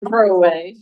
Throw away.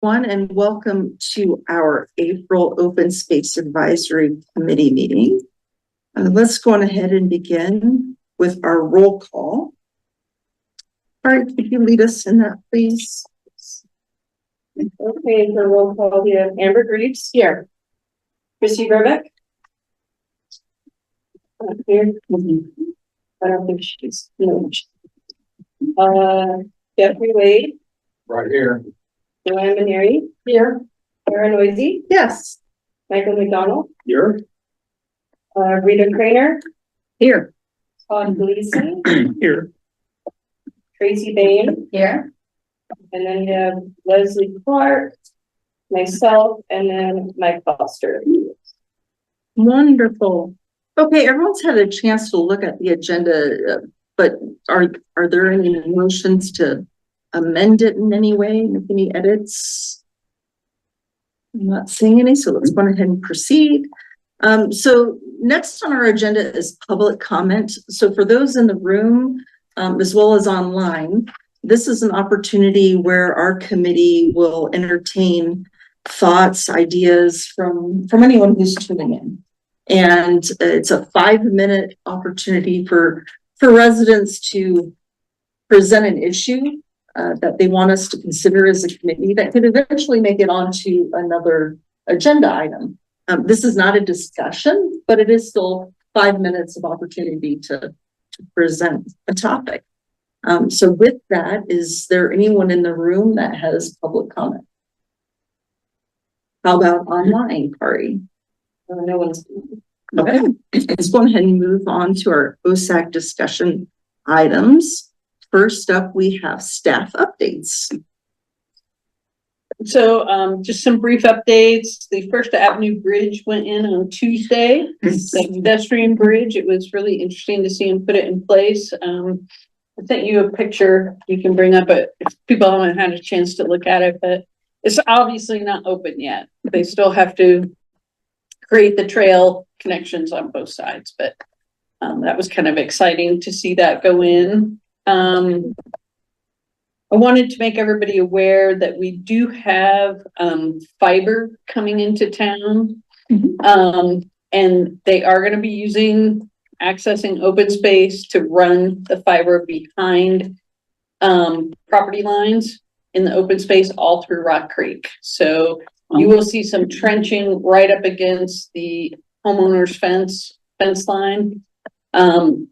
everyone, and welcome to our April Open Space Advisory Committee meeting. Let's go on ahead and begin with our roll call. All right, could you lead us in that, please? Okay, for roll call, we have Amber Greaves here. Chrissy Verbeck. Here. I don't think she's, no. Jeffrey Wade. Right here. Joanne Maneri. Here. Karen Noisy. Yes. Michael McDonald. Here. Rita Craner. Here. Todd Gleason. Here. Tracy Bain. Here. And then you have Leslie Clark, myself, and then Mike Foster. Wonderful. Okay, everyone's had a chance to look at the agenda, but are there any motions to amend it in any way, make any edits? I'm not seeing any, so let's go ahead and proceed. So next on our agenda is public comment. So for those in the room, as well as online, this is an opportunity where our committee will entertain thoughts, ideas from anyone who's tuning in. And it's a 5-minute opportunity for residents to present an issue that they want us to consider as a committee that could eventually make it onto another agenda item. This is not a discussion, but it is still 5 minutes of opportunity to present a topic. So with that, is there anyone in the room that has public comment? How about online, Kari? No one's. Okay, let's go ahead and move on to our OSAC discussion items. First up, we have staff updates. So just some brief updates. The First Avenue Bridge went in on Tuesday. The pedestrian bridge. It was really interesting to see him put it in place. I sent you a picture you can bring up, but if people haven't had a chance to look at it, but it's obviously not open yet. They still have to create the trail connections on both sides, but that was kind of exciting to see that go in. I wanted to make everybody aware that we do have fiber coming into town. And they are going to be accessing open space to run the fiber behind property lines in the open space all through Rock Creek. So you will see some trenching right up against the homeowner's fence line.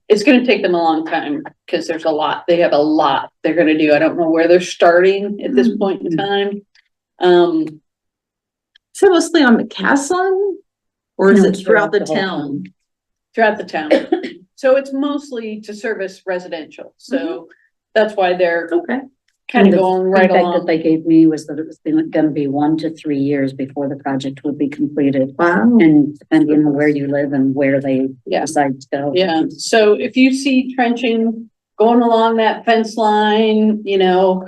It's going to take them a long time because there's a lot. They have a lot they're going to do. I don't know where they're starting at this point in time. So mostly on McCaslin, or is it throughout the town? Throughout the town. So it's mostly to service residential. So that's why they're kind of going right along. That they gave me was that it was going to be 1 to 3 years before the project would be completed. Wow. And depending on where you live and where they decide to go. Yeah. So if you see trenching going along that fence line, you know,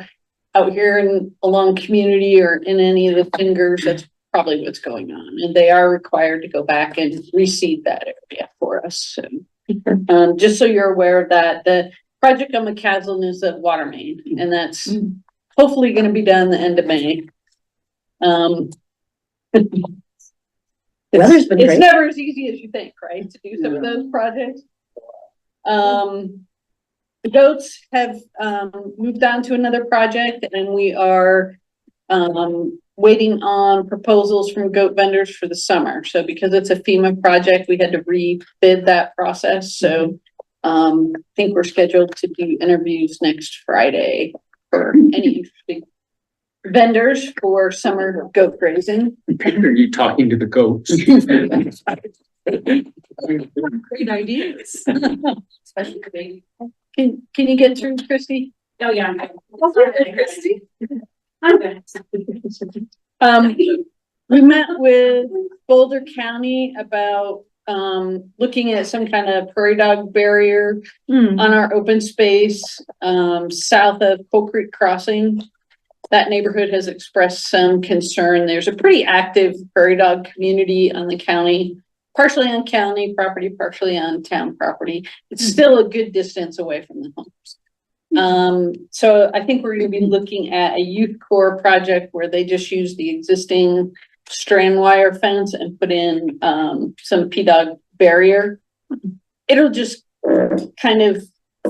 out here along Community or in any of the fingers, that's probably what's going on. And they are required to go back and reseed that area for us. So, just so you're aware of that, the project on McCaslin is a water main, and that's hopefully going to be done the end of May. It's never as easy as you think, right? To do some of those projects. The goats have moved on to another project, and we are waiting on proposals from goat vendors for the summer. So because it's a FEMA project, we had to rebid that process. So I think we're scheduled to do interviews next Friday for any interesting vendors for summer goat grazing. Are you talking to the goats? Great ideas. Can you get through, Christy? Oh yeah. Christy. We met with Boulder County about looking at some kind of prairie dog barrier on our open space south of Coal Creek Crossing. That neighborhood has expressed some concern. There's a pretty active prairie dog community on the county, partially on county property, partially on town property. It's still a good distance away from the homes. So I think we're gonna be looking at a youth core project where they just use the existing strand wire fence and put in, some P-dog barrier. It'll just kind of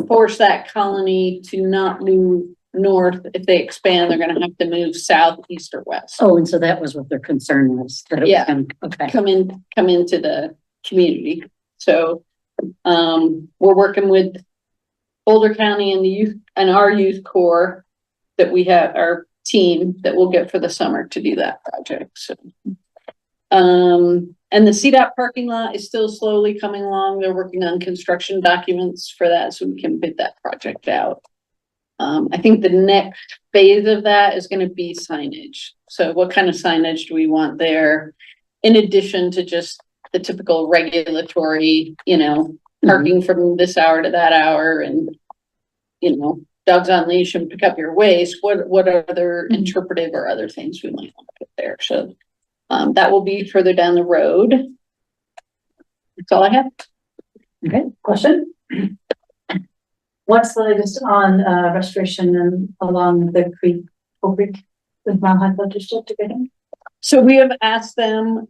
force that colony to not move north. If they expand, they're gonna have to move south, east, or west. Oh, and so that was what their concern was. That it was Yeah. Okay. Come into the community. So, we're working with Boulder County and the youth and our youth core that we have, our team that we'll get for the summer to do that project. So, and the CDOT parking lot is still slowly coming along. They're working on construction documents for that so we can bid that project out. I think the next phase of that is gonna be signage. So what kind of signage do we want there? In addition to just the typical regulatory, parking from this hour to that hour and, dogs on leash and pick up your waste. What other interpretive or other things we might want to put there? So, that will be further down the road. That's all I have. Okay, question? What's the latest on restoration and along the creek, Oak Creek, with Mount High Flood District again? So we have asked them,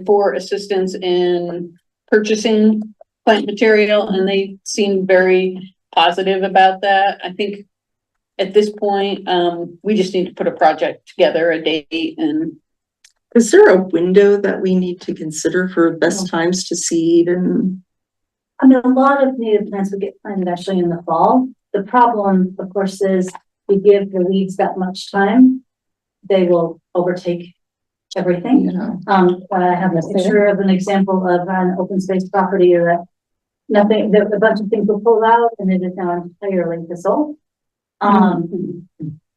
for assistance in purchasing plant material and they seem very positive about that. I think at this point, we just need to put a project together, a date and. Is there a window that we need to consider for best times to seed and? I mean, a lot of native plants would get planted actually in the fall. The problem, of course, is we give the weeds that much time, they will overtake everything. I have a picture of an example of an open space property that a bunch of things were pulled out and it is now entirely thistle.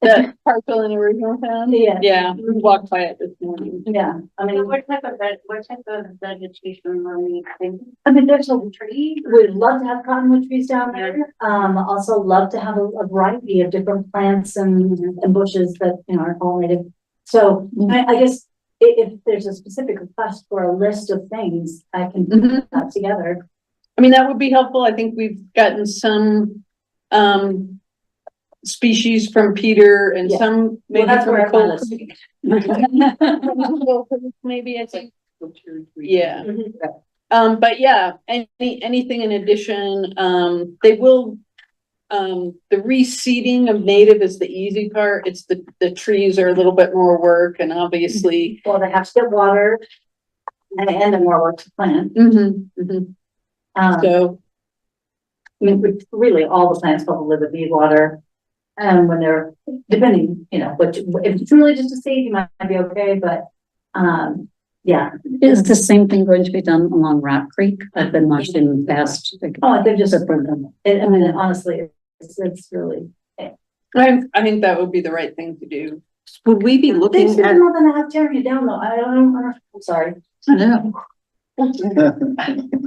The parcel in original town? Yeah. Yeah, we walked by it this morning. Yeah, I mean, What type of vegetation are we thinking? I mean, there's a tree, we'd love to have cottonwood trees down there. Also love to have a variety of different plants and bushes that, are all native. So I guess if there's a specific request for a list of things, I can put that together. I mean, that would be helpful. I think we've gotten some, species from Peter and Yeah. some maybe Well, that's from where I Cole. found Maybe I think, yeah. Mhm. But yeah, anything in addition, they will, the reseeding of native is the easy part. It's the trees are a little bit more work and obviously. Well, they have to get watered and more work to plant. So, I mean, really all the plants probably would need water. And when they're, depending, but if it's really just a seed, you might be okay, but, yeah. Is the same thing going to be done along Rock Creek? I've been watching past. Oh, they're just, I mean, honestly, it's really. I think that would be the right thing to do. Would we be They looking spend at? more than a half tearing it down though. I don't know. I'm sorry. I know.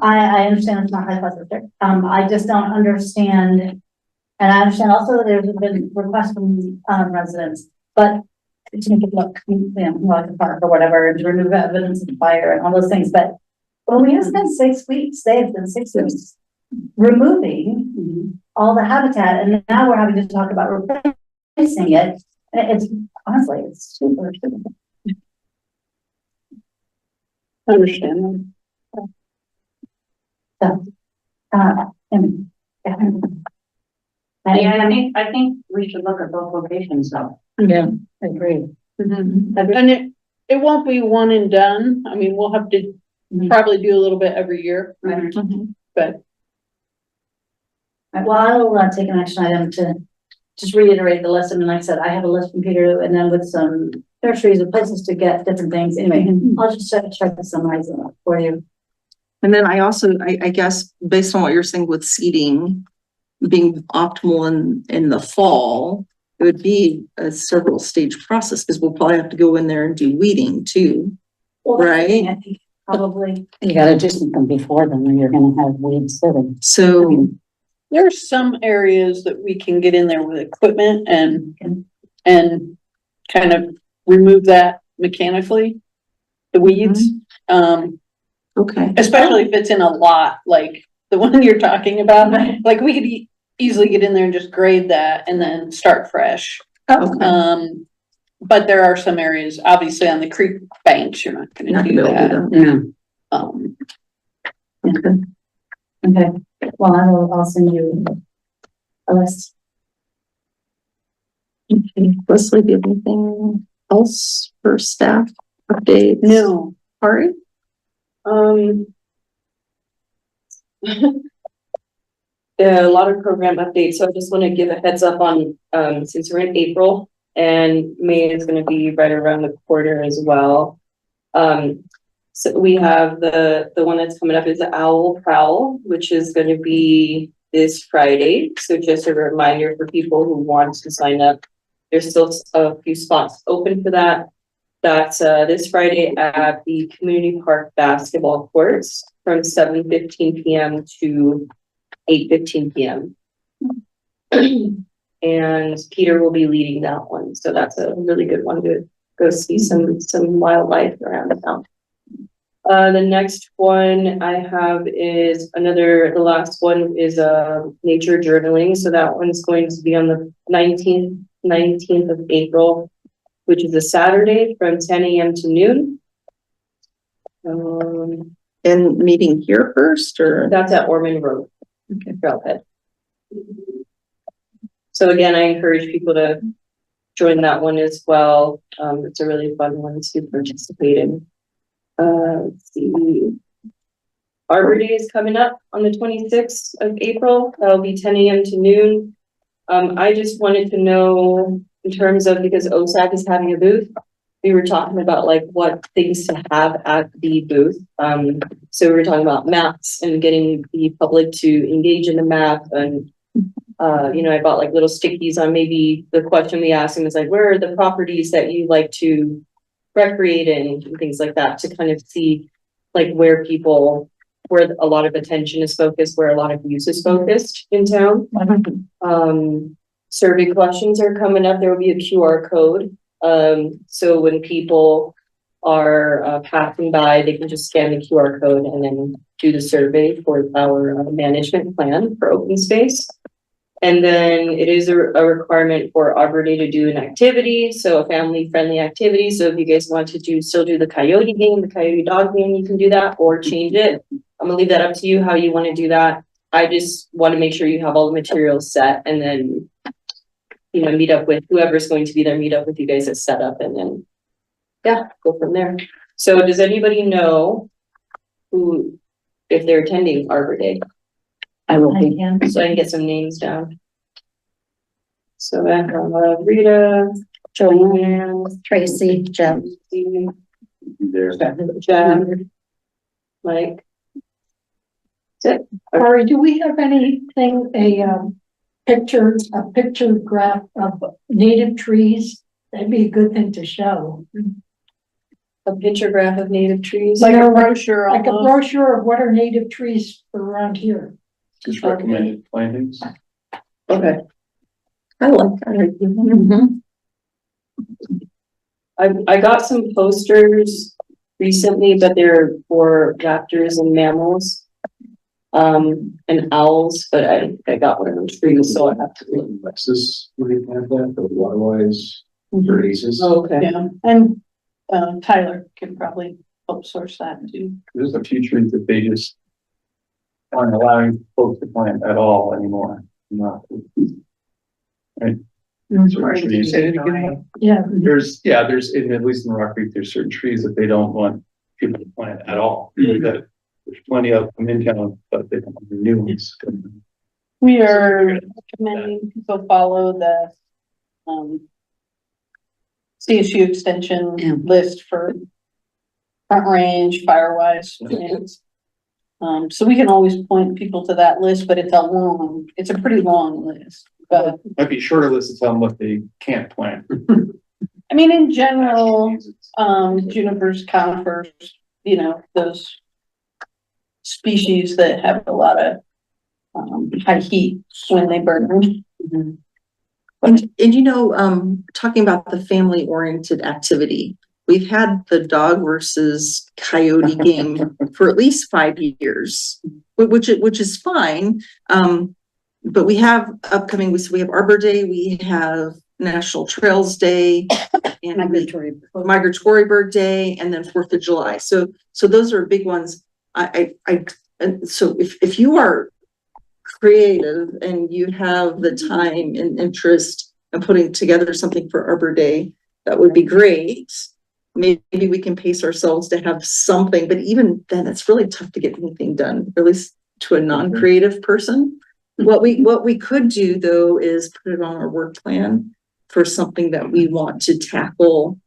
I understand it's not high cost there. I just don't understand. And I understand also that there's been requests from residents, but to make it look, like a park or whatever, and to remove evidence of fire and all those things. But when we have spent 6 weeks, they have been 6 weeks removing all the habitat, and now we're having to talk about replacing it. And it's honestly, it's super. I understand. And, I think we should look at both locations though. Yeah, I agree. And it won't be one and done. I mean, we'll have to probably do a little bit every year, but. well, I'll take an action item to just reiterate the lesson. And like I said, I have a list from Peter and then with some nurseries and places to get different things. Anyway, I'll just try to summarize it for you. And then I guess, based on what you're saying with seeding being optimal in the fall, it would be a several stage process because we'll probably have to go in there and do weeding too. Well, Right. I think probably. You gotta do something before then, or you're gonna have weeds sitting. So, There are some areas that we can get in there with equipment and kind of remove that mechanically, the weeds. okay. Especially if it's in a lot, like the one you're talking about, like we could easily get in there and just grade that and then start fresh. Okay. But there are some areas, obviously on the creek banks, you're not gonna Not do gonna be able to that. do No, Okay. Okay, well, I'll send you a list. Okay. Leslie, do you have anything else for staff updates? No, Ari? A lot of program updates, so I just want to give a heads up on, since we're in April and May is gonna be right around the quarter as well. So we have the one that's coming up is the Owl Prowl, which is gonna be this Friday. So just a reminder for people who want to sign up. There's still a few spots open for that. That's this Friday at the Community Park Basketball Courts from 7:15 p.m. to 8:15 p.m. And Peter will be leading that one, so that's a really good one to go see some wildlife around town. The next one I have is the last one is nature journaling, so that one's going to be on the 19th of April, which is a Saturday from 10 a.m. to noon. And meeting here first, or? That's at Ormond Road. Okay. Trailhead. So again, I encourage people to join that one as well. It's a really fun one to participate in. Let's see. Arbor Day is coming up on the 26th of April. That'll be 10 a.m. to noon. I just wanted to know in terms of, because OSAC is having a booth, we were talking about like what things to have at the booth. So we were talking about maps and getting the public to engage in the map, and I bought like little stickies on, maybe the question we asked them is like, where are the properties that you like to recreate in and things like that, to kind of see like where a lot of attention is focused, where a lot of use is focused in town. Survey questions are coming up. There will be a QR code. So when people are passing by, they can just scan the QR code and then do the survey for our management plan for open space. And then it is a requirement for Arbor Day to do an activity, so a family-friendly activity. So if you guys want to still do the coyote game, the coyote dog game, you can do that or change it. I'm gonna leave that up to you how you want to do that. I just want to make sure you have all the materials set, and then meet up with whoever's going to be there, meet up with you guys at setup, and then go from there. So does anybody know if they're attending Arbor Day? I will I be. can. So I can get some names down. So I have Rita, Joanne, Tracy, Jeff. Steve, There's Jen, Mike. That's it. Ari, do we have anything, a picture graph of native trees? That'd be a good thing to show. A picture graph of native trees. like You a know, brochure Like a almost. brochure of what are native trees around here. just recommended plantings. Okay. I like that. I got some posters recently, but they're for raptors and mammals. And owls, but I got one of those trees, so I have to. Lexus, what do you have that, the waterways, for aces? Oh, okay. Yeah, and Tyler can probably help source that too. There's a few trees that they just aren't allowing folks to plant at all anymore. Not. Right. Certain trees. Yeah. There's, at least in Rock Creek, there's certain trees that they don't want people to plant at all. That there's plenty of them in town, but they don't want the new ones. We are recommending people follow the CSU extension list for Front Range, Firewise. So we can always point people to that list, but it's a pretty long list. But Might be shorter list to tell them what they can't plant. I mean, in general, junipers, conifers, those species that have a lot of high heat when they burn. And talking about the family oriented activity, we've had the dog versus coyote game for at least 5 years, which is fine. but we have upcoming, we have Arbor Day, we have National Trails Day, and Migratory Bird Day, and then 4th of July. So those are big ones. And so if you are creative and you have the time and interest in putting together something for Arbor Day, that would be great. Maybe we can pace ourselves to have something, but even then it's really tough to get anything done, at least to a non-creative person. What we could do though is put it on our work plan for something that we want to tackle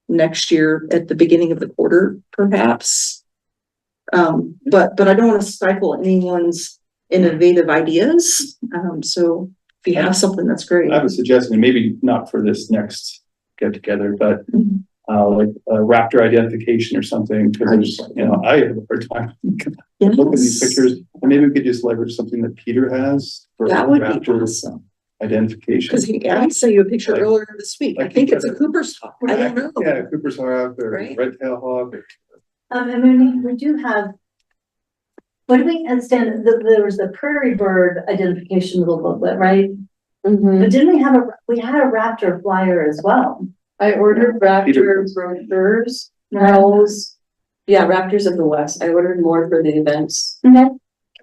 next year at the beginning of the quarter, perhaps. But I don't want to stifle anyone's innovative ideas. So if you have something, that's great. I have a suggestion, maybe not for this next get together, but like a raptor identification or something, because I have a hard time looking at these pictures, and maybe we could just leverage something that Peter has for That would be raptor awesome. identification. Because I sent you a picture Like- earlier this week. I think it's a Cooper's hawk. I don't know. Yeah, Cooper's hawk or Right. red tail hawk. I mean, we do have. What do we understand? There was the prairie bird identification little booklet, right? But didn't we had a raptor flyer as well? I ordered raptor brochures, owls. Yeah, Raptors of the West. I ordered more for the events. Okay.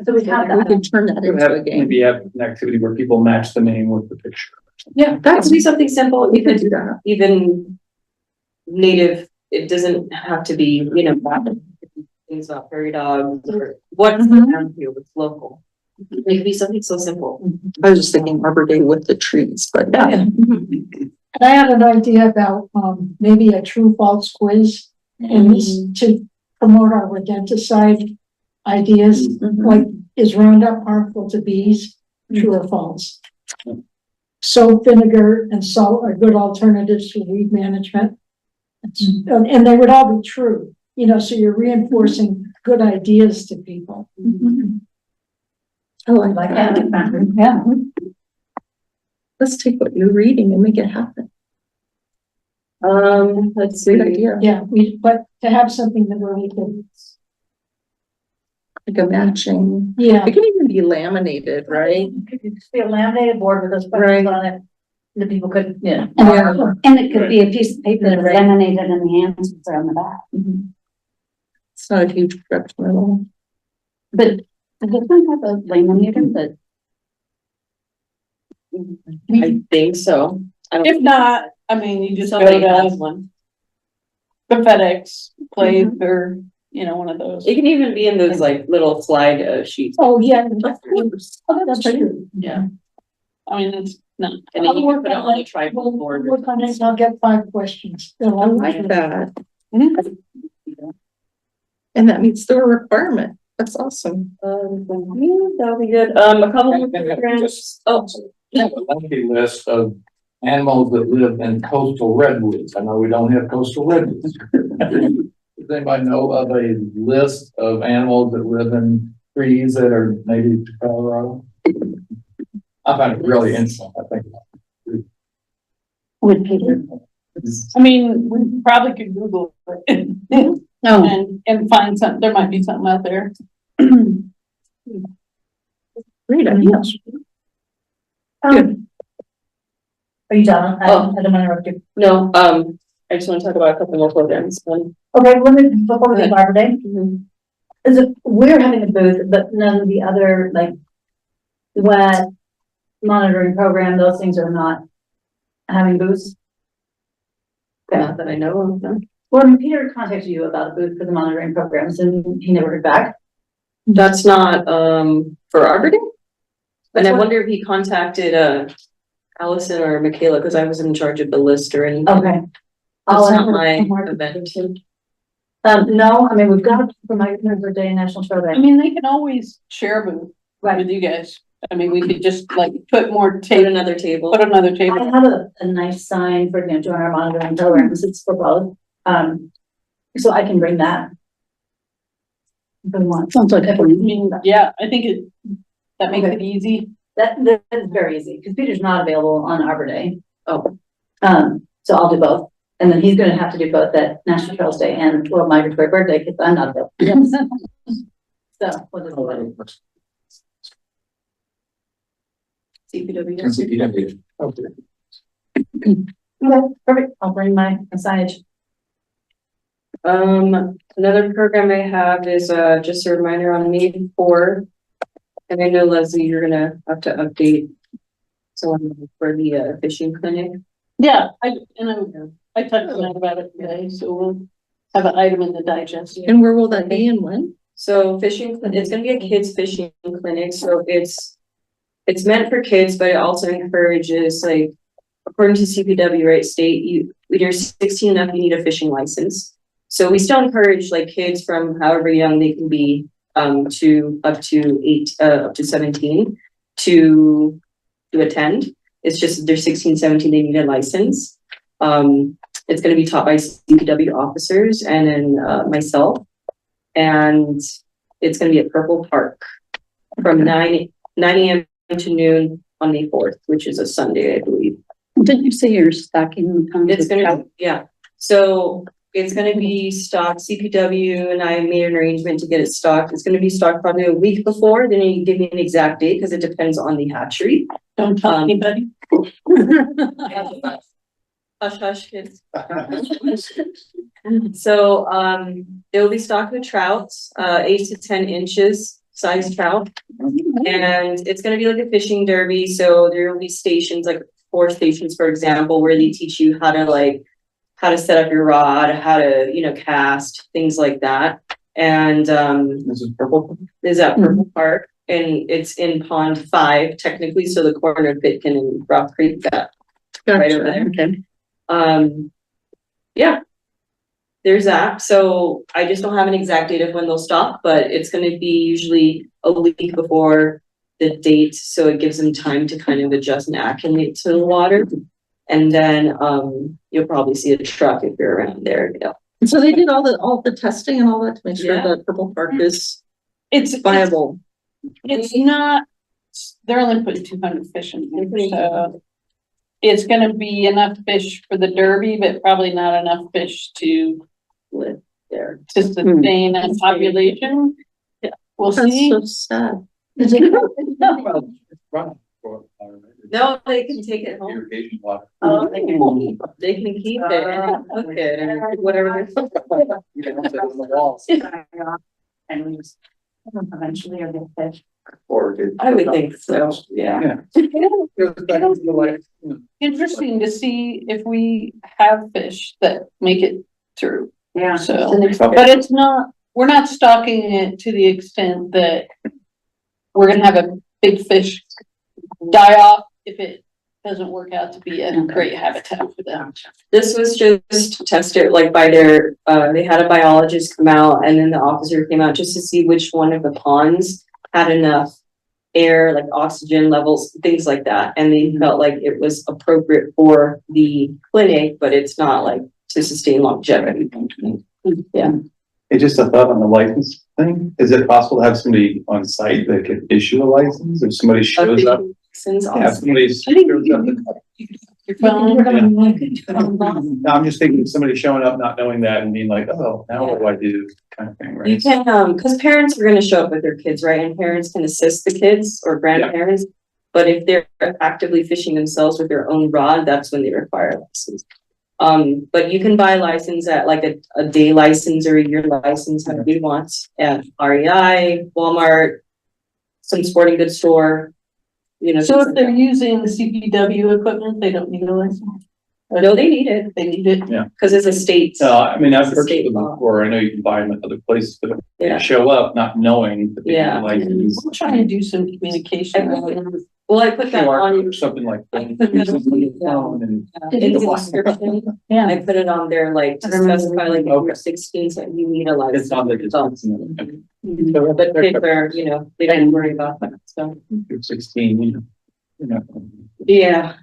So we have We that. can turn that We into a have game. maybe have an activity where people match the name with the picture. Yeah, that could be something simple, We could even do that. even native. It doesn't have to be, rapid. Things about prairie dogs or what's around here with local. It could be something so simple. I was just thinking Arbor Day with the trees, but yeah. And I had an idea about, maybe a true false quiz and this to promote our rodenticide ideas, like, is Roundup harmful to bees? True or false? Soap, vinegar, and salt are good alternatives for weed management. And they would all be true, so you're reinforcing good ideas to people. I like that. Yeah. Let's take what you're reading and make it happen. Let's Great see. idea. Yeah, but to have something that where we can, Like a matching. yeah. It can even be laminated, right? It could just be a laminated board with those Right. buttons on it. The people could, Yeah. And it could be a piece of paper that's laminated and the answers are on the back. It's not a huge production at all. But does this one have a laminator that? I think so. I don't. If not, I mean, you just go Somebody has to one. the FedEx place or, one of those. It can even be in those like little slide sheets. Oh, yeah. oh, that's true. Yeah. I mean, it's not. And then you can put it on a tripod board. Work on it, I'll get 5 questions. I like that. Mhm. And that meets the requirement. That's awesome. Yeah, that'll be good. A couple more programs. Oh, A lengthy list of animals that live in coastal redwoods. I know we don't have coastal redwoods. Does anybody know of a list of animals that live in trees that are native to Colorado? I find it really interesting, I think. Would Peter? I mean, we probably could Google it and find something. There might be something out there. Great idea. Are you done? I Oh. don't want to interrupt you. no, I just want to talk about a couple more programs. Okay, before we leave Arbor Day, is it, we're having a booth, but none of the other, like, wet monitoring program, those things are not having booths? Not that I know of, no. Well, I mean, Peter contacted you about a booth for the monitoring programs and he never heard back. That's not, for Arbor Day? And I That's what- wonder if he contacted, Allison or Michaela, because I was in charge of the list or anything. Okay. That's I'll not my event. No, I mean, we've got for my Arbor Day National Trail I Day. mean, they can always share a booth with you guys. I mean, we could just like put more Take table, another table. put another I table. have a nice sign for, join our monitoring programs. It's for both. So I can bring that. If we want. Sounds like I mean, yeah, I think that makes Okay. it easy. That is very easy because Peter's not available on Arbor Day. Oh, So I'll do both. And then he's gonna have to do both at National Trails Day and World Migratory Bird Day because I'm not available. So, we'll just do it. CPW. Okay. Okay, perfect. I'll bring my signage. Another program I have is, just a reminder on May 4th. And I know Leslie, you're gonna have to update someone for the fishing clinic. Yeah, I talked to Matt about it today, so we'll have an item in the digest. And where will that be and when? So it's gonna be a kids fishing clinic, so it's meant for kids, but it also encourages, like, according to CPW, right, state, when you're 16 enough, you need a fishing license. So we still encourage like kids from however young they can be, to up to 17 to attend. It's just they're 16, 17, they need a license. It's gonna be taught by CPW officers and then myself. And it's gonna be at Purple Park from 9 a.m. to noon on May 4th, which is a Sunday, I believe. Didn't you say you're stocking? It's gonna, yeah, so it's gonna be stocked. CPW and I made an arrangement to get it stocked. It's gonna be stocked probably a week before, then you give me an exact date, because it depends on the hatchery. Don't tell anybody. Hush, hush, kids. So, it'll be stocked with trouts, 8 to 10 inches size trout. And it's gonna be like a fishing derby, so there will be stations, like 4 stations, for example, where they teach you how to set up your rod, how to, cast, things like that. And, This is purple. is at Purple Park, and it's in Pond 5 technically, so the corner of Pitkin and Rock Creek, that right over there. Okay. Yeah, there's that. So I just don't have an exact date of when they'll stop, but it's gonna be usually a week before the date, so it gives them time to kind of adjust and acclimate to the water. And then, you'll probably see a truck if you're around there, And so they did all the testing and all that to make sure Yeah. that Purple Park is It's viable. It's not, they're only putting 200 fish in there, so it's gonna be enough fish for the derby, but probably not enough fish to live there. sustain a population. Yeah. We'll That's see. so sad. No, they can take it home. Irrigation water. Oh, they can keep it and cook it and whatever. You can put it on the walls. And eventually are gonna fish. Or it- I would think so, yeah. Interesting to see if we have fish that make it through, Yeah. so, but it's not, we're not stocking it to the extent that we're gonna have a big fish die off if it doesn't work out to be a great habitat for them. This was just tested like by their, they had a biologist come out and then the officer came out just to see which one of the ponds had enough air, like oxygen levels, things like that. And they felt like it was appropriate for the clinic, but it's not like to sustain longevity. Yeah. Hey, just a thought on the license thing. Is it possible to have somebody on site that could issue a license if somebody shows up? Since Yeah, if somebody shows I think up. your phone, No, I'm just thinking of somebody showing up, not knowing that and being like, oh, now what do I do? Kind of thing, you right? can, because parents are gonna show up with their kids, right? And parents can assist the kids or grandparents. But if they're actively fishing themselves with their own rod, that's when they require a license. But you can buy a license at like a day license or a year license, however you want, at REI, Walmart, some sporting goods store. so if they're using the CPW equipment, they don't need a license? No, they need it, They need it. because it's a state. I mean, I've It's a purchased state them law. before. I know you can buy them at other places, but if Yeah. they show up not knowing that they Yeah. have a license. We'll try and do some communication. Well, I put that QR on. code or something like that. I put that on the, Phone and- in the description. Yeah. I put it on there, like, to specify, like, if you're 16, so you need a license. It's on the description. But kids are, they don't worry about that, so. You're 16, you know. Yeah.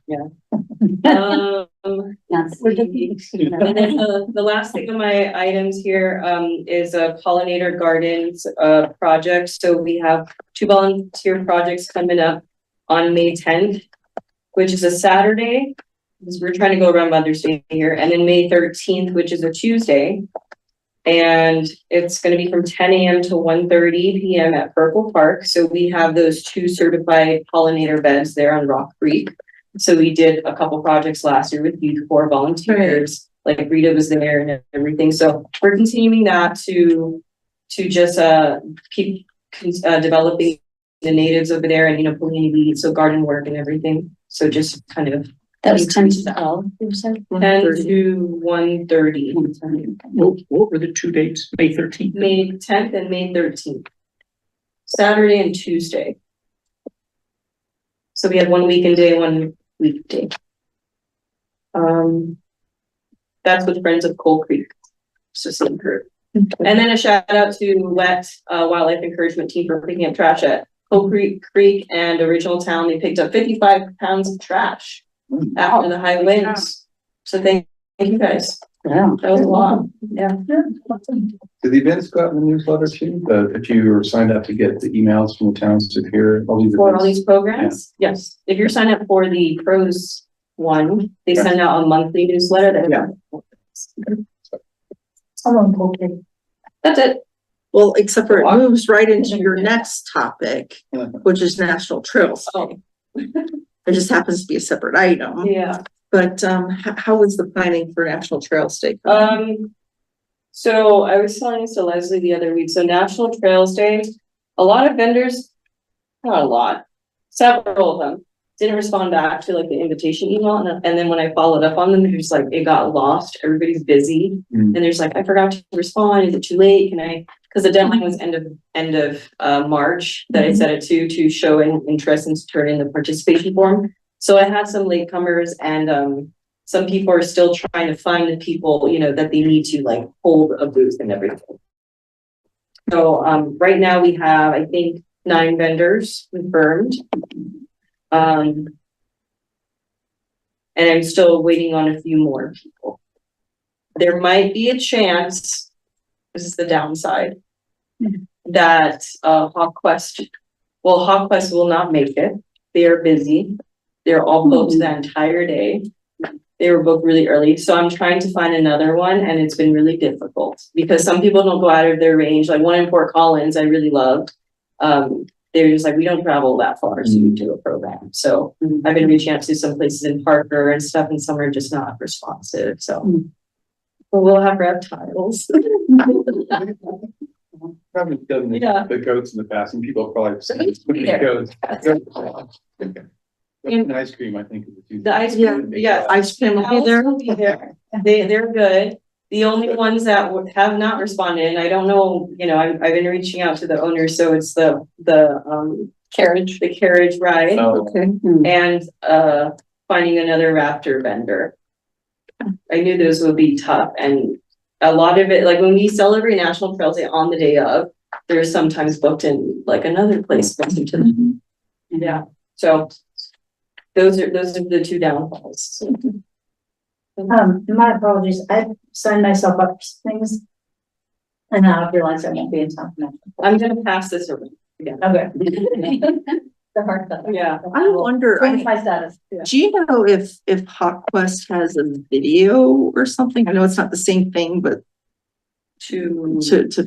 That's. And then the last thing on my items here, is a pollinator gardens, project. So we have 2 volunteer projects coming up on May 10th, which is a Saturday, because we're trying to go around Mother's Day here, and then May 13th, which is a Tuesday. And it's gonna be from 10 a.m. to 1:30 p.m. at Purple Park. So we have those 2 certified pollinator beds there on Rock Creek. So we did a couple projects last year with Youth Corps volunteers, like Rita was there and everything. So we're continuing that to just keep developing the natives over there and, you know, pulling any weeds, so garden work and everything. So just kind of That was 10 to 12, you said? 10 to 1:30. What were the 2 dates? May 13th? May 10th and May 13th. Saturday and Tuesday. So we have 1 weekend day, 1 weekday. That's with Friends of Coal Creek. So same group. And then a shout out to Wet Wildlife Encouragement Team for picking up trash at Coal Creek and Original Town. They picked up 55 pounds of trash after the high winds. So thank you guys. Yeah. That was a lot. Yeah. Do the events go out in the newsletter too? If you were signed up to get the emails from the towns to hear all these For all events? these programs? Yes. If you're signed up for the pros one, they send out a monthly newsletter that. Yeah. Someone told me. That's it. Well, except for it moves right into your next topic, which is National Trails. Oh. It just happens to be a separate item, Yeah. but, how was the planning for National Trails Day? So I was telling this to Leslie the other week, so National Trails Day, a lot of vendors, not a lot, several of them didn't respond back to like the invitation email, and then when I followed up on them, it was like, it got lost, everybody's busy. Mm. And there's like, I forgot to respond, is it too late, can I, because the deadline was end of March that I set it to show an interest and to turn in the participation form. So I had some latecomers and some people are still trying to find the people, you know, that they need to like hold a booth and everything. So right now we have, I think, 9 vendors confirmed. And I'm still waiting on a few more people. There might be a chance, this is the downside, that HawkQuest will not make it. They are busy. They're all booked the entire day. They were booked really early. So I'm trying to find another one, and it's been really difficult because some people don't go out of their range. Like one in Fort Collins, I really loved. They're just like, we don't travel that far to do a program. So I've been reaching out to some places in Parker and stuff, and some are just not responsive. So but we'll have reptiles. Haven't done Yeah. the goats in the past, and people are probably saying, Goats will be there. goats. And ice cream, I think. Is the two The ice things. cream, yeah, Ice cream will be there. will be there. They're good. The only ones that have not responded, and I don't know, you know, I've been reaching out to the owners, so it's the carriage ride Oh, Okay. and finding another raptor vendor. I knew those would be tough, and a lot of it, like when we celebrate National Trails Day on the day of, there's sometimes booked in like another place closer to them. Yeah, so those are the 2 downfalls. My apologies, I signed myself up for things. And now I realize I won't be in time. I'm gonna pass this around again. Okay. The hard stuff. Yeah. I wonder, Change my status. do you know if HawkQuest has a video or something? I know it's not the same thing, but to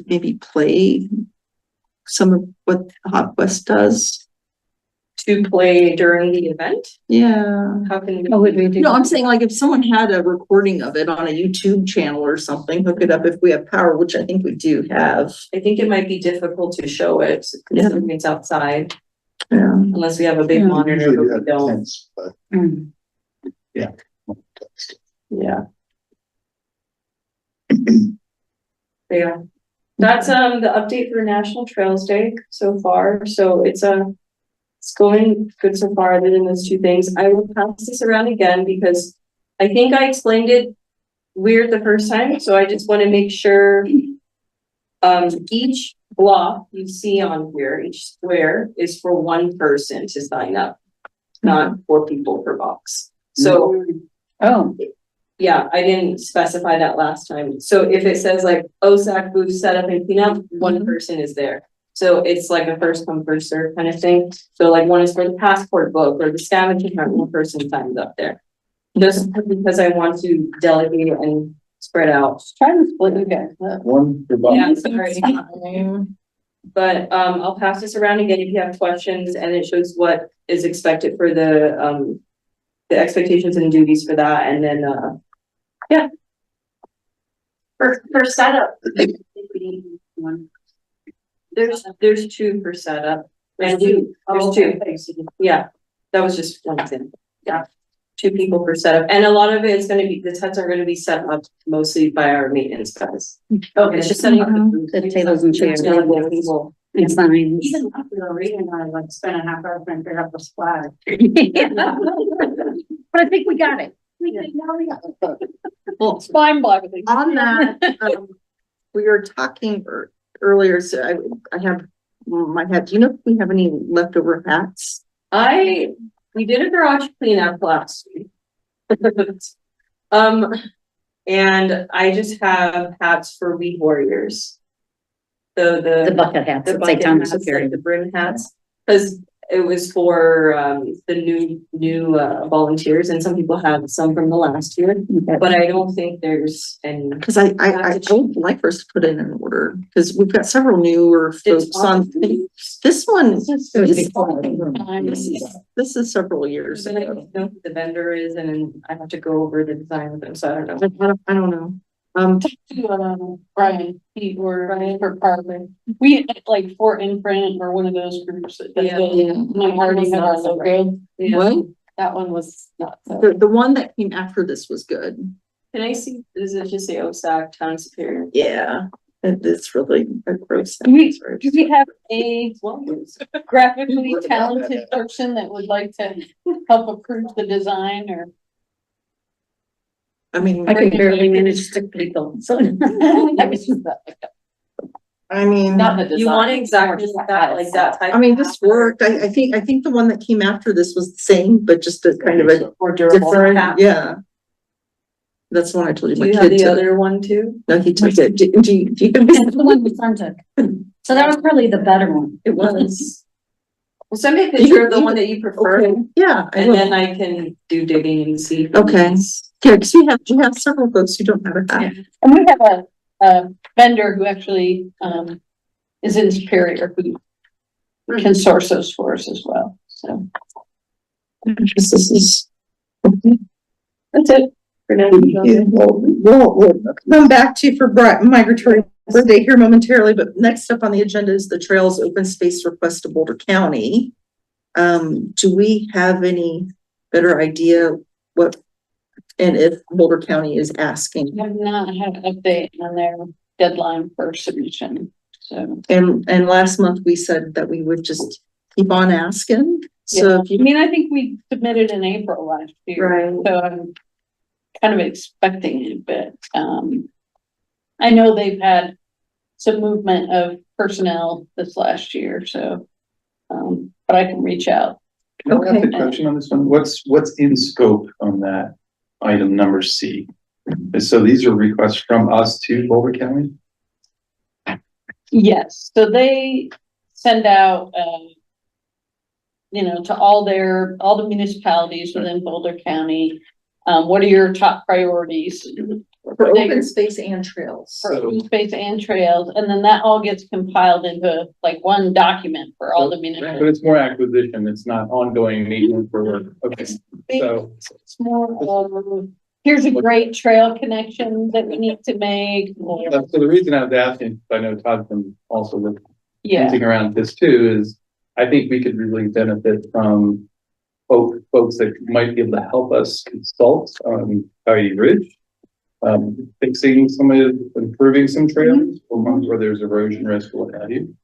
maybe play some of what HawkQuest does. To play during the event? Yeah. How can What would we do? No, I'm saying like if someone had a recording of it on a YouTube channel or something, hook it up if we have power, which I think we do have. I think it might be difficult to show it Yeah. because it's outside Yeah. unless we have a big Yeah. monitor, Usually but you we have don't. tents, but Mm. Yeah. Yeah. That's the update for National Trails Day so far. So it's going good so far other than those 2 things. I will pass this around again because I think I explained it weird the first time. So I just want to make sure each block you see on here, each square is for 1 person to sign up, not 4 people per box. So Oh, yeah, I didn't specify that last time. So if it says like OSAC booth setup and cleanup, 1 person is there. So it's like a first come, first serve kind of thing. So like one is for the passport book or the scavenger hunt, 1 person signs up there. Just because I want to delegate it and spread out. Trying to split you guys up. One for Bob. Yeah, sorry. But, I'll pass this around again if you have questions, and it shows what is expected for the expectations and duties for that, and then, yeah. For setup. There's two for setup. And there's two. Yeah, that was just one thing. Yeah. 2 people for setup, and a lot of it is gonna be, the tents are gonna be set up mostly by our maintenance guys. Okay, it's just setting up The tables and chairs. And signs. Even after reading, I like spent a half hour trying to figure out the splash. But I think we got it. Well, Spine blocking. on that, we were talking earlier, so I have my hat. Do you know if we have any leftover hats? We did a garage cleanup last week. And I just have hats for weed warriors. The bucket hats. The It's like bucket town hats, security. like the brim hats, because it was for the new volunteers, and some people have some from the last year, but I don't think there's any. Because I would like for us to put in an order, because we've got several newer folks on. This one, this is several years I ago. don't know who the vendor is, and then I have to go over the design with them, so I don't know. I don't know. Brian, Pete, or for Parker. We like Fort Imprint or one of those groups that does the, my already have our logo. What? That one was not so. The one that came after this was good. Can I see, does it just say OSAC Town Superior? Yeah, it's really a gross. Do we have a graphically talented person that would like to help approve the design or? I mean, I can barely manage stick people, so. I mean, Not the design. You want exactly that, like that type? I mean, this worked. I think the one that came after this was the same, but just a kind of a Or durable different, hat? yeah. That's the one I told you. Do My you have kid the took. other one too? No, he took it. Do you? That's the one my son took. So that was probably the better one. It was. Well, send me a picture of the one that you prefer, Okay, yeah. I and will. then I can do digging and see. Okay. Yeah, because you have several folks who don't have a hat. And we have a vendor who actually, is in Superior who can source those for us as well, so. This is. That's it. For now. We'll come back to you for migratory birthday here momentarily, but next up on the agenda is the Trails Open Space request to Boulder County. Do we have any better idea what, and if Boulder County is asking? We have not had an update on their deadline for submission, so. And last month we said that we would just keep on asking. So Yeah. if you, I mean, I think we submitted in April last year. Right. So I'm kind of expecting it, but, I know they've had some movement of personnel this last year, so, but I can reach out. Can I ask Okay. a question on this one? What's in scope on that item number C? So these are requests from us to Boulder County? Yes, so they send out, to all the municipalities within Boulder County. What are your top priorities? for open space and trails. For open space and trails, and then that all gets compiled into like one document for all the But municipalities. it's more acquisition, it's not ongoing maintenance for work. Okay, so It's more of, here's a great trail connection that we need to make, or, so the reason I was asking, I know Todd can also look yeah, thinking around this too, is I think we could really benefit from folks that might be able to help us consult on Coyote Ridge. Fixing improving some trails or ones where there's erosion risk or what have you.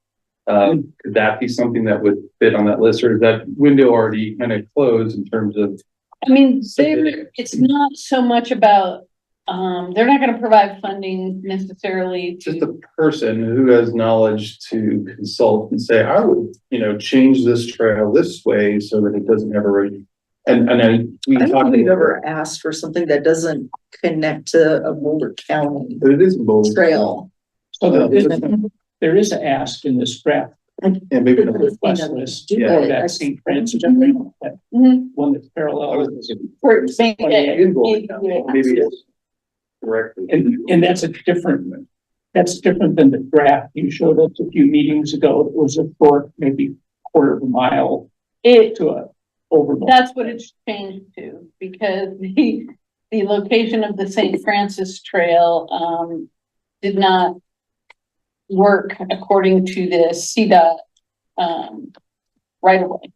Could that be something that would fit on that list, or is that window already kind of closed in terms of? I mean, it's not so much about, they're not gonna provide funding necessarily Just to, a person who has knowledge to consult and say, I would, change this trail this way so that it doesn't have erosion. And then we I don't talked. think we've ever asked for something that doesn't connect to a Boulder County But it is bold. trail. So there is a ask in this draft And maybe. request list. Yeah. That St. Francis, that Mhm. one that's parallel. for maybe, Maybe yes. correctly. And that's different than the draft you showed us a few meetings ago. It was a short, maybe quarter of a mile to a overlook. That's what it's changed to, because the location of the St. Francis Trail, did not work according to the CDOT, right away.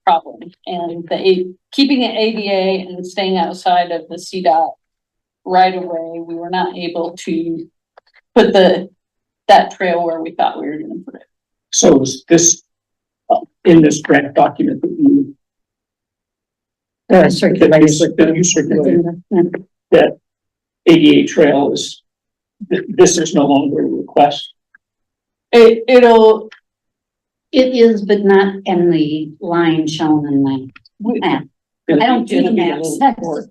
Problem, and keeping it ADA and staying outside of the CDOT right away, we were not able to put that trail where we thought we were gonna put it. So is this in this draft document that you that you circulated, that ADA trail is, this is no longer a request? It It is, but not in the line shown in the map. I don't do It'll be a maps. little That's- more-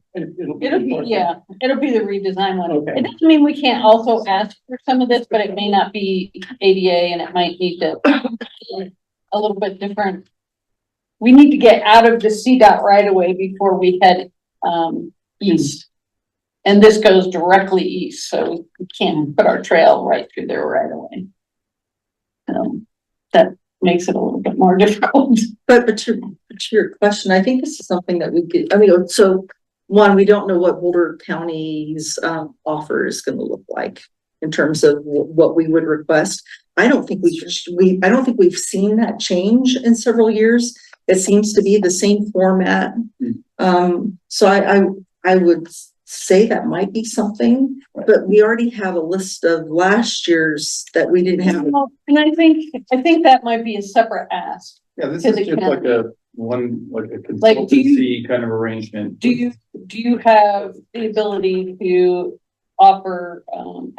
it'll be, yeah, it'll be the redesigned one. Okay. It doesn't mean we can't also ask for some of this, but it may not be ADA and it might need to a little bit different. We need to get out of the CDOT right away before we head, east. And this goes directly east, so we can't put our trail right through there right away. That makes it a little bit more difficult. But to your question, I think this is something that we could, I mean, so one, we don't know what Boulder County's offer is gonna look like in terms of what we would request. I don't think I don't think we've seen that change in several years. It seems to be the same format. So I would say that might be something, but we already have a list of last year's that we didn't have. And I think that might be a separate ask. Yeah, this Because is it just can- like a Like, do you- consultancy kind of arrangement. Do you have the ability to offer,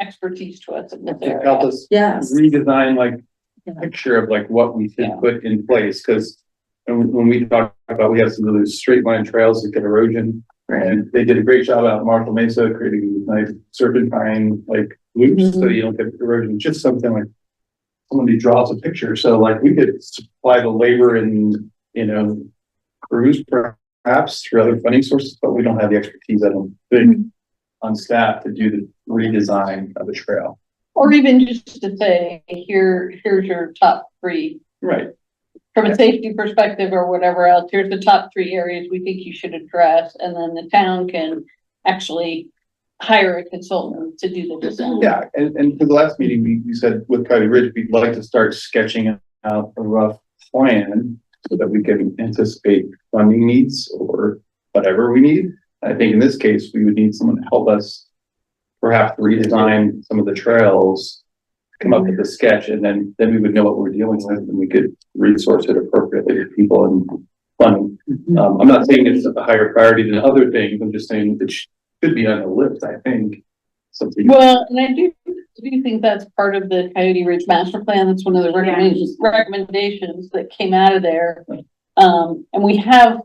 expertise to us in this To area? help us Yes. redesign like Yeah. picture of like what we should Yeah. put in place, because when we talk about, we have some of those straight line trails that get erosion. And they did a great job out in Marshall Mesa, creating these nice serpentine like loops, so you don't get erosion, just something like somebody draws a picture, so like we could supply the labor and, crews perhaps through other funding sources, but we don't have the expertise, I don't think, on staff to do the redesign of a trail. Or even just to say, here's your top three. Right. From a safety perspective or whatever else, here's the top three areas we think you should address, and then the town can actually hire a consultant to do the design. Yeah, and for the last meeting, we said with Coyote Ridge, we'd like to start sketching out a rough plan so that we can anticipate funding needs or whatever we need. I think in this case, we would need someone to help us perhaps redesign some of the trails, come up with a sketch, and then we would know what we're dealing with, and we could resource it appropriately to people and funding. I'm not saying it's a higher priority than other things, I'm just saying it should be on the list, I think. Something. Well, and I do think that's part of the Coyote Ridge Master Plan. That's one of the recommendations that came out of there. And we have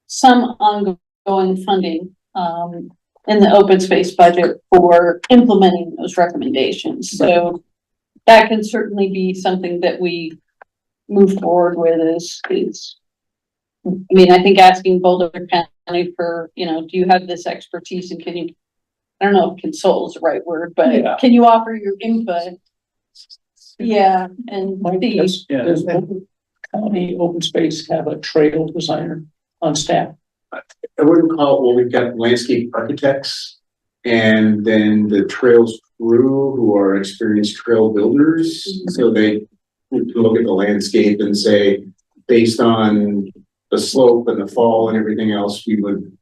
some ongoing funding, in the open space budget for implementing those recommendations. So that can certainly be something that we move forward with I mean, I think asking Boulder County for, do you have this expertise and can you, I don't know if consult is the right word, but can you offer your input? Yeah, and Does Boulder County Open Space have a trail designer on staff? I wouldn't call it, well, we've got landscape architects and then the trails crew who are experienced trail builders. So they would look at the landscape and say, based on the slope and the fall and everything else, we would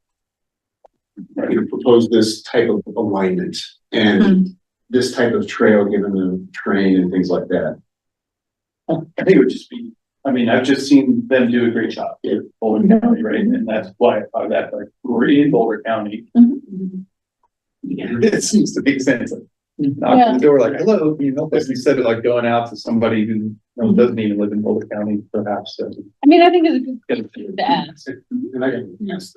propose this type of alignment and this type of trail, given the terrain and things like that. I think it would just be, I mean, I've just seen them do a great job in Boulder County, right? And that's why I thought that, like, we're in Boulder County. It seems to make sense. Like, knock on the door, like, hello, can you help us? Instead of like going out to somebody who doesn't even live in Boulder County, perhaps. I mean, I think it's a good thing to ask. And I can ask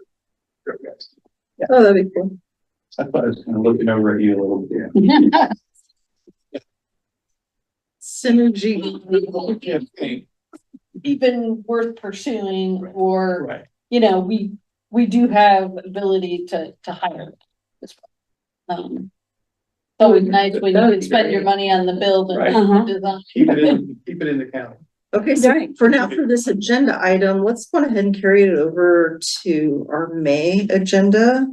the guys. Oh, that'd be cool. I thought I was kind of looking over at you a little bit. Synergy. Even worth pursuing, or, Right. we do have ability to hire. as well. It's always nice when you can spend your money on the build Right. and design. Keep it in the county. Okay, so Right. for now, for this agenda item, let's go ahead and carry it over to our May agenda.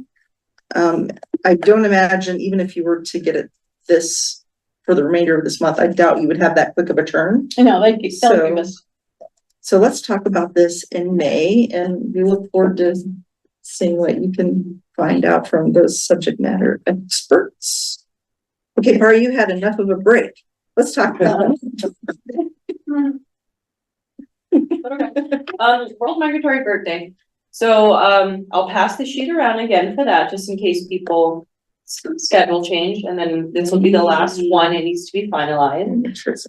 I don't imagine, even if you were to get it this, for the remainder of this month, I doubt you would have that quick of a turn. You know, like, they'll give us, So let's talk about this in May, and we look forward to seeing what you can find out from those subject matter experts. Okay, Barry, you had enough of a break. Let's talk about World Migratory Birthday. So, I'll pass the sheet around again for that, just in case people schedule change, and then this will be the last one. It needs to be finalized.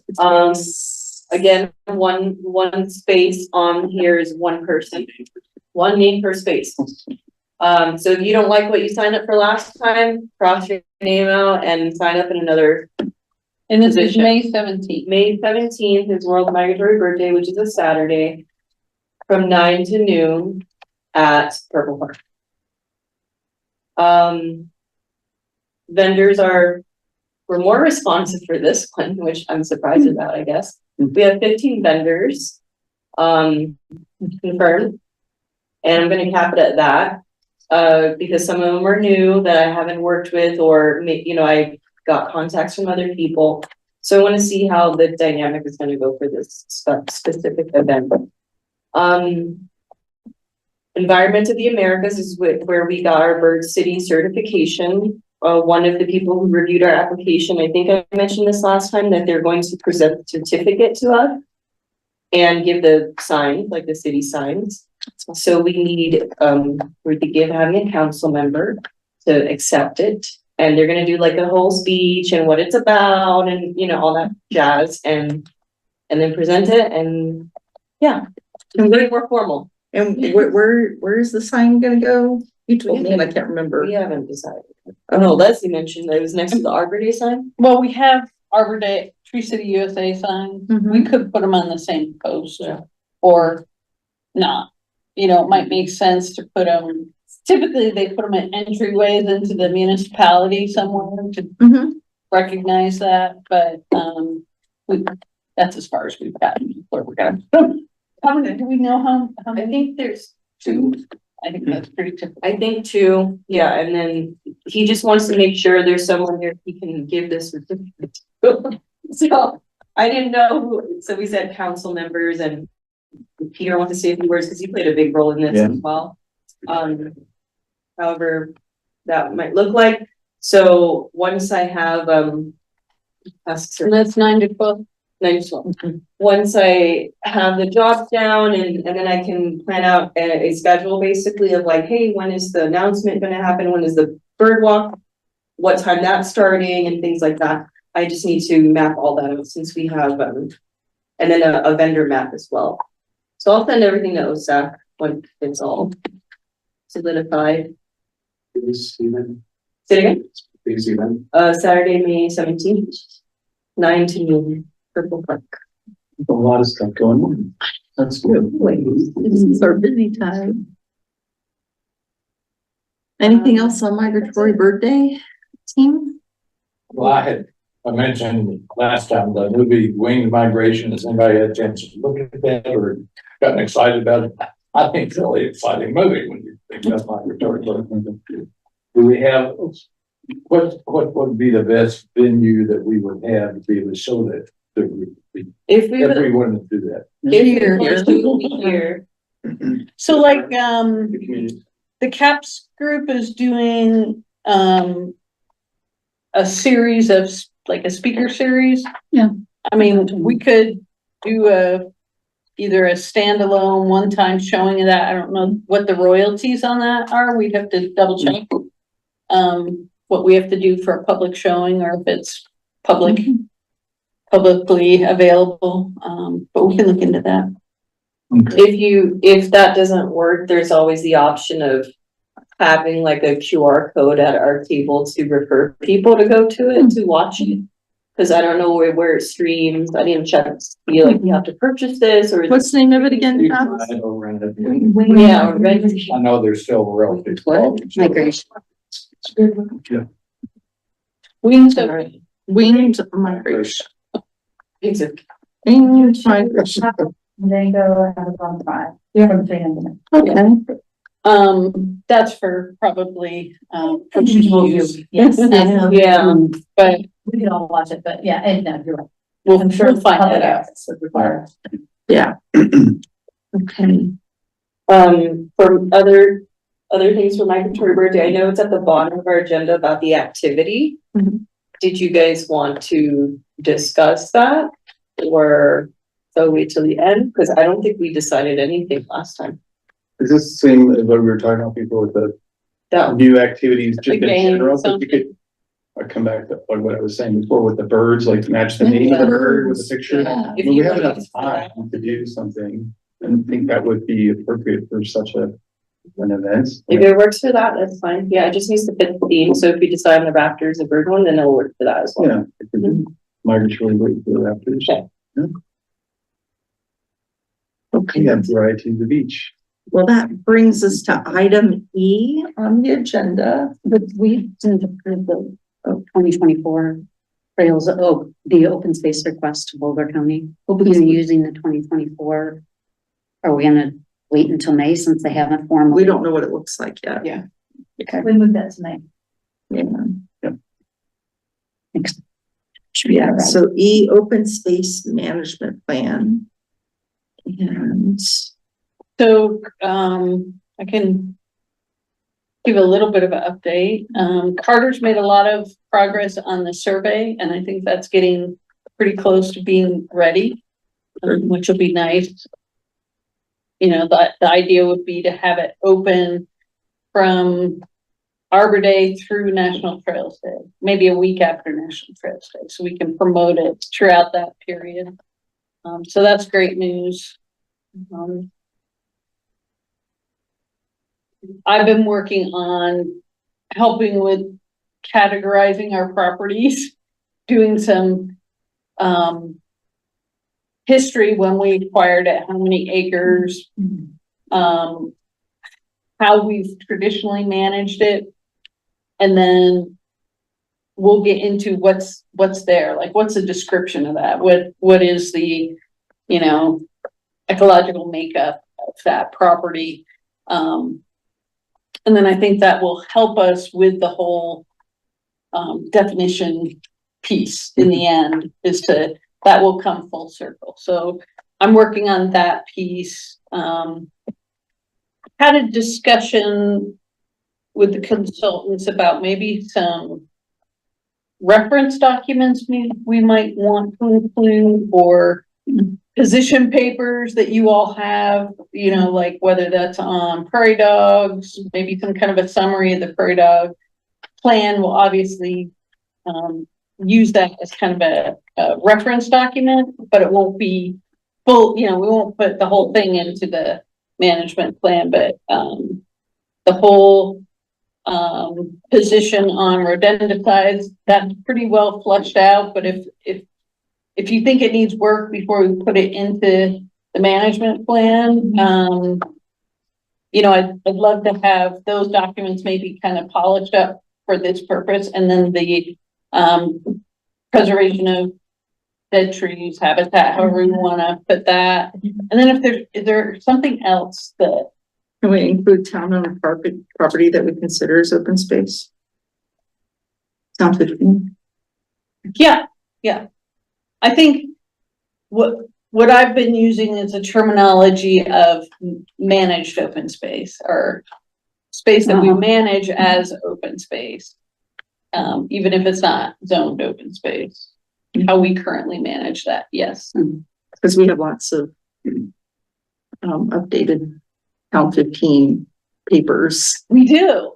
Again, one space on here is one person, one name per space. So if you don't like what you signed up for last time, cross your name out and sign up in another. and this is Position. May 17th. May 17th is World Migratory Birthday, which is a Saturday, from 9 to noon at Purple Park. Vendors were more responsive for this one, which I'm surprised about, I guess. We have 15 vendors, confirmed. And I'm gonna cap it at that, because some of them are new that I haven't worked with, or I got contacts from other people. So I wanna see how the dynamic is gonna go for this specific event. Environment of the Americas is where we got our Bird City certification. One of the people who reviewed our application, I think I mentioned this last time, that they're going to present the certificate to us and give the sign, like the city signs. So we need, having a council member to accept it. And they're gonna do like a whole speech and what it's about and, all that jazz, and then present it, and yeah, it's way more formal. And where is the sign gonna go? You told me and I can't remember. We haven't decided. Oh no, Leslie mentioned that it was next to the Arbor Day sign. Well, we have Arbor Day, Tree City USA signs. Mhm. We could put them on the same post, Yeah. or not. It might make sense to put them, typically they put them at entryways into the municipality somewhere to Mhm. recognize that, but, that's as far as we've gotten, where we're gonna. How many, do we know how I many? think there's two. I think that's pretty typical. I think two, yeah, and then he just wants to make sure there's someone there he can give this certificate to. So I didn't know who, so we said council members, and Peter wants to say a few words because he played a big role in this as well. However that might look like. So once I have, And that's 9 to 12. Once I have the jobs down, and then I can plan out a schedule basically of like, hey, when is the announcement gonna happen? When is the bird walk? What time that's starting and things like that. I just need to map all that out since we have, and then a vendor map as well. So I'll send everything to OSAC when it's all solidified. This event, Say it again? this event. Saturday, May 17th, 9 to noon, Purple Park. A lot of stuff going on. That's good. This is our busy time. Anything else on migratory birthday team? Well, I mentioned last time the movie Winged Migration. Has anybody had a chance to look at that or gotten excited about it? I think it's a really exciting movie when you think about migratory birthday. Do we have, what would be the best venue that we would have to be able to show that? If we If we would, wanted to do that. here. So like, The community. the CAPS group is doing, a series of, like a speaker series. Yeah. I mean, we could do either a standalone one-time showing of that. I don't know what the royalties on that are. We'd have to double check. What we have to do for a public showing, or if it's publicly available, but we can look into that. If that doesn't work, there's always the option of having like a QR code at our table to refer people to go to it, to watch it. Cause I don't know where it streams. I didn't check, be like, you have to purchase this, or. What's the name of it again? I Tom? Yeah, know there's still royalties. What? Migration. It's good. Wings All of, right. Winged migration. It's a Winged migration. They go have a bonfire. Yeah, from 300. Okay. that's for probably, Usual use. Yes. Yeah, but We can all watch it, but yeah, and no, you're right. we'll, I'm sure we'll find public that out. access would require. Yeah. Okay. For other things for migratory bird, I know it's at the bottom of our agenda about the activity. Mhm. Did you guys want to discuss that? Or so wait till the end? Because I don't think we decided anything last time. Is this the same as what we were talking about before with the That, new activities, just in The game, general, but you could. I come back to like what I was saying before with the birds, like match the name of the bird with the picture. Yeah. I If mean, you we have wanna enough use that. time to do something, and I think that would be appropriate for such an event. if it works for that, that's fine. Yeah, it just needs to fit the theme. So if we decide on the raptors, a bird one, then it'll work for that as well. Yeah, it could be migratory bird for the raptors. Okay. Okay. Yeah, varieties of each. Well, that brings us to item E on the agenda. But we didn't approve the 2024 trails, the open space request to Boulder County. You're using the 2024. Are we gonna wait until May since they haven't formally? We don't know what it looks like yet. Yeah. Okay. We moved that tonight. Yeah. Should be Yeah, alright. so E, open space management plan. And So, I can give a little bit of an update. Carter's made a lot of progress on the survey, and I think that's getting pretty close to being ready, which will be nice. You know, the idea would be to have it open from Arbor Day through National Trails Day, maybe a week after National Trails Day, so we can promote it throughout that period. So that's great news. I've been working on helping with categorizing our properties, doing some history when we acquired it, how many acres, how we've traditionally managed it. And then we'll get into what's there, like what's the description of that? What is the, you know, ecological makeup of that property? And then I think that will help us with the whole definition piece in the end, that will come full circle. So I'm working on that piece. Had a discussion with the consultants about maybe some reference documents we might want to include, or position papers that you all have, you know, like whether that's on prairie dogs, maybe some kind of a summary of the prairie dog plan. Will obviously use that as kind of a reference document, but it won't be full, you know, we won't put the whole thing into the management plan, but the whole position on rodenticides, that's pretty well fleshed out. But if you think it needs work before we put it into the management plan, you know, I'd love to have those documents maybe kind of polished up for this purpose. And then the preservation of dead trees, habitat, however you want to put that. And then is there something else that, can we include town owned property that we consider as open space? Sound 15? yeah. I think what I've been using is a terminology of managed open space, or space that we manage as open space. Even if it's not zoned open space, how we currently manage that. Yes. Because we have lots of updated Count 15 papers. We do.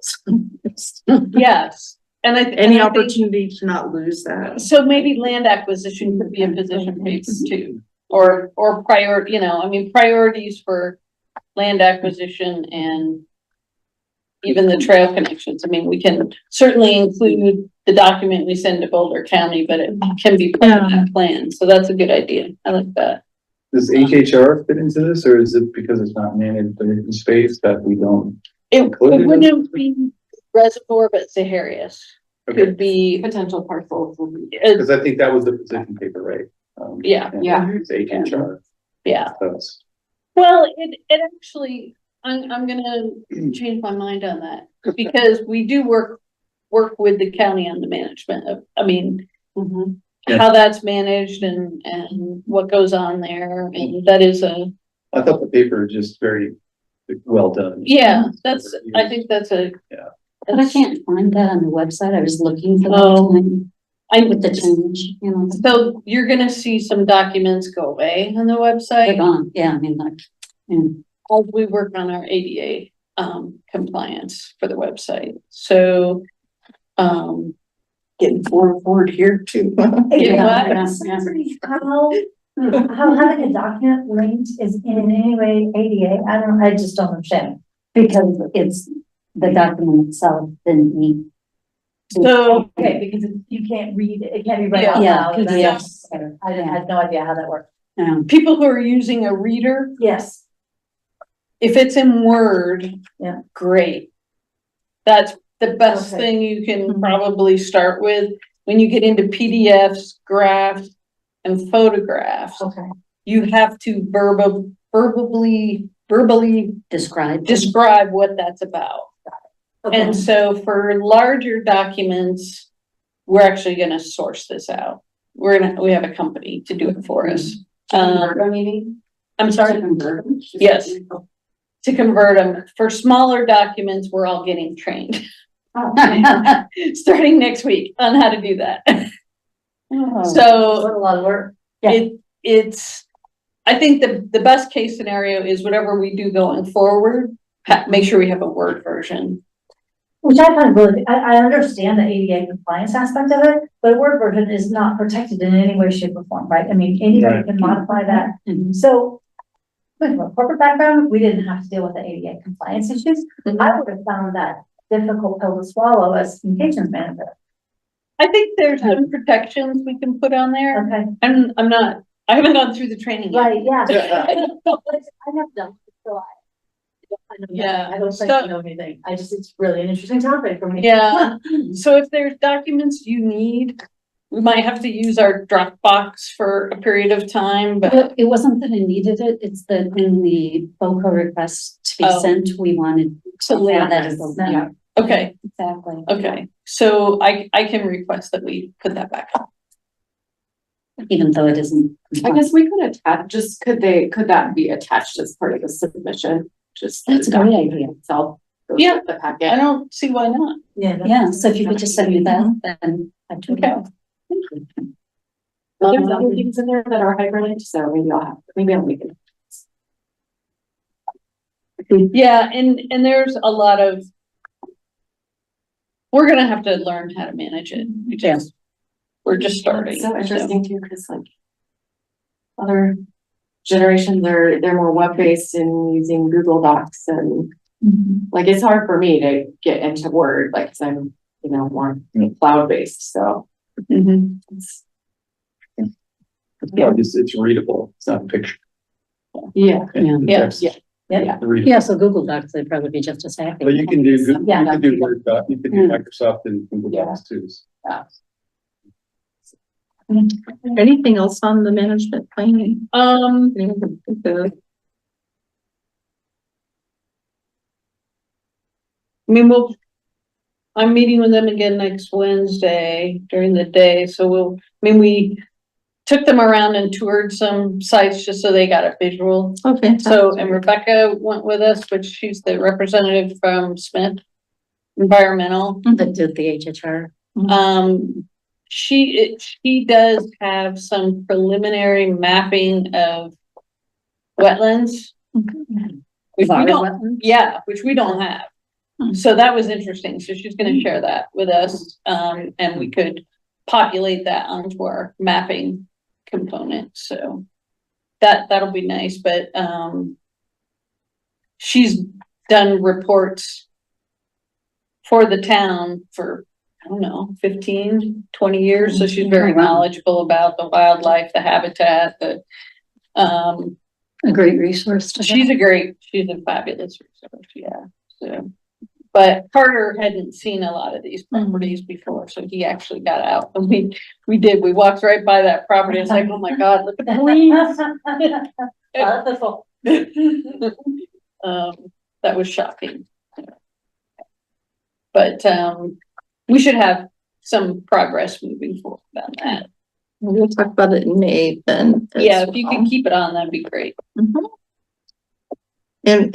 Yes. And Any opportunity to not lose that. So maybe land acquisition could be a position paper too, or you know, I mean, priorities for land acquisition and even the trail connections. I mean, we can certainly include the document we send to Boulder County, but it can be part of that plan. So that's a good idea. I like that. Does HHR fit into this, or is it because it's not managed in space that we don't? It wouldn't be, reservoir, but Zaharias Okay, could be, Potential parcels. because I think that was the position paper, right? Yeah. and Yeah. It's HHR. yeah. That's- Well, it actually, I'm gonna change my mind on that, because we do work with the county on the management of, I mean, Yeah. how that's managed and what goes on there, and that is I thought the paper was just very well done. yeah, I think that's But I can't find that on the website. I was looking for Oh. that with the change, you know. so you're gonna see some documents go away on the They're website gone, yeah, I mean, like, and as we work on our ADA compliance for the website, so getting forward here too. Yeah. How having a document linked is in any way ADA, I just don't understand. because it's the document itself didn't meet. So Okay, because you can't read, it can't be read out Yeah, loud. PDFs. I had no idea how that worked. people who are using a reader, Yes, if it's in Word, Yeah. great. That's the best Okay. thing you can probably start with. When you get into PDFs, graphs, and photographs, okay. you have to verbally Describe. what that's about. Okay. And so for larger documents, we're actually gonna source this out. We have a company to do it for us. I'm sorry, yes, to convert them. For smaller documents, we're all getting trained, starting next week on how to do that. So A lot of work. it's, I think the best case scenario is whatever we do going forward, make sure we have a Word version. Which I find really, I understand the ADA compliance aspect of it, but a Word version is not protected in any way, shape or form, right? I mean, anybody Right. can modify that. Mhm. So from a corporate background, we didn't have to deal with the ADA compliance issues. I would have found that difficult pill to swallow as communications manager. I think there's some protections we can put on there. Okay, And I haven't gone through the training yet. right, yeah. I have done, so Yeah. I don't think I know anything. It's really an interesting topic for me. Yeah, so if there's documents you need, we might have to use our Dropbox for a period of time, but It wasn't that I needed it, it's that in the BOCO request to be Oh. sent, we wanted to have that as a. Yeah. okay, Exactly. okay. So I can request that we put that back on. Even though it isn't. I guess we could attach, could that be attached as part of the submission? Just. That's a great idea. Itself. goes Yeah. with The I packet. don't see why not. Yeah, so if you could just send me that, then I do. Okay. Well, there's other things in there that are hyperlinked, so maybe I'll make it. Yeah, and there's a lot of, we're gonna have to learn how to manage it. We're just starting. It's so interesting too, because like other generations they're more web-based and using Google Docs and like it's hard for me to get into Word, like, cause I'm, more cloud-based, so. It's- Yeah, it's readable. It's not a picture. Yeah, And the Yeah. text is Yeah. readable. Yeah, so Google Docs, they'd probably be just as happy. But you can do, you Yeah. can do Word doc, you can do Microsoft and Google Docs too. Anything else on the management planning? I mean, I'm meeting with them again next Wednesday during the day, so we took them around and toured some sites just so they got a visual. Okay. So, and Rebecca went with us, which she's the representative from Smith Environmental. That did the HHR. She does have some preliminary mapping of wetlands. Which we don't, yeah, which we don't have. So that was interesting. So she's gonna share that with us, and we could populate that onto our mapping component, so that'll be nice, but she's done reports for the town for, I don't know, 15, 20 years, so she's very knowledgeable about the wildlife, the habitat, A great resource to. she's a fabulous resource, yeah, so. But Carter hadn't seen a lot of these properties before, so he actually got out and we walked right by that property. It's like, oh my God, look at the leaves. That was shocking. But, we should have some progress moving forward on that. We'll talk about it in May then. as Yeah, if you well. could keep it on, that'd be great. Mhm. And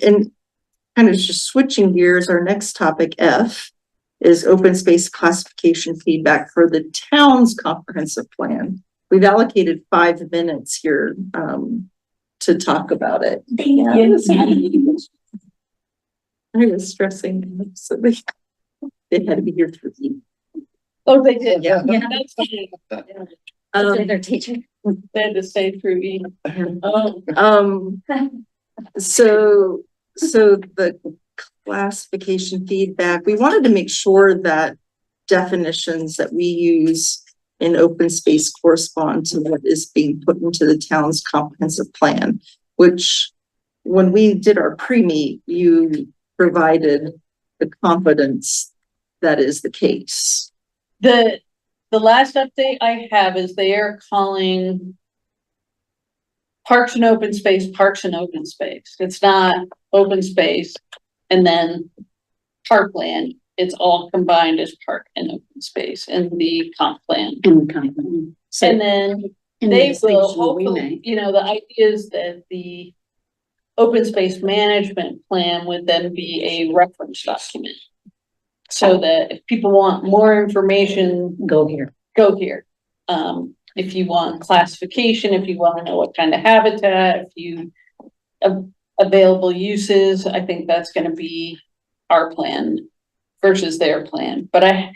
kind of just switching gears, our next topic, F, is open space classification feedback for the town's comprehensive plan. We've allocated 5 minutes here to talk about it. I was stressing, so they had to be here for me. Oh, they did, yeah. Yeah. That's funny. Their teacher. They had to stay through me. Oh, So the classification feedback, we wanted to make sure that definitions that we use in open space correspond to what is being put into the town's comprehensive plan, which when we did our pre-meet, you provided the confidence that is the case. the last update I have is they are calling parks and open space, parks and open space. It's not open space and then parkland. It's all combined as park and open space in the comp plan. In the company. So And then in they the will distinction we hopefully, make, you know, the idea is that the open space management plan would then be a reference document. So that if people want more information, go here. go here. If you want classification, if you want to know what kind of habitat, if you available uses, I think that's going to be our plan versus their plan. But I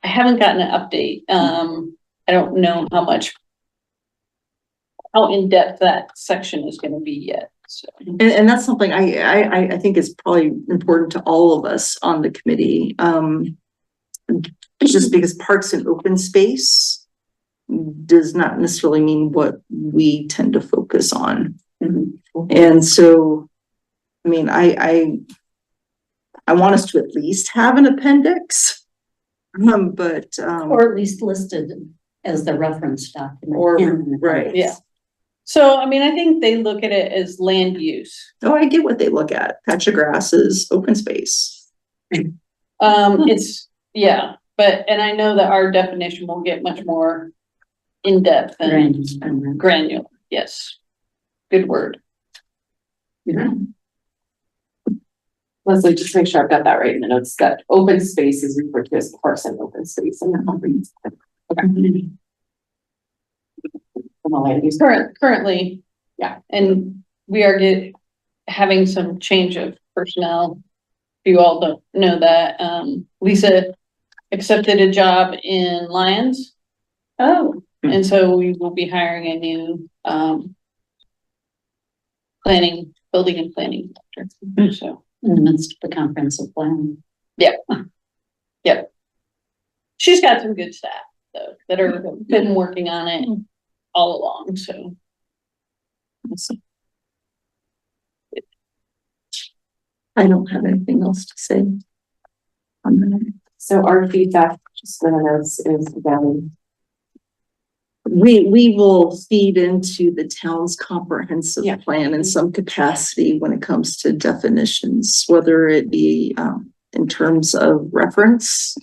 haven't gotten an update. I don't know how in depth that section is going to be yet. So. And that's something I think is probably important to all of us on the committee. Just because parks and open space does not necessarily mean what we tend to focus on. And so, I mean, I want us to at least have an appendix, but Or at least listed as the reference document. Or- in the right. appendix. Yeah. So, I mean, I think they look at it as land use. oh, I get what they look at. Patch of grass is open space. It's, yeah, and I know that our definition will get much more in-depth and granular. Yes. Good word. Leslie, just make sure I've got that right in the notes, that open space is referred to as parks and open space in the comprehensive. Okay. From a land use. Currently, Yeah. and we are having some change of personnel. If you all don't know that, Lisa accepted a job in Lyons. Oh. And so we will be hiring a new, building and planning director, so. In the midst of the comprehensive plan. Yep. She's got some good staff though, that are been working on it all along, so. I don't have anything else to say on that. So our feedback, just for the notes, is again, We will feed into the town's comprehensive Yeah. plan in some capacity when it comes to definitions, whether it be in terms of reference.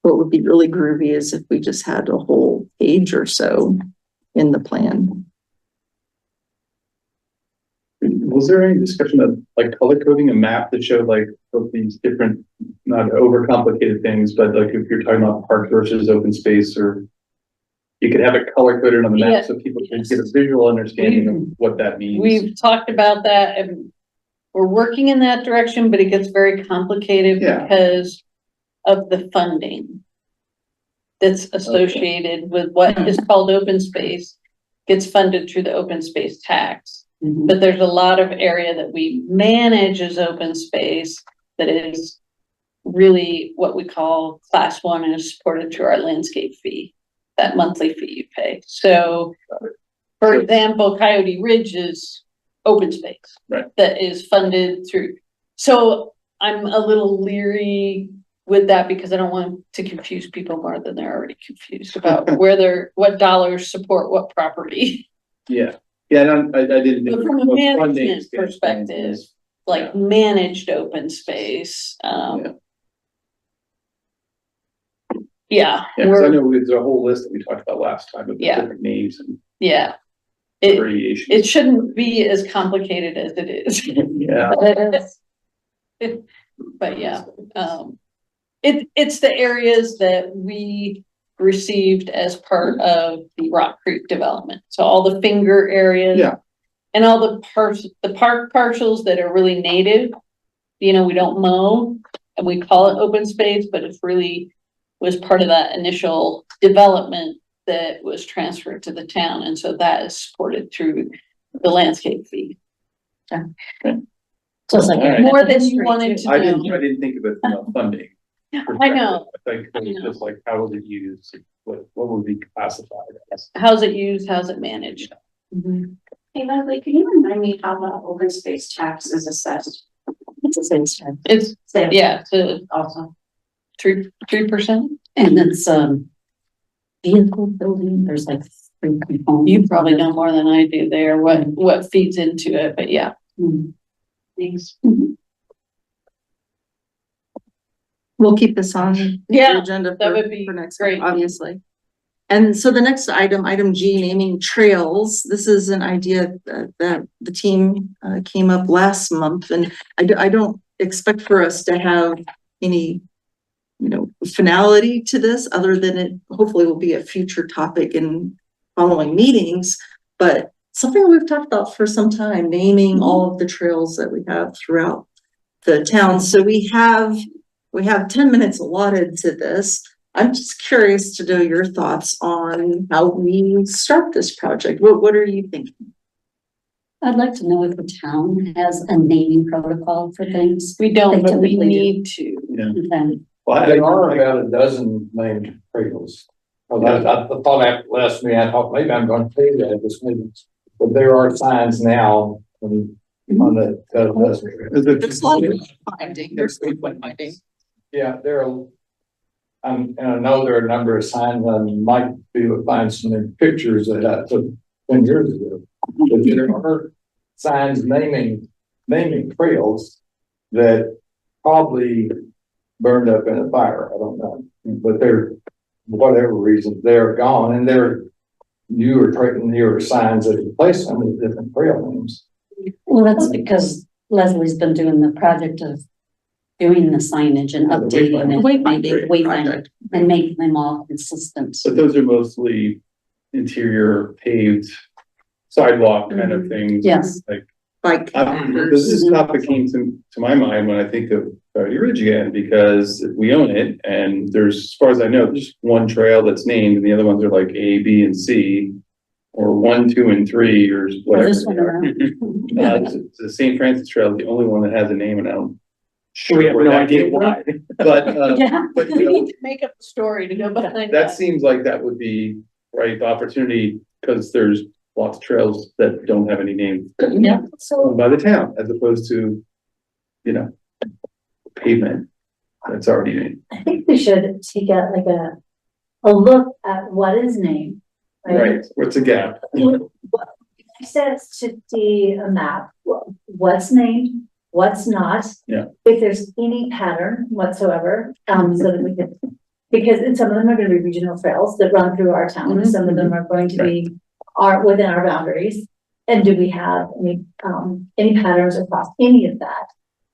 What would be really groovy is if we just had a whole page or so in the plan. Was there any discussion of like color coding a map that showed like of these different, not overcomplicated things, but like if you're talking about park versus open space, or you could have it color coded on the map so people can get a visual understanding of what that means. We've talked about that and we're working in that direction, but it gets very complicated Yeah. because of the funding that's associated with what is called open space, gets funded through the open space tax. But there's a lot of area that we manage as open space that is really what we call class 1 and is supported through our landscape fee, that monthly fee you pay. So, for example, Coyote Ridge is open space. Right. That is funded through. So I'm a little leery with that because I don't want to confuse people more than they're already confused about what dollars support what property. Yeah, I didn't think. But from a funding management standpoint, perspective, is- like managed open space, Yeah. yeah, Yeah, cause I we're, know there's a whole list that we talked about last time of the Yeah. different names and yeah. It variations. shouldn't be as complicated as it is. Yeah, But yeah, it's the areas that we received as part of the Rock Creek development. So all the finger areas. Yeah. And all the park parcels that are really native, we don't mow and we call it open space, but it's really was part of that initial development that was transferred to the town. And so that is supported through the landscape fee. So it's like. All right. More than you wanted to I know. didn't think of it from a funding. I know. I think it was just like, how was it used? What would be classified as? How's it used? How's it managed? Hey Leslie, can you remind me how the open space tax is assessed? It's a sales tax. It's, yeah, to Awesome. 3%. And it's, vehicle building, there's like 3 components. You probably know more than I do there, what feeds into it, but yeah. Mhm. Thanks. We'll keep this on the Yeah, agenda that for, would be for next great. month, obviously. And so the next item G, naming trails. This is an idea that the team came up last month, and I don't expect for us to have any, finality to this, other than it hopefully will be a future topic in following meetings. But something we've talked about for some time, naming all of the trails that we have throughout the town. So we have 10 minutes allotted to this. I'm just curious to know your thoughts on how we start this project. What are you thinking? I'd like to know if the town has a naming protocol for things. We don't, They but we typically do. need to. Yeah. Okay. Well, There are about a dozen named trails. I thought after last meeting, I thought maybe I'm going to say that at this meeting, but there are signs now on the. There's a lot of finding. There's finding. Yeah, there are. And I know there are a number of signs. I might be able to find some pictures that I took 10 years ago. But there are signs naming trails that probably burned up in a fire. I don't know, but they're, whatever reason, they're gone, and they're newer signs that replace them with different trail names. Well, that's because Leslie's been doing the project of doing the signage and updating it. Wayfinding and making them all consistent. But those are mostly interior paved sidewalk kind of things. Yes. Like, Bike. this topic came to my mind when I think of Coyote Ridge again, because we own it, and there's, as far as I know, there's one trail that's named, and the other ones are like A, B, and C, or 1, 2, and 3, or whatever. This one they are. around. The St. Francis Trail is the only one that has a name, and I don't. We have no idea why. But, Yeah. but We you know, need to make up a story to go behind that that. seems like that would be, right, the opportunity, because there's lots of trails that don't have any names Yeah. owned by the town, as opposed to, pavement that's already named. I think we should take a look at what is named. Right, what's a gap? Makes sense to see a map, what's named, what's not. Yeah. If there's any pattern whatsoever, so that we can, because some of them are gonna be regional trails that run through our town, some of them are going to be within our boundaries. And do we have any patterns across any of that?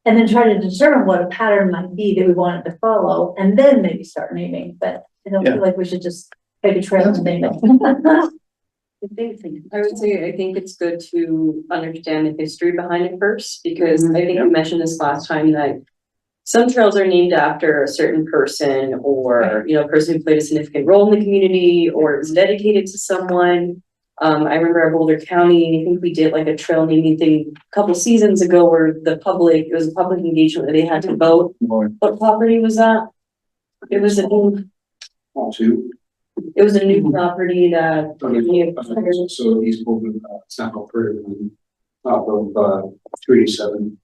And then try to determine what a pattern might be that we wanted to follow, and then maybe start naming, but I don't feel like we should just pick a trail and name it. I would say, I think it's good to understand the history behind it first, because I think we mentioned this last time that some trails are named after a certain person, or, a person who played a significant role in the community, or it was dedicated to someone. I remember at Boulder County, I think we did like a trail naming thing a couple seasons ago where it was a public engagement where they had to vote. What property was that? It was a new property that. So he's moving, Central Prairie, top of, 387.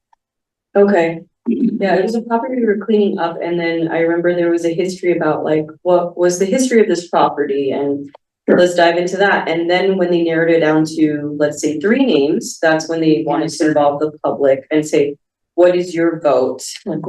Okay, Yeah, it was a property we were cleaning up, and then I remember there was a history about like, what was the history of this property, and let's dive into that. And then when they narrowed it down to, let's say, 3 names, that's when they wanted to involve the public and say, what is your vote? So,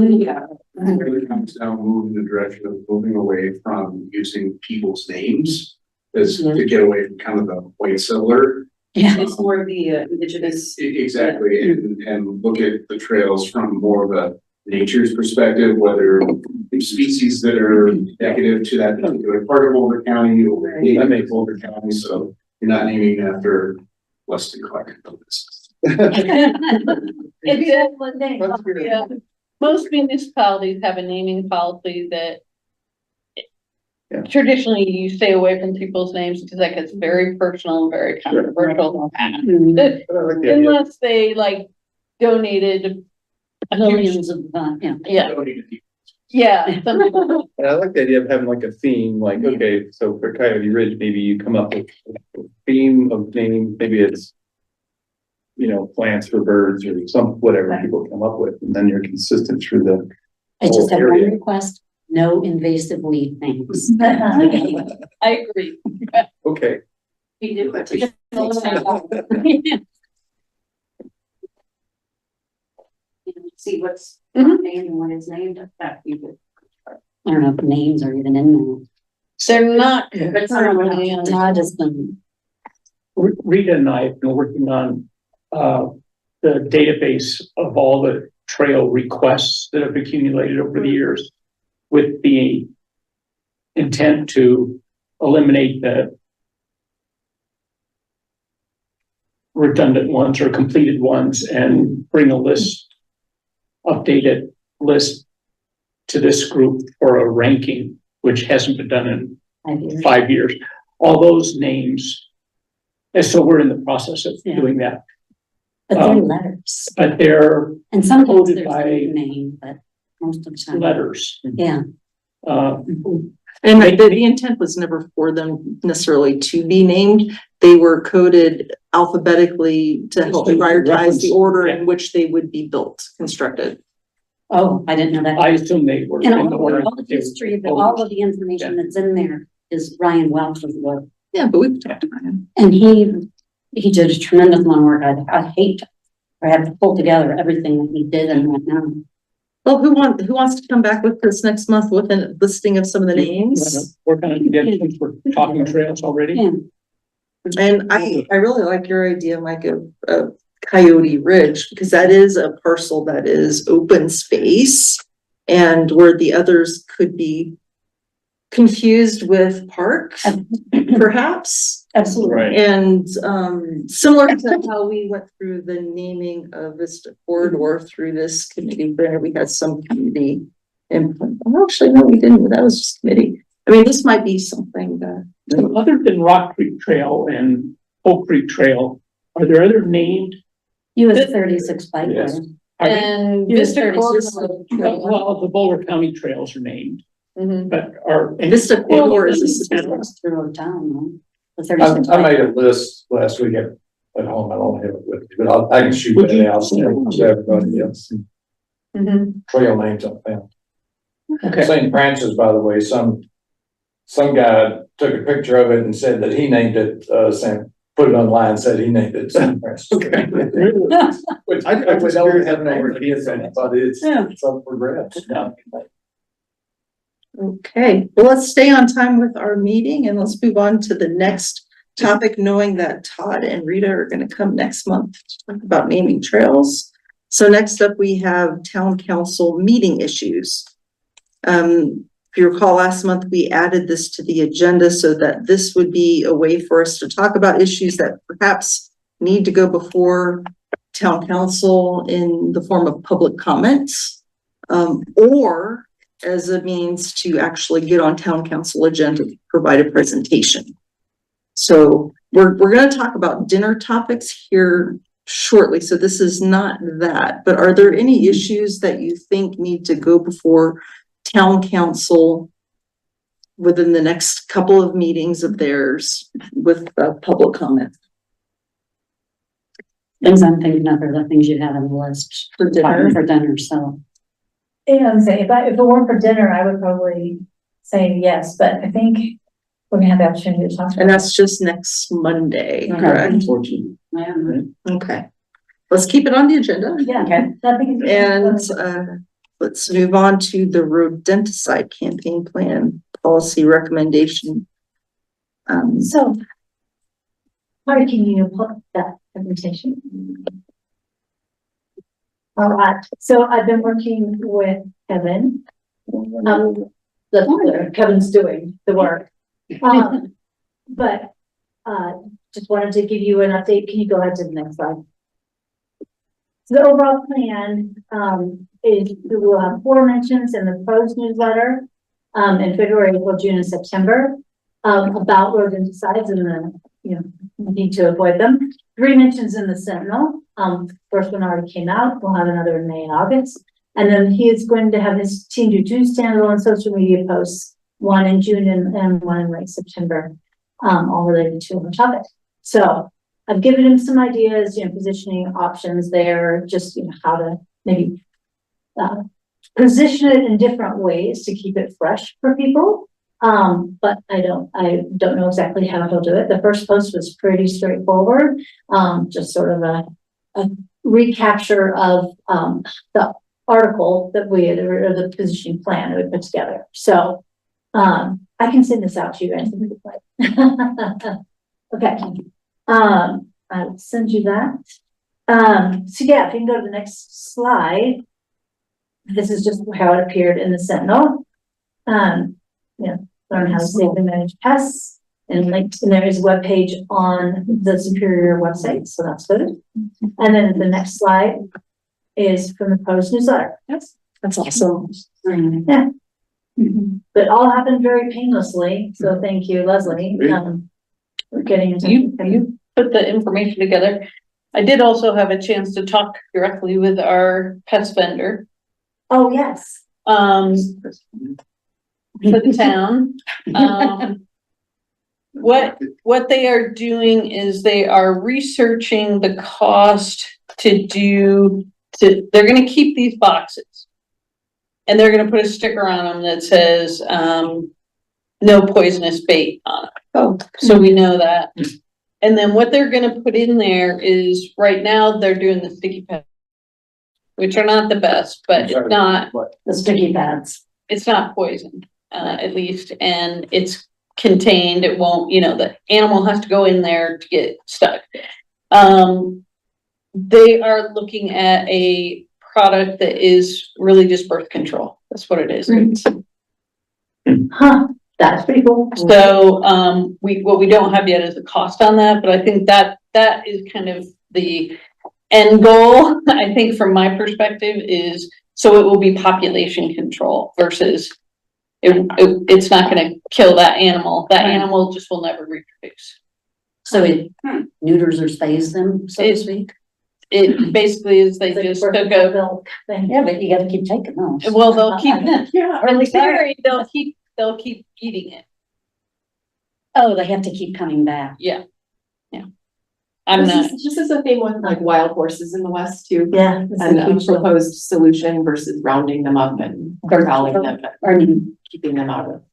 yeah. It really comes down, moving in the direction of moving away from using people's names as to get away from kind of the white settler. Yeah. It's more of the indigenous. Exactly, and look at the trails from more of a nature's perspective, whether species that are negative to that particular part of Boulder County or native to Boulder County, so you're not naming after Weston Clark. Yeah. Most municipalities have a naming policy that Yeah. traditionally you stay away from people's names because that gets very personal and very controversial. Unless they like donated a huge, Millions of, yeah. yeah, something like that. And I like the idea of having like a theme, like, okay, so for Coyote Ridge, maybe you come up with a theme of name, maybe it's, you know, plants for birds or whatever people come up with, and then you're consistent through the I just whole have area. one request, no invasive weed things. I agree. Okay. We do. See what's Mhm. named and what is named. I don't know if names are even in there. They're not. Todd has been, Rita and I have been working on, the database of all the trail requests that have accumulated over the years with the intent to eliminate the redundant ones or completed ones and bring a updated list to this group for a ranking, which hasn't been done in 5 years. All those names, and so we're in the process of doing that. but they're letters. But they're And sometimes coded there's by a name, but most of the time. letters. Yeah. And the intent was never for them necessarily to be named. They were coded alphabetically to help prioritize the order in which they would be built, constructed. Oh, I didn't know that. I assume they were. And in the order all the that they were history, coded. all of the information that's in there is Ryan Welch's work. Yeah, but we've talked about him. And he did a tremendous amount of work. I hate, I have to pull together everything that he did and whatnot. Well, who wants to come back with this next month with a listing of some of the names? We're gonna get, since we're talking trails already. Yeah. And I really like your idea, Mike, of Coyote Ridge, because that is a parcel that is open space and where the others could be confused with parks, perhaps. Absolutely. Right. And similar to how we went through the naming of Vista Corridor through this committee, where we had some committee input. Oh, actually, no, we didn't. That was just committee. I mean, this might be something that. So other than Rock Creek Trail and Oak Creek Trail, are there other named? US 36 bike Yes. road. And Yes, Vista Well, the Boulder County trails are named, Mhm. but are. Vista Corridor is Through town, no? The I 36 I bike made a list last week at home. I don't have it with me, but I can shoot Would you- that out. So everybody else. Mhm. Trail names I found. Okay. St. Francis, by the way, some guy took a picture of it and said that he named it, put it online, said he named it St. Francis. Okay. Which I would just always curious have how no many idea, but it's up for grabs. Okay, well, let's stay on time with our meeting and let's move on to the next topic, knowing that Todd and Rita are going to come next month to talk about naming trails. So next up, we have town council meeting issues. If you recall, last month, we added this to the agenda so that this would be a way for us to talk about issues that perhaps need to go before town council in the form of public comments, or as a means to actually get on town council agenda, to provide a presentation. So we're going to talk about dinner topics here shortly. So this is not that, but are there any issues that you think need to go before town council within the next couple of meetings of theirs with public comment? Things I'm thinking of are the things you had on the list For dinner. for dinner, so. Yeah, I'm saying, if it weren't for dinner, I would probably say yes, but I think we're gonna have the opportunity to talk. And that's just next Monday, correct? Unfortunately. Yeah. Okay. Let's keep it on the agenda. Yeah. Okay. Nothing. And let's move on to the rodenticide campaign plan policy recommendation. So. How can you put that presentation? All right, so I've been working with Kevin. That's what Kevin's doing the work. But, just wanted to give you an update. Can you go ahead to the next slide? So the overall plan, is we will have 4 mentions in the Post newsletter, in February, April, June, and September, about rodenticides and the, need to avoid them. 3 mentions in the Sentinel. First one already came out. We'll have another in May and August. And then he is going to have his team do 2 standalone social media posts, 1 in June and 1 in late September, all related to a topic. So I've given him some ideas, positioning options there, just, how to maybe position it in different ways to keep it fresh for people. But I don't know exactly how he'll do it. The first post was pretty straightforward, just sort of a recapture of the article that we had, or the positioning plan that we put together. So I can send this out to you guys. Okay. I'll send you that. So yeah, if you can go to the next slide. This is just how it appeared in the Sentinel. Learn how to save and manage pests, and there is a web page on the Superior website, so that's good. And then the next slide is from the Post newsletter. Yes, that's awesome. Yeah. But it all happened very painlessly, so thank you, Leslie, for getting into. You put the information together. I did also have a chance to talk directly with our pest vendor. Oh, yes. For the town. What they are doing is they are researching the cost they're gonna keep these boxes. And they're gonna put a sticker on them that says, no poisonous bait on it. Oh, So we know that. And then what they're gonna put in there is, right now, they're doing the sticky pads, which are not the best, but not, The sticky pads. it's not poison. At least, and it's contained, it won't, the animal has to go in there to get stuck. They are looking at a product that is really just birth control. That's what it is. Huh, that's pretty cool. So, what we don't have yet is the cost on that, but I think that is kind of the end goal. I think from my perspective is, so it will be population control versus it's not gonna kill that animal. That animal just will never reproduce. So it neuters or stays them, so to speak? It basically is, they just took a, milk thing. Yeah, but you gotta keep taking those. well, they'll keep, Yeah. in theory, they'll keep eating it. Oh, they have to keep coming back. Yeah. I'm not, This is a thing with like wild horses in the West too. Yeah. And a proposed solution versus rounding them up and corralling them and keeping them out of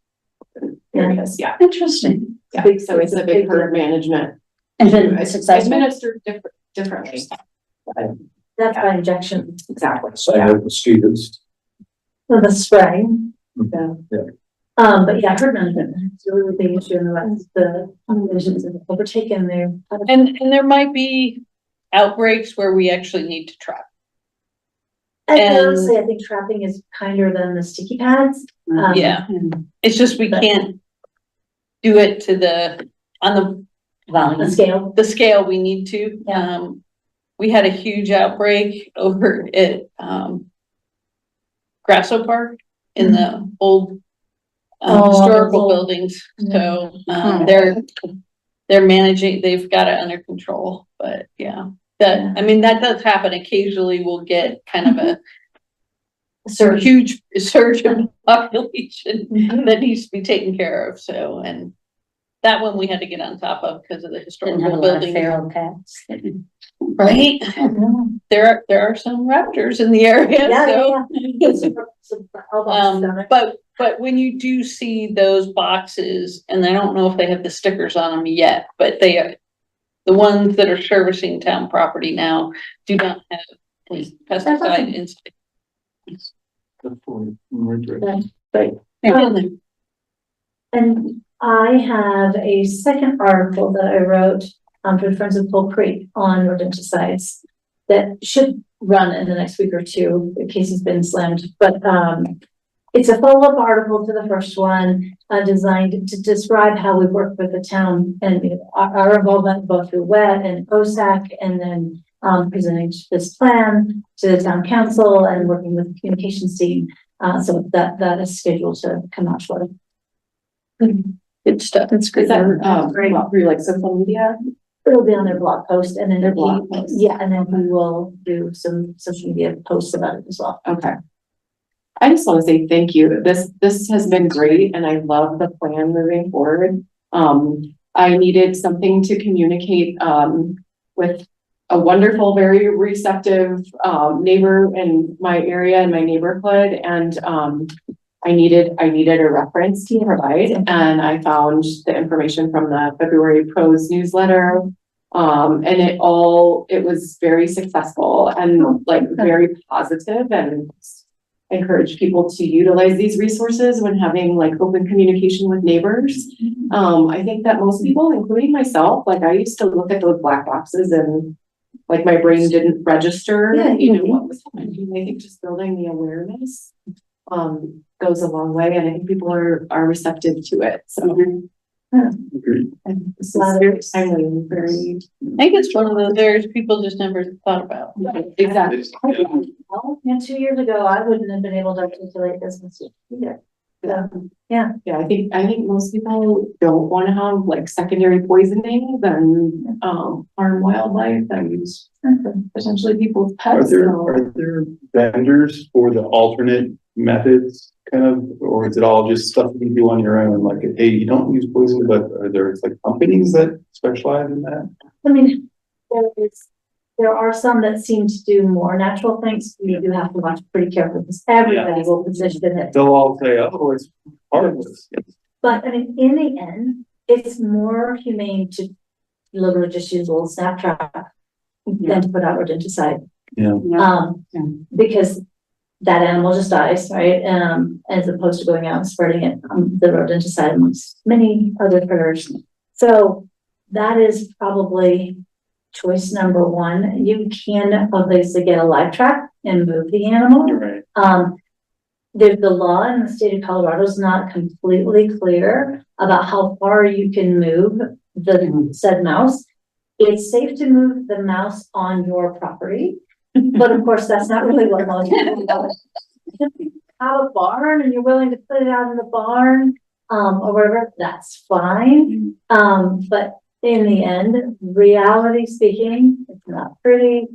areas, yeah. Interesting. Yeah, so it's a big herd management. And then successful. Administered differently. That's by injection. Exactly. Same with mosquitoes. For the spray. Yeah. But yeah, herd management, it's really a big issue in the West, the populations have overtaken their. and there might be outbreaks where we actually need to trap. And And- honestly, I think trapping is kinder than the sticky pads. Yeah. It's just, we can't do it to on The scale. the scale we need to. Yeah. We had a huge outbreak over at, Grasso Park in the old historical old- buildings. So, they're managing, they've got it under control, but yeah. That does happen. Occasionally we'll get kind of a huge surge in population that needs to be taken care of. So, and that one we had to get on top of because of the Didn't have a historical lot of building. feral cats. Right? There are some raptors in the area, so. But when you do see those boxes, and I don't know if they have the stickers on them yet, but they are, the ones that are servicing town property now do not have pesticide inside. And I have a second article that I wrote for Friends of Pole Creek on rodenticides that should run in the next week or two, in case it's been slammed, but it's a follow-up article to the first one, designed to describe how we work with the town and our involvement both through WET and OSAC, and then presenting this plan to the town council and working with the communications team. So that is scheduled to come out shortly. Good stuff. Is that, through like social media? It'll be on their blog post, and then Their blog post. yeah, and then we will do some social media posts about it as well. Okay. I just want to say thank you. This has been great, and I love the plan moving forward. I needed something to communicate with a wonderful, very receptive neighbor in my area, in my neighborhood, and I needed a reference to provide, and I found the information from the February Pros newsletter. And it was very successful and like very positive, and encourage people to utilize these resources when having like open communication with neighbors. I think that most people, including myself, like I used to look at those black boxes and like my brain didn't register, what was happening. I think just building the awareness goes a long way, and I think people are receptive to it. So and this is very timely, very. I think it's one of those areas people just never thought about. Exactly. Well, 2 years ago, I wouldn't have been able to articulate this either. Yeah. I think most people don't want to have like secondary poisonings and harm wildlife and potentially people's pets. Are there vendors for the alternate methods kind of, or is it all just stuff you do on your own? Like, hey, you don't use poison, but are there like companies that specialize in that? I mean, there are some that seem to do more natural things. You do have to watch pretty carefully because everybody will position it. They'll all say, oh, it's harmless. But I mean, in the end, it's more humane to literally just use a little snap trap than to put out rodenticide. Yeah. Because that animal just dies, right? As opposed to going out and spreading it the rodenticide amongst many other critters. So that is probably choice number one. You can obviously get a live trap and move the animal. Right. The law in the state of Colorado is not completely clear about how far you can move the said mouse. It's safe to move the mouse on your property, but of course that's not really what most people do. If you have a barn and you're willing to put it out in the barn, or whatever, that's fine. But in the end, reality speaking, it's not pretty,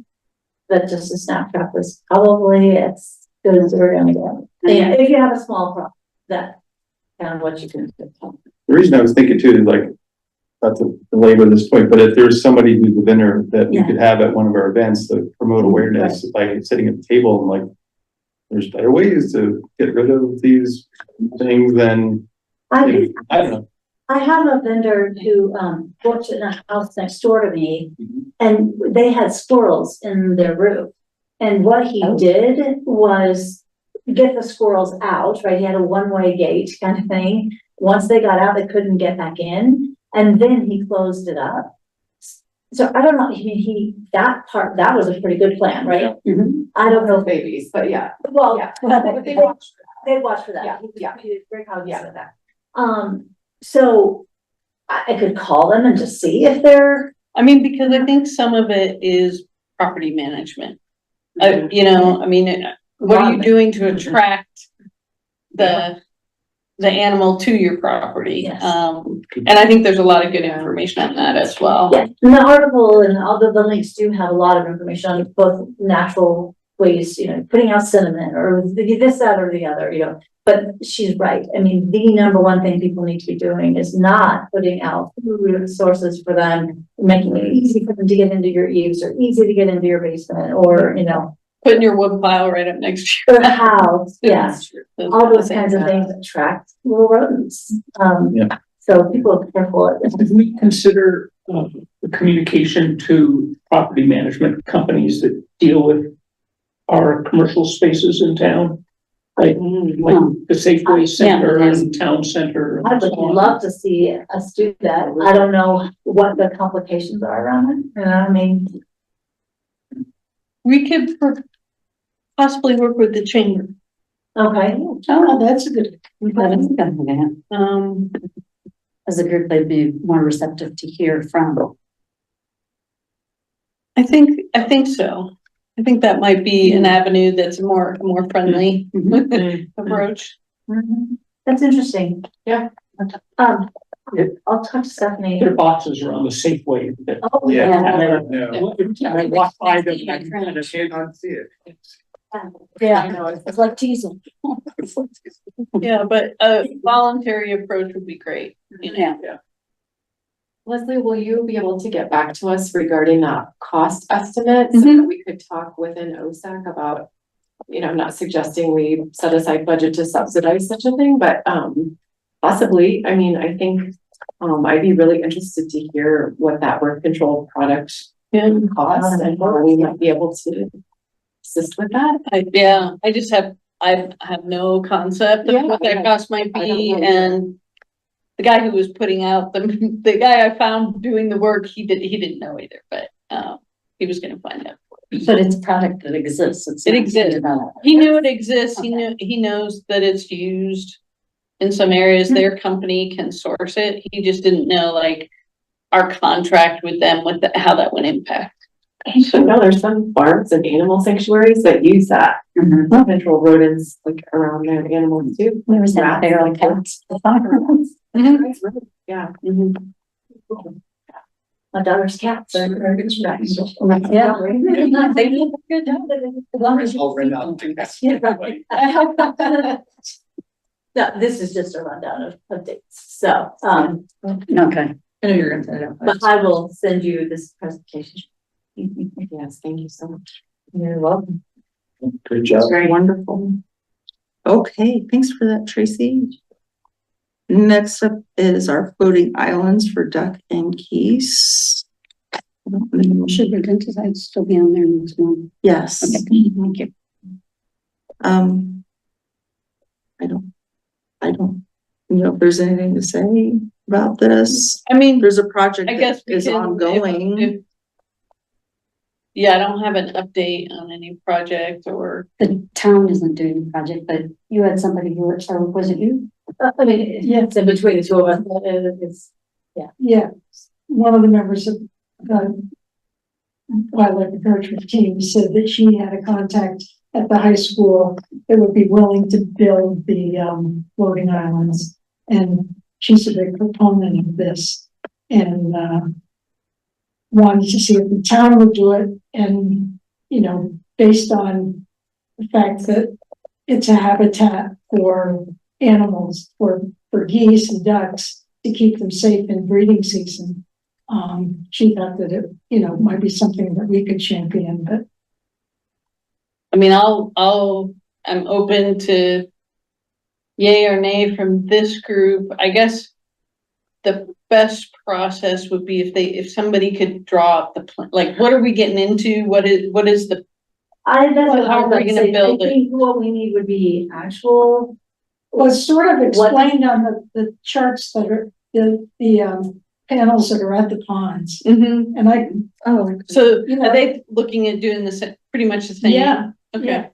but just a snap trap is probably as good as we're gonna get. Yeah, if you have a small problem, that's kind of what you can do. The reason I was thinking too is like, not to belabor this point, but if there's somebody who's a vendor that we could have at one of our events to promote awareness, like sitting at the table and like, there's better ways to get rid of these things than, I don't know. I have a vendor who works in a house next door to me, and they had squirrels in their roof. And what he did was get the squirrels out, right? He had a one-way gate kind of thing. Once they got out, they couldn't get back in. And then he closed it up. So I don't know, I mean, that was a pretty good plan, right? I don't know. Babies, but yeah. Well, Yeah. they watched for that. Yeah. He was very cognizant of that. So I could call them and just see if they're. I mean, because I think some of it is property management. You know, I mean, what are you doing to attract the animal to your property? Yes. And I think there's a lot of good information on that as well. Yeah, and the article and all the links do have a lot of information on both natural ways, putting out cinnamon or this, that, or the other, but she's right. I mean, the number one thing people need to be doing is not putting out food sources for them, making it easy for them to get into your eaves or easy to get into your basement or, Putting your wood pile right up next to or house, yeah. your. All those kinds of things attract little rodents. So people are careful. Did we consider the communication to property management companies that deal with our commercial spaces in town? Like the Safeway Center and Town Center. I would love to see us do that. I don't know what the complications are around it. I mean, We could possibly work with the chamber. okay. Oh, that's a good. As a group, they'd be more receptive to hear from. I think so. I think that might be an avenue that's more friendly approach. That's interesting. Yeah. I'll talk to Stephanie. There are boxes around the Safeway that. Oh, I walk by them. I can't see it. yeah, it's like teasing. Yeah, but a voluntary approach would be great. Yeah. Leslie, will you be able to get back to us regarding that cost estimate so that we could talk within OSAC about, not suggesting we set aside budget to subsidize such a thing, but possibly, I mean, I think I'd be really interested to hear what that birth control product costs and how we might be able to assist with that. I have no concept of what that cost might be, and the guy who was putting out the guy I found doing the work, he didn't know either, but he was gonna find out. But it's a product that exists. It exists. He knew it exists. He knows that it's used in some areas. Their company can source it. He just didn't know like our contract with them, how that would impact. I know there's some farms and animal sanctuaries that use that control rodents like around their animals too. There was that feral cats. Yeah. My daughter's cats. Yeah. No, this is just a rundown of dates. So, Okay. I know you're gonna send it out. but I will send you this presentation. Yes, thank you so much. You're welcome. Good job. Very wonderful. Okay, thanks for that, Tracy. Next up is our floating islands for duck and geese. I don't know. Should the dentist I'd still be on there next month? Yes. Okay, thank you. I don't know if there's anything to say about this. I mean, There's a project I guess that is ongoing. Yeah, I don't have an update on any project or. The town isn't doing the project, but you had somebody who, or was it you? I mean, yeah, it's in between the two of us. It's, Yeah, one of the members of the wildlife encouragement team said that she had a contact at the high school that would be willing to build the floating islands. And she's a big proponent of this and wanted to see if the town would do it. And, based on the fact that it's a habitat for animals, for geese and ducks to keep them safe in breeding season. She thought that it, might be something that we could champion, but I mean, I'm open to yay or nay from this group. I guess the best process would be if somebody could draw up the plan, like, what are we getting into? What is the, how are we gonna build it? I think what we need would be actual. well, it's sort of explained on the charts that are the panels that are at the ponds. And so are they looking at doing this pretty much the same? Yeah. Okay. Yeah.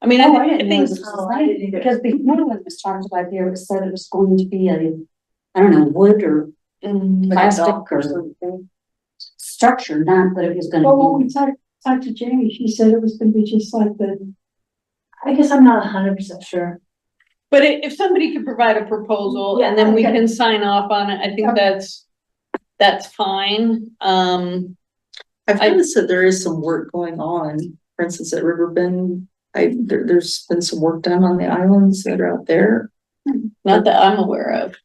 I mean, Oh, I didn't know think, this was right, because before when it was talked about here, it said it was going to be I don't know, wood or plastic or something. Structure, not that it was gonna well, when be. we talked to Jamie, she said it was gonna be just like I guess I'm not 100% sure. but if somebody could provide a proposal and then we can sign off on it, I think that's fine. I've noticed that there is some work going on for instance, at Riverbend, there's been some work done on the islands that are out there. Not that I'm aware of.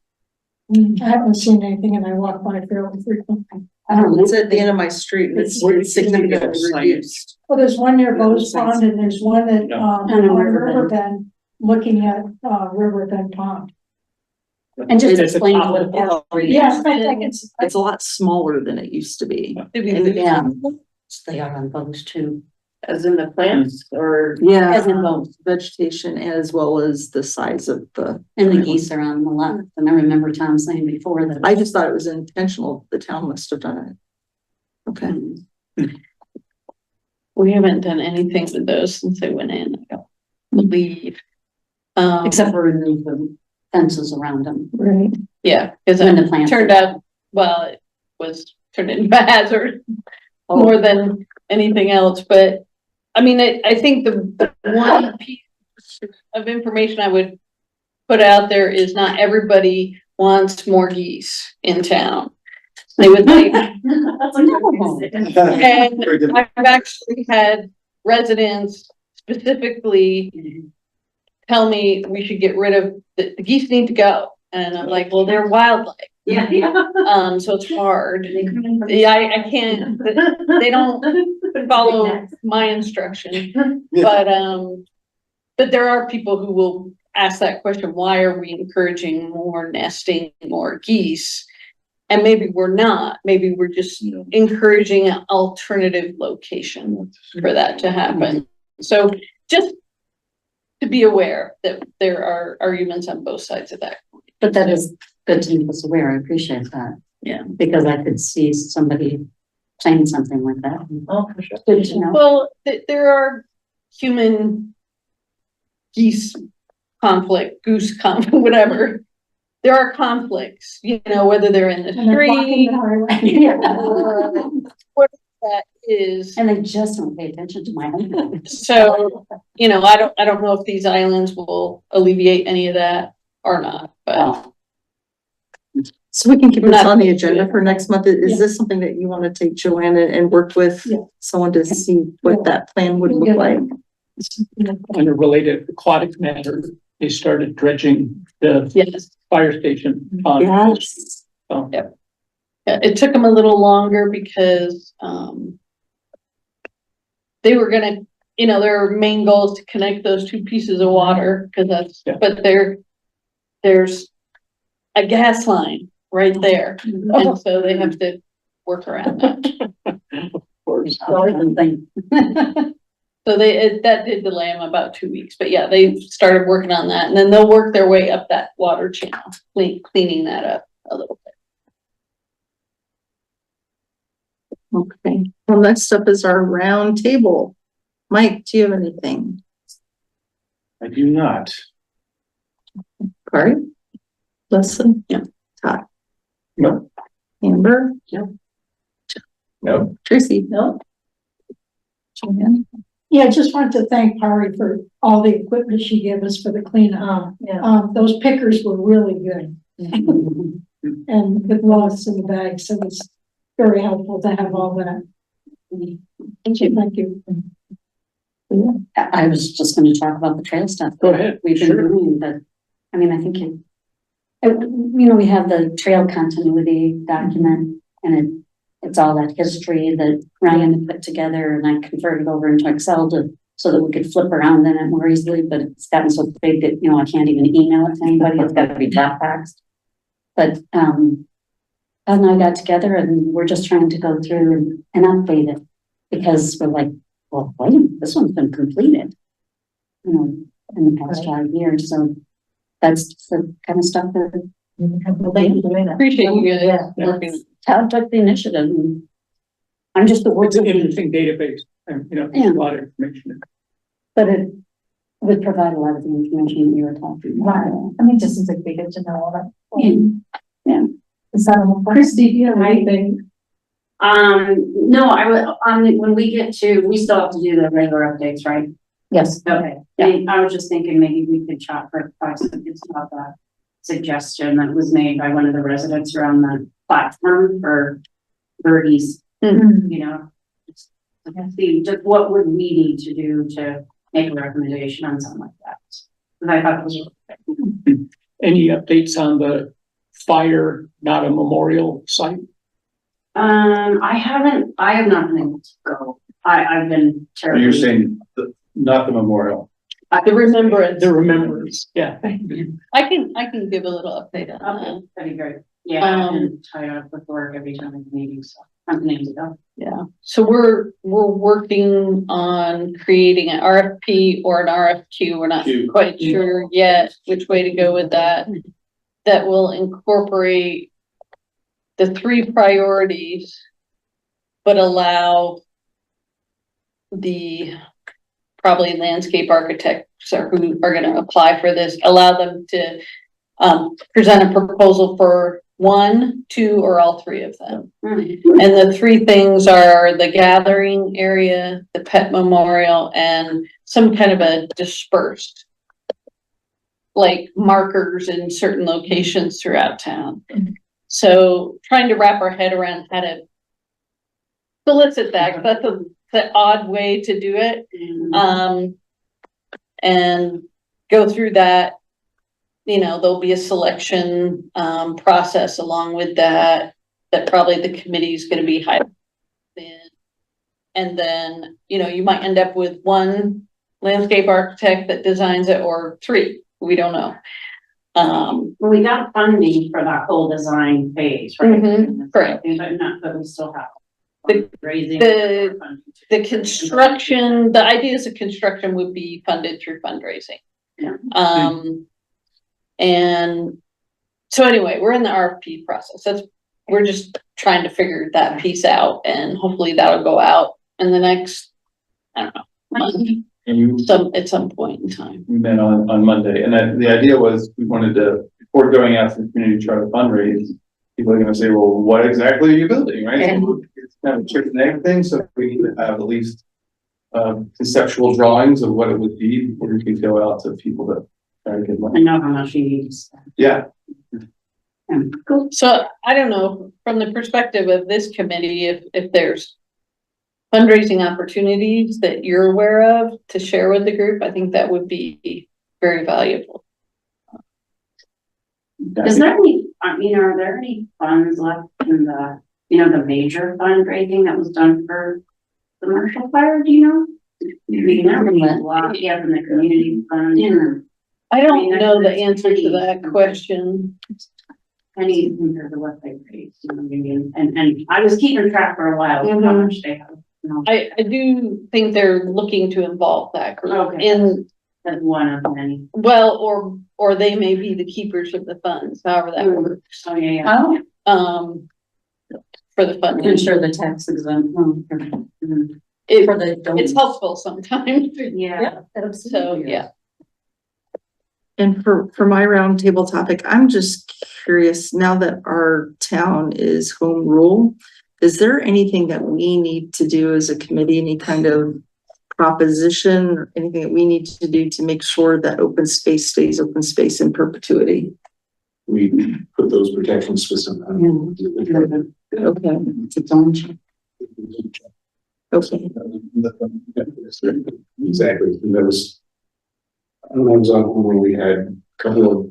I haven't seen anything and I walk by fairly frequently. It's at the end of my street, and it's significantly reduced. Well, there's one near Bose Pond and there's one that, on Riverbend, looking at, Riverbend Pond. And just It's explain a what top- the. Yes, I think It's a lot smaller than it used to be. Yeah, they are on those too. As in the plants or? Yeah, As in both. vegetation as well as the size of the. And the geese are on the left. And I remember Tom saying before that. I just thought it was intentional. The town must have done it. Okay. We haven't done anything with those since they went in, I don't believe. Except for remove the fences around them. Right. Yeah, because And the it plants. turned out, well, it was turned into a hazard more than anything else, but I mean, I think the one piece of information I would put out there is not everybody wants more geese in town. They would like, and I've actually had residents specifically tell me we should get rid of, the geese need to go. And I'm like, well, they're wildlife. Yeah. So it's hard. Yeah, I can't, they don't follow my instruction, but there are people who will ask that question, why are we encouraging more nesting, more geese? And maybe we're not, maybe we're just encouraging an alternative location for that to happen. So just to be aware that there are arguments on both sides of that. But that is good to make us aware. I appreciate that. Yeah. Because I could see somebody saying something like that. Oh, for sure. Good to know. Well, there are human geese conflict, goose conflict, whatever. There are conflicts, you know, whether they're in the and they're blocking street the highway. or what that is. And they just don't pay attention to my home. So, you know, I don't know if these islands will alleviate any of that or not, but Well, So we can keep this Not- on the agenda for next month. Is this something that you want to take Joanne and work with Yeah. someone to see what that plan would look Yeah. like? On a related aquatic matter, they started dredging the yes. fire station pond. Yes. So, Yeah, it took them a little longer because, they were gonna, you know, their main goal is to connect those two pieces of water, cause that's, Yeah. but there's a gas line right there. And so they have to work around that. of course. something. So that did delay them about 2 weeks, but yeah, they started working on that and then they'll work their way up that water channel, cleaning that up a little bit. Okay. Well, next up is our round table. Mike, do you have anything? I do not. Corey? Leslie? Yeah. Todd? No. Amber? No. Tracy? No. Joanne? Yeah, I just wanted to thank Pari for all the equipment she gave us for the cleanup. Those pickers were really good. And the gloves and the bags, so it's very helpful to have all that. Thank you. I was just gonna talk about the trail stuff. Go ahead. We've been doing, but, I mean, I think you know, we have the trail continuity document and it's all that history that Ryan put together and I converted over into Excel so that we could flip around in it more easily, but it's gotten so big that, you know, I can't even email it to anybody. It's gotta be Dropbox. But, Ed and I got together and we're just trying to go through and update it because we're like, well, wait, this one's been completed, you know, in the past 5 years. So that's the kind of stuff that Thank you for doing that. Appreciate you guys Yeah. working. Todd took the initiative. And I'm just the It's an worker, interesting database and, you know, there's a lot of information. but it would provide a lot of the information that you were talking Right. about. I mean, just seems like we get to know all that. Yeah. Is that a Christie, do you have anything? No, I would, when we get to, we still have to do the regular updates, right? Yes. Okay, I was just thinking maybe we could chat for 5 seconds about that suggestion that was made by one of the residents around the platform for birdies, you know? See, just what would we need to do to make a recommendation on something like that? And I thought it was really Any updates on the fire, not a memorial site? I have not been able to go. I've been So terribly. you're saying not the memorial? The remembrance. The remembrance, yeah. I can give a little update on that. Okay, that'd be great. Yeah, I've been tied up with work every time I'm meeting, so I'm going to go. Yeah, so we're working on creating an RFP or an RFQ. We're not Q. quite sure yet which way to go with that. That will incorporate the 3 priorities, but allow the probably landscape architects or who are gonna apply for this, allow them to present a proposal for 1, 2, or all 3 of them. And the 3 things are the gathering area, the pet memorial, and some kind of a dispersed, like markers in certain locations throughout town. So trying to wrap our head around how to solicit that, 'cause that's the odd way to do it. And go through that. You know, there'll be a selection process along with that probably the committee is gonna be high in. And then, you know, you might end up with 1 landscape architect that designs it, or 3, we don't know. We got funding for that whole design phase, right? Correct. But not, but we still have. The- Raising. The construction, the ideas of construction would be funded through fundraising. Yeah. And so anyway, we're in the RFP process. We're just trying to figure that piece out, and hopefully that'll go out in the next, I don't know, month, And you at some point in time. we met on Monday, and then the idea was we wanted to, before going out to the community to try to fundraise, people are gonna say, well, what exactly are you building, right? So it's kind of a chicken and egg thing, so we need to have at least conceptual drawings of what it would be before we could go out to people to try to get I money. know how much you need. Yeah, Cool. So I don't know, from the perspective of this committee, if there's fundraising opportunities that you're aware of to share with the group, I think that would be very valuable. Is there any, are there any funds left in the, the major fundraising that was done for commercial fire, do you know? That was a lot, yeah, from the community fund. I don't know the answer to that question. Any compared to what they raised, and I was keeping track for a while, of how much they have. I do think they're looking to involve that group Okay. in, That's one of many. well, or they may be the keepers of the funds, however that works. Oh, yeah. For the funding. Ensure the tax exempt. It's helpful sometimes. Yeah. So, yeah. And for my roundtable topic, I'm just curious, now that our town is home rule, is there anything that we need to do as a committee, any kind of proposition or anything that we need to do to make sure that open space stays open space in perpetuity? We put those protections specifically. Okay, It's its own check. okay. Exactly, and that was. I was on when we had a couple of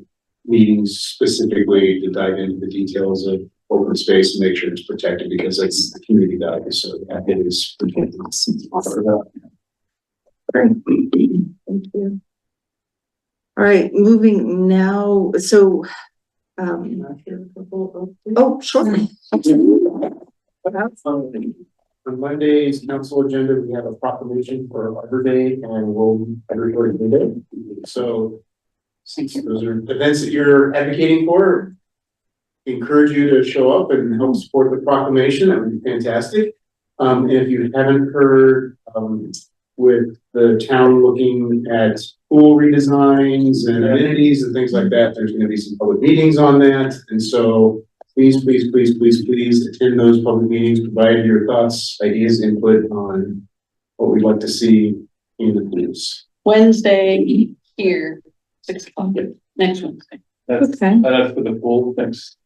meetings specifically to dive into the details of open space and make sure it's protected because it's the community value, so it is protected. Great. Thank you. All right, moving now, so, oh, sure. On Monday's council agenda, we have a proclamation for Arbor Day and World Agricultural Day. So since those are events that you're advocating for, encourage you to show up and help support the proclamation. That would be fantastic. And if you haven't heard, with the town looking at pool redesigns and amenities and things like that, there's going to be some public meetings on that. And so please attend those public meetings, provide your thoughts, ideas, input on what we'd like to see in the pools. Wednesday here, 6 o'clock, next Wednesday. that's for the pool, thanks.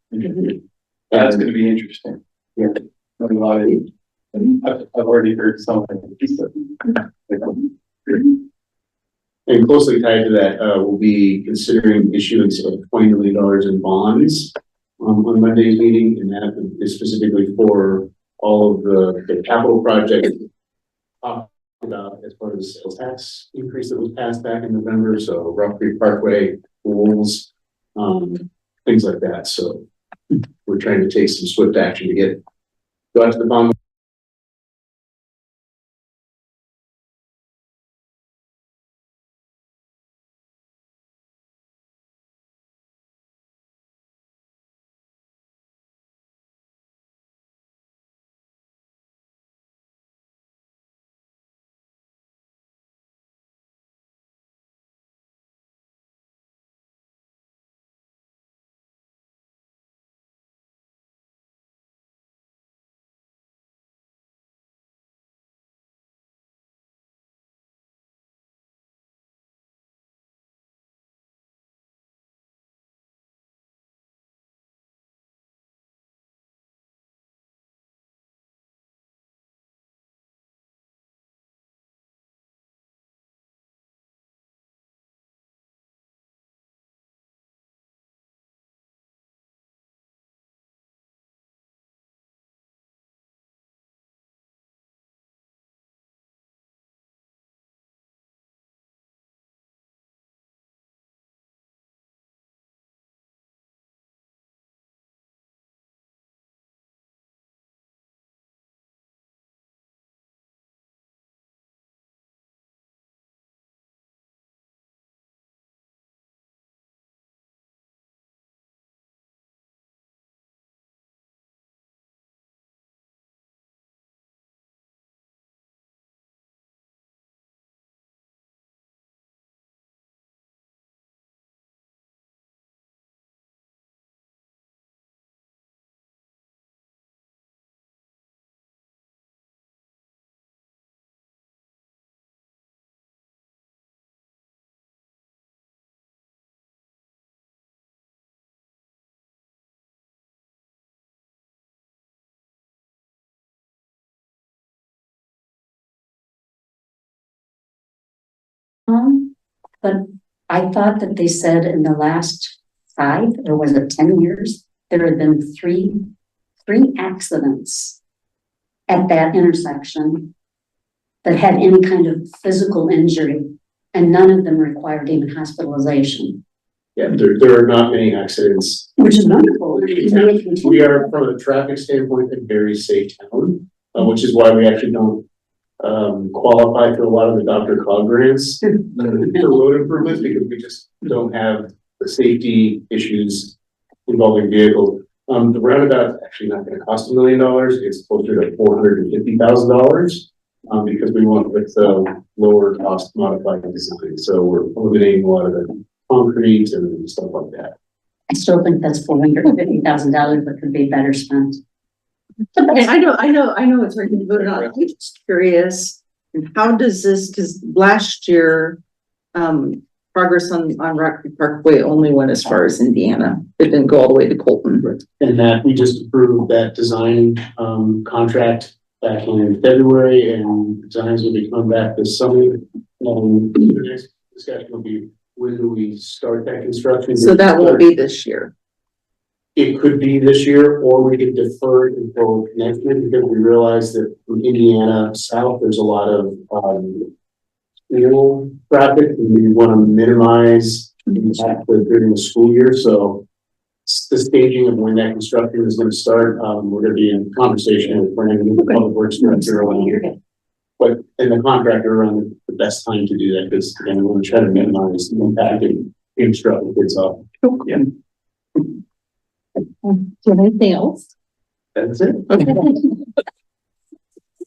That's gonna be interesting. Yeah. A lot of And I've already heard some. And closely tied to that, we'll be considering issuance of $20 million in bonds on Monday's meeting, and that is specifically for all of the capital projects talked about as part of the sales tax increase that was passed back in November. So Rock Creek Parkway, pools, things like that. So we're trying to take some swift action to go out to the bond. But I thought that they said in the last 5, or was it 10 years, there had been three accidents at that intersection that had any kind of physical injury, and none of them required even hospitalization. Yeah, there are not many accidents. Which is wonderful. We are, from a traffic standpoint, a very safe town, which is why we actually don't qualify for a lot of the Dr. Cog grants for road improvements, because we just don't have the safety issues involving vehicles. The roundabout's actually not going to cost $1 million. It's closer to $450,000 because we went with the lower cost modified design. So we're eliminating a lot of the concrete and stuff like that. I still think that's $450,000, but could be better spent. I know it's already been voted on. I'm just curious, and how does this, because last year, progress on Rock Creek Parkway only went as far as Indiana. It didn't go all the way to Colton. And that we just approved that design contract back in February, and designs will be coming back this summer. The next discussion will be, when do we start that construction? So that won't be this year. It could be this year, or we could defer it until next year, because we realize that from Indiana south, there's a lot of traffic, and we want to minimize impact during the school year. So the staging of when that construction is going to start, we're going to be in conversation with Brandon, the public works director, and the contractor around the best time to do that, because again, we want to try to minimize the impact and instruct the kids off. Yeah. Do you have anything else? That's it. Okay.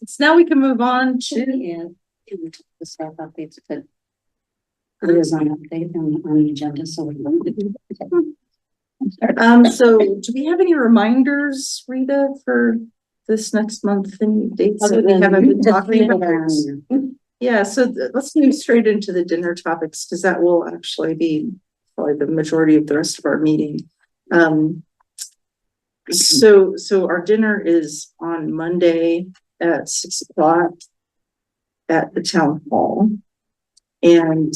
So now we can move on to The staff updates, but there is an update on the agenda, so we so do we have any reminders, Rita, for this next month? Any dates that we haven't been talking about? Yeah, so let's move straight into the dinner topics, because that will actually be probably the majority of the rest of our meeting. So our dinner is on Monday, at 6 o'clock at the town hall. And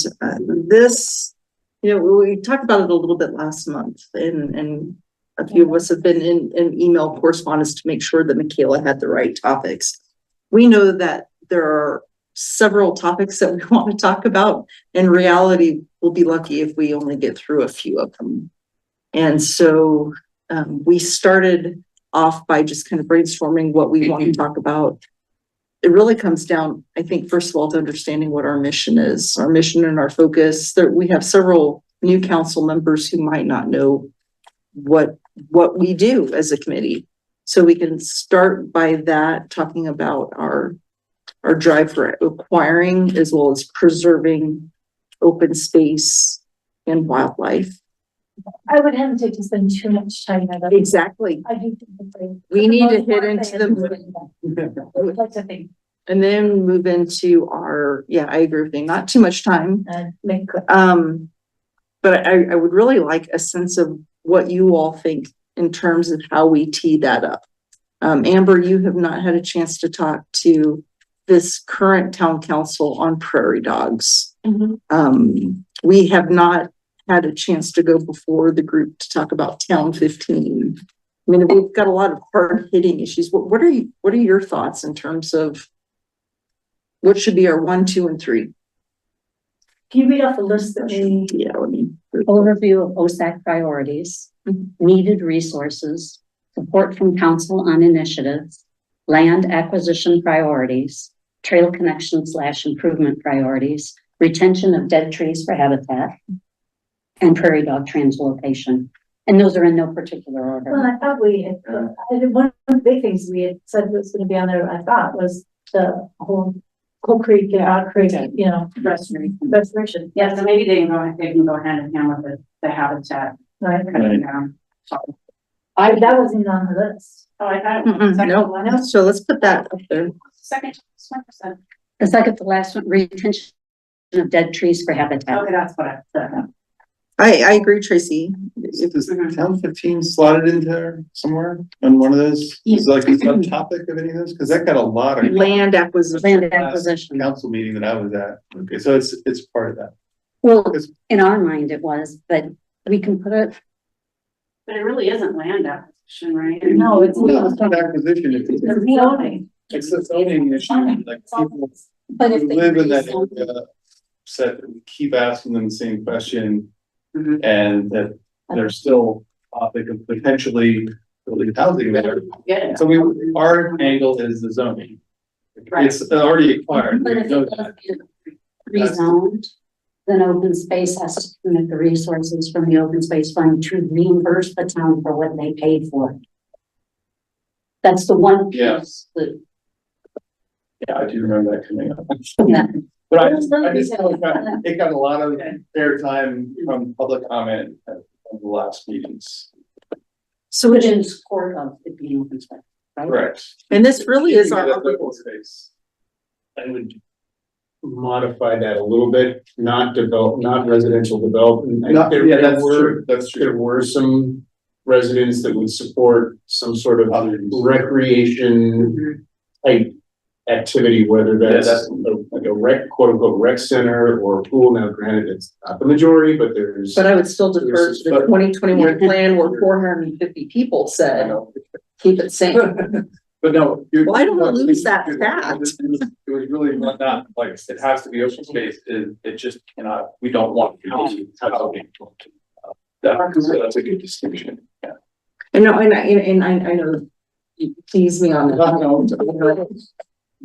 this, we talked about it a little bit last month, and a few of us have been in email correspondence to make sure that Michaela had the right topics. We know that there are several topics that we want to talk about. In reality, we'll be lucky if we only get through a few of them. And so we started off by just kind of brainstorming what we want to talk about. It really comes down, I think, first of all, to understanding what our mission is, our mission and our focus. We have several new council members who might not know what we do as a committee. So we can start by that, talking about our drive for acquiring as well as preserving open space and wildlife. I would hesitate to spend too much time on that. Exactly. I do think that We need to hit into them. I would like to think, And then move into I agree with you, not too much time. make quick. But I would really like a sense of what you all think in terms of how we tee that up. Amber, you have not had a chance to talk to this current town council on prairie dogs. We have not had a chance to go before the group to talk about Town 15. I mean, we've got a lot of hard hitting issues. What are your thoughts in terms of what should be our 1, 2, and 3? Can you read off the list that we? Yeah, I mean. Overview of OSAC priorities, needed resources, support from council on initiatives, land acquisition priorities, trail connection / improvement priorities, retention of dead trees for habitat, and prairie dog translocation. And those are in no particular order. Well, I thought we had, one of the big things we had said was gonna be on there, I thought, was the whole Creek, restoration. Yeah, so maybe they can go hand in hand with the habitat. Right. Cutting down. That wasn't on the list. Oh, I thought. it was second one. No, so let's put that up there. Second, 1%. The second to last one, retention of dead trees for habitat. Okay, that's what I said. I agree, Tracy. Is Town 15 slotted in there somewhere on one of those? Is it like a subtopic of any of those? Because that got a lot of Land acquisition. Land acquisition. council meeting that I was at. Okay, so it's part of that. Well, in our mind it was, but we can put it, But it really isn't land acquisition, right? No, it's No, it's not acquisition. It's zoning. it's a zoning issue. Like people but who if they live in that rezone- area said, we keep asking them the same question. Mhm. And that they're still, they could potentially building housing there. Yeah. So our angle is the zoning. Right. It's already acquired. But We if know it does that. get rezoned, then open space has to commit the resources from the open space fund to reimburse the town for what they paid for. That's the one Yeah. piece that, Yeah, I do remember that coming up. yeah. But I just felt like it got a lot of airtime from public comment at the last meetings. So Which in support of it being open space, right? Correct. and this really is Yeah, our. that's open space. I would modify that a little bit, not residential development. Not, There- yeah, there that's were- true, that's There true. were some residents that would support some sort of recreation type activity, whether that's like a rec, quote unquote rec center or a pool. Now granted, it's not the majority, but there's. But I would still defer to the But- 2021 plan where 450 people I said, know. keep it same. But no. Well, I don't wanna lose that fact. It was really not like, it has to be open space, it just cannot, we don't want to be housing. That's a good distinction, yeah. And I know you tease me on that.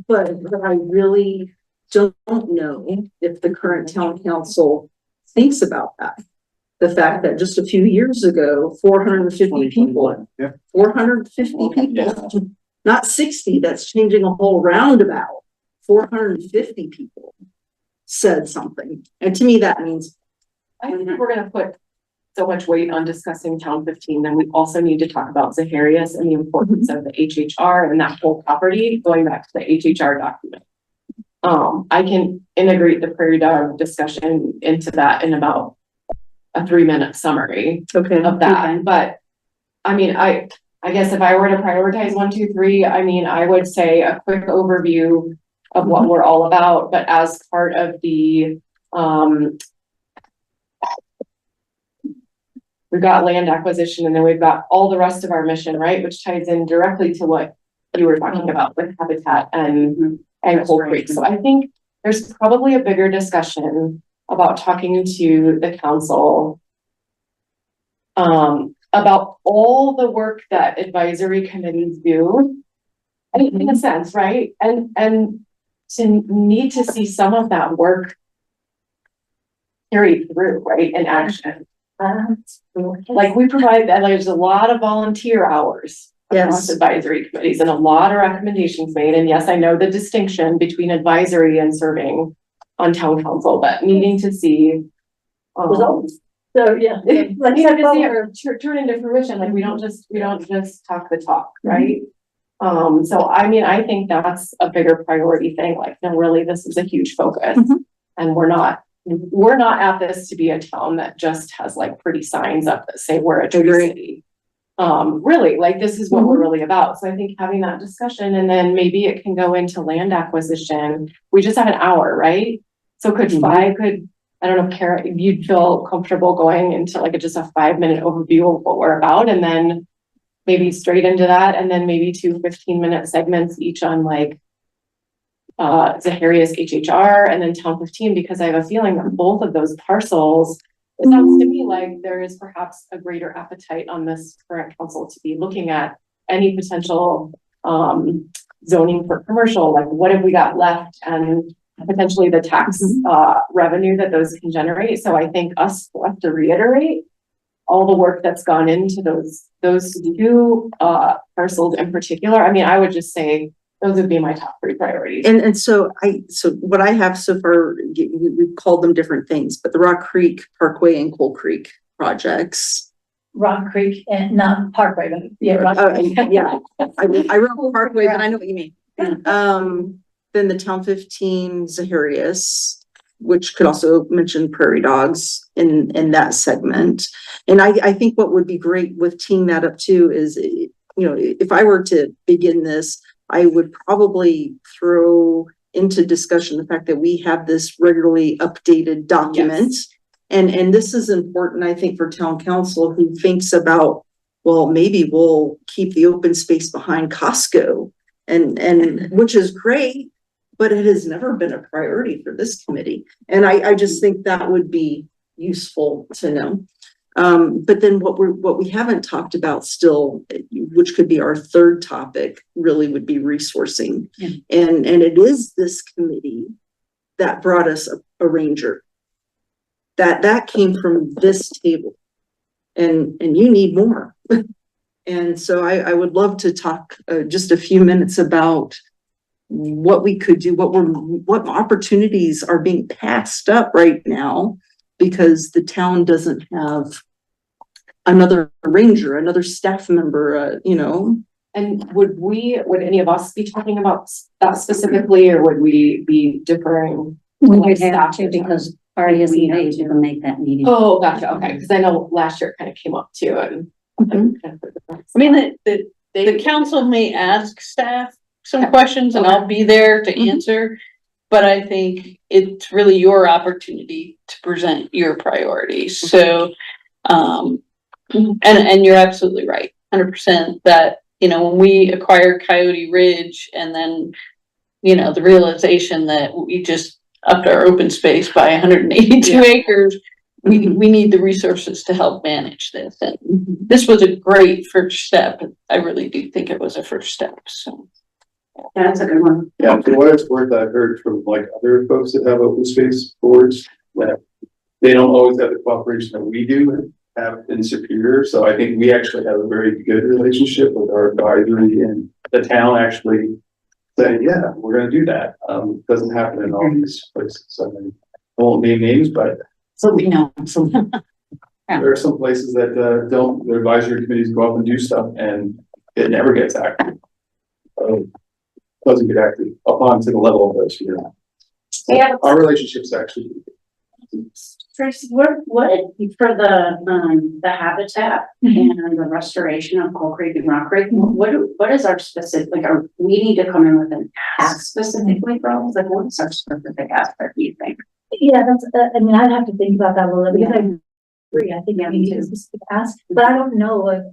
But I really don't know if the current town council thinks about that. The fact that just a few years ago, 450 people, Yeah. 450 people, not 60, that's changing a whole roundabout. 450 people said something. And to me, that means I think we're gonna put so much weight on discussing Town 15, then we also need to talk about Zaharias and the importance of the HHR and that whole property, going back to the HHR document. I can integrate the prairie dog discussion into that in about a 3-minute summary okay. of that, but I mean, I guess if I were to prioritize 1, 2, 3, I mean, I would say a quick overview of what we're all about, but as part of the, we've got land acquisition, and then we've got all the rest of our mission, right? Which ties in directly to what you were talking about with habitat and Cold Creek. So I think there's probably a bigger discussion about talking to the council about all the work that advisory committees do, in a sense, right? And to need to see some of that work carried through, right, in action. Like we provide that, there's a lot of volunteer hours across advisory committees and a lot of recommendations made. And yes, I know the distinction between advisory and serving on town council, but needing to see results. So, yeah. Like you have to see it turn into fruition. Like we don't just talk the talk, right? So I mean, I think that's a bigger priority thing. Like, no, really, this is a huge focus, and we're not at this to be a town that just has like pretty signs up that say we're a tree city. Really, like this is what we're really about. So I think having that discussion, and then maybe it can go into land acquisition. We just have an hour, right? So I don't know, Kara, if you'd feel comfortable going into like just a 5-minute overview of what we're about, and then maybe straight into that, and then maybe 2 15-minute segments each on like Zaharias HHR and then Town 15, because I have a feeling that both of those parcels, it sounds to me like there is perhaps a greater appetite on this current council to be looking at any potential zoning for commercial, like what have we got left, and potentially the tax revenue that those can generate. So I think us have to reiterate all the work that's gone into those 2 parcels in particular. I mean, I would just say those would be my top 3 priorities. And so what I have so far, we've called them different things, but the Rock Creek Parkway and Cold Creek projects. Rock Creek and not Parkway, but yeah, Rock Creek. Yeah, I wrote Parkway, but I know what you mean. Then the Town 15 Zaharias, which could also mention prairie dogs in that segment. And I think what would be great with teeing that up too is, you know, if I were to begin this, I would probably throw into discussion the fact that we have this regularly updated document. And this is important, I think, for town council who thinks about, well, maybe we'll keep the open space behind Costco, and which is great, but it has never been a priority for this committee. And I just think that would be useful to know. But then what we haven't talked about still, which could be our 3rd topic, really would be resourcing. And it is this committee that brought us a ranger. That came from this table, and you need more. And so I would love to talk just a few minutes about what we could do, what opportunities are being passed up right now because the town doesn't have another ranger, another staff member, you know. And would any of us be talking about that specifically, or would we be differing? We would have to, because Ari isn't able to make that meeting. Oh, gotcha. Okay, because I know last year it kind of came up too, and I mean, the council may ask staff some questions, and I'll be there to answer. But I think it's really your opportunity to present your priorities. So, and you're absolutely right, 100%, that, you know, when we acquired Coyote Ridge, and then, you know, the realization that we just upped our open space by 182 acres, we need the resources to help manage this. And this was a great first step. I really do think it was a first step. So Yeah, that's a good one. Yeah, for what it's worth, I've heard from like other folks that have open space boards that they don't always have the cooperation that we do have in Superior. So I think we actually have a very good relationship with our advisory, and the town actually saying, yeah, we're going to do that. Doesn't happen in all these places. So I won't name names, but So we know. So there are some places that don't, their advisory committees go up and do stuff and it never gets active. Doesn't get active up onto the level of those, you know. Yeah. Our relationships actually. Tracy, what, for the habitat and the restoration of Coal Creek and Rock Creek, what is our specific, like, we need to come in with an ask specifically for all, like, what is our specific aspect, do you think? Yeah, that's, I mean, I'd have to think about that a little bit, because I agree, I think we need to specific ask, but I don't know if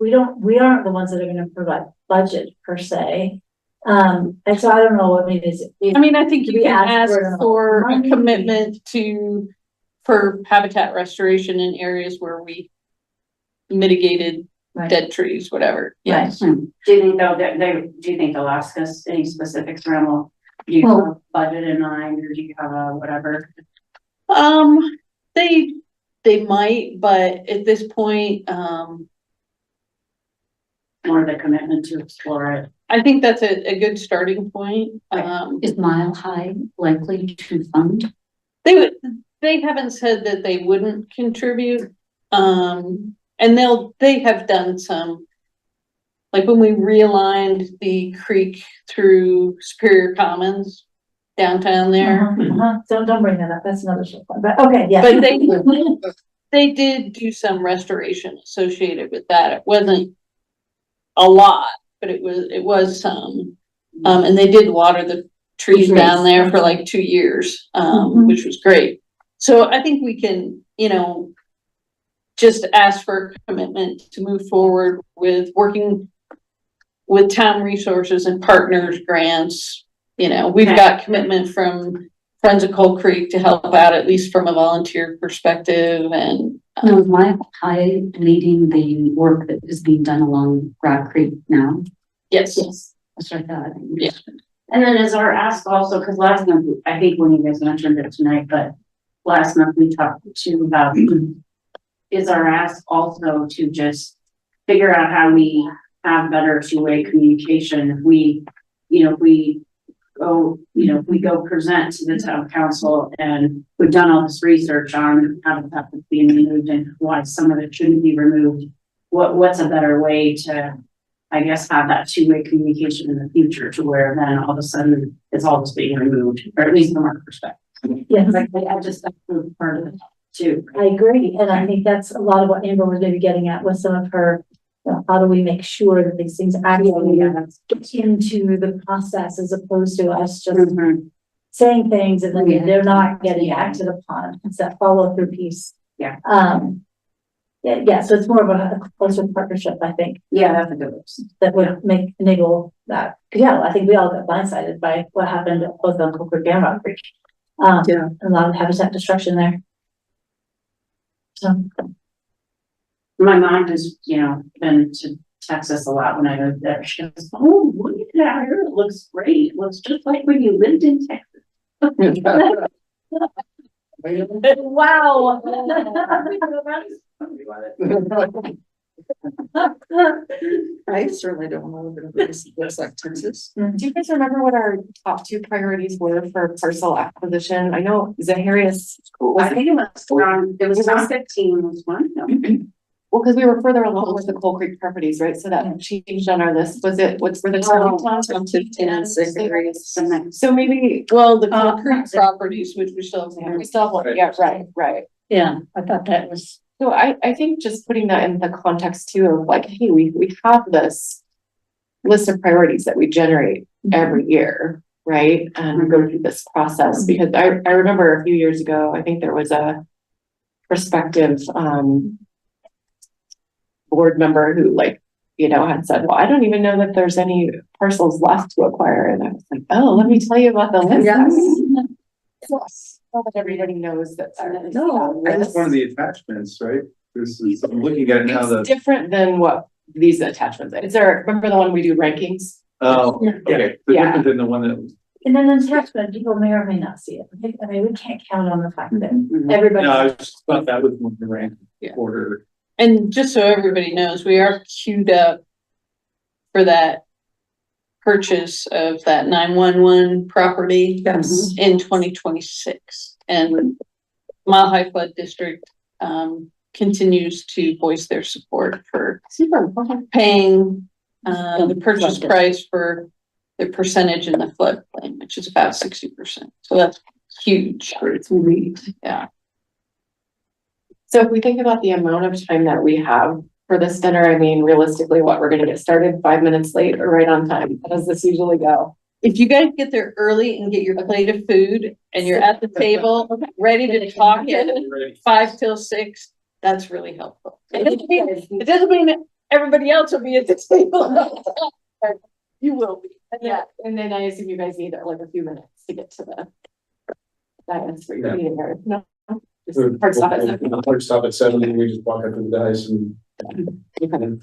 we aren't the ones that are gonna provide budget per se. And so I don't know what it is. I mean, I think you We can ask ask for a money. commitment for habitat restoration in areas where we mitigated Right. dead trees, whatever. Yes. Do you think though, that do you think they'll ask us any specifics around, well, do you have a budget in mind, or do you have a whatever? They might, but at this point, More the commitment to explore it? I think that's a good starting point. Is Mile High likely to fund? They haven't said that they wouldn't contribute. And they have done some, like when we realigned the creek through Superior Commons downtown there. Don't bring that up, that's another show, but okay, yeah. But they did do some restoration associated with that. It wasn't a lot, but it was some. And they did water the trees down there for like 2 years, which was great. So I think we can, just ask for a commitment to move forward with working with town resources and partners, grants. We've got commitment from Friends of Coal Creek to help out, at least from a volunteer perspective. And Is Mile High leading the work that is being done along Rock Creek now? yes. That's what I thought. Yeah. And then is our ask also, because last month, I think when you guys mentioned it tonight, but last month we talked to about, is our ask also to just figure out how we have better two-way communication? If we go present to the town council and we've done all this research on how the stuff is being removed and why some of it shouldn't be removed, what's a better way to, I guess, have that two-way communication in the future to where then all of a sudden it's all just being removed, or at least from our perspective. Yes, I just, that's part of it too. I agree, and I think that's a lot of what Amber was maybe getting at with some of her, how do we make sure that these things actually get into the process as opposed to us just saying things and then they're not getting acted upon. It's that follow through piece. Yeah. So it's more of a closer partnership, I think. Yeah, that's a good one. That would enable that. Yeah, I think we all got blindsided by what happened at both on Coal Creek and Rock Creek. A lot of habitat destruction there. So. My mom has, been to Texas a lot when I lived there. She goes, "Oh, look at that here. It looks great. It looks just like when you lived in Texas." Wow. I certainly don't want to live in a place that looks like Texas. Do you guys remember what our top 2 priorities were for parcel acquisition? I know Zaharias. I think it was around 15 was one. No. Well, because we were further along with the Coal Creek properties, right? So that changed on our list. Was it, what's for the Top 15 and 6. So maybe, The Coal Creek properties, which we still have. we still have one. Yeah, right. Yeah, I thought that was. So I think just putting that in the context too of like, hey, we have this list of priorities that we generate every year, right? And go through this process, because I remember a few years ago, I think there was a prospective board member who had said, well, I don't even know that there's any parcels left to acquire. And I was like, oh, let me tell you about the list. Yes. Well, that everybody knows that. That's one of the attachments, right? I'm looking at it now. It's different than what these attachments. Is there, remember the one we do rankings? Oh, okay. So different than the one that. And then the attachment, people may or may not see it. I mean, we can't count on the fact that everybody. No, I just thought that was one of the rank order. And just so everybody knows, we are queued up for that purchase of that 911 property in 2026. And Mile High Flood District continues to voice their support for paying the purchase price for the percentage in the floodplain, which is about 60%. So that's huge. Yeah. So if we think about the amount of time that we have for this dinner, I mean, realistically, what, we're gonna get started 5 minutes late or right on time? How does this usually go? If you guys get there early and get your plate of food and you're at the table, ready to talk at 5 till 6, that's really helpful. It doesn't mean that everybody else will be at the table. You will be. Yeah, and then I assume you guys need like a few minutes to get to the. That's for your meeting or no? Just hard stop at 7. Hard stop at 7, and we just walk up to the guys and.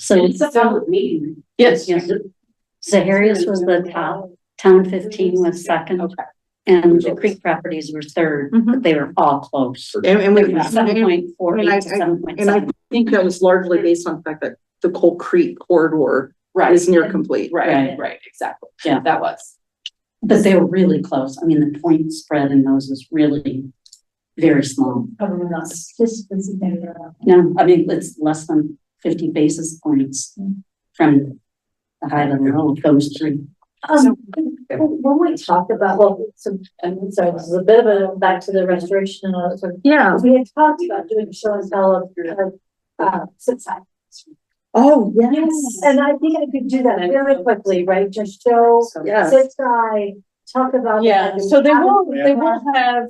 So, It's a public meeting. Yes. Zaharias was the top, Town 15 was second. Okay. And the Creek properties were third, but they were all close. And we, 7.48 and I- to 7.7. and I think that was largely based on the fact that the Coal Creek corridor Right, is near complete. right, exactly. Yeah. That was. But they were really close. I mean, the point spread in those was really very small. Probably not. This is maybe, No, I mean, it's less than 50 basis points from the high and the low, those three. when we talked about, well, so, I'm sorry, this is a bit of a, back to the restoration and all that sort of. Yeah. We had talked about doing show and tell of, sit side. Oh, Yes, and I think I could do that very quickly, right? Just show, Yes. sit side, talk about. Yeah, so they will have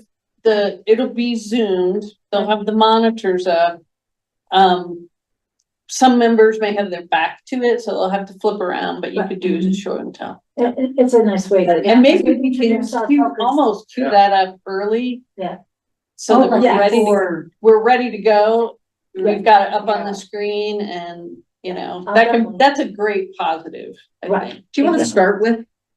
it'll be zoomed, they'll have the monitors up. Some members may have their back to it, so they'll have to flip around, but you could do it as show and tell. It's a nice way to. And maybe we can almost cue that up early. Yeah. So that yeah, we're ready to go. We've got it up on the screen and, you know, that's a great positive, I Right. think. Do you want to start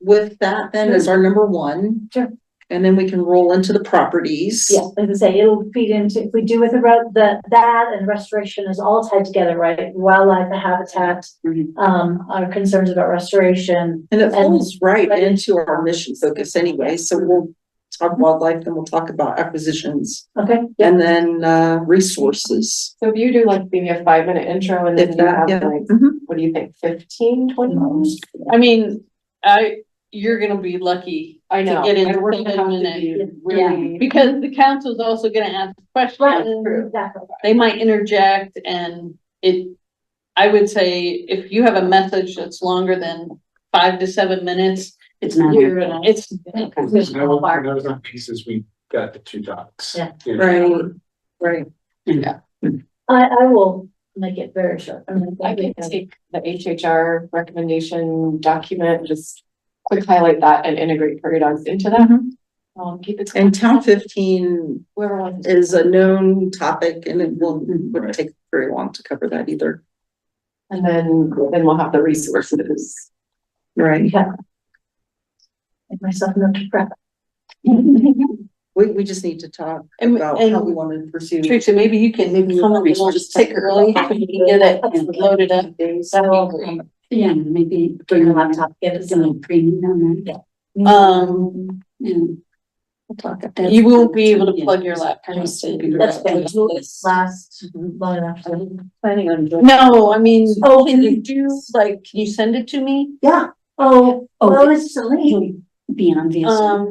with that then as our number one? Sure. And then we can roll into the properties. Yeah, as I say, it'll feed into, if we do with that and restoration is all tied together, right? Wildlife, the habitat, our concerns about restoration. And it falls right into our mission focus anyway, so we'll talk wildlife, then we'll talk about acquisitions. Okay. And then resources. So if you do like maybe a 5-minute intro and then If you that, have yeah. like, Mhm. what do you think, 15, 20 minutes? I mean, you're gonna be lucky. I know. To get in And we're 10 gonna have to minutes. be really. Because the council's also gonna ask Right, questions. exactly. They might interject and I would say if you have a message that's longer than 5 to 7 minutes, It's not. it's. When I was on pieces, we got the 2 docs. Yeah. Right. I will make it very short. I mean, I can take the HHR recommendation document, just quick highlight that and integrate periodogs into that. Keep it. And Town 15 Whoever wants. is a known topic and it wouldn't take very long to cover that either. And then we'll have the resources. Right. Yeah. Make myself note to prep. We just need to talk And- about and- how we want to pursue. Teresa, maybe you can come up and we'll just take early, so we can get it loaded up. Yeah, maybe bring a laptop, get us a little premium on that. And We'll talk about You won't be able to plug your laptop. That's good. Last, long enough. Planning on doing. No, I mean, can you do, like, can you send it to me? Yeah. Oh, well, it's a link. be on via.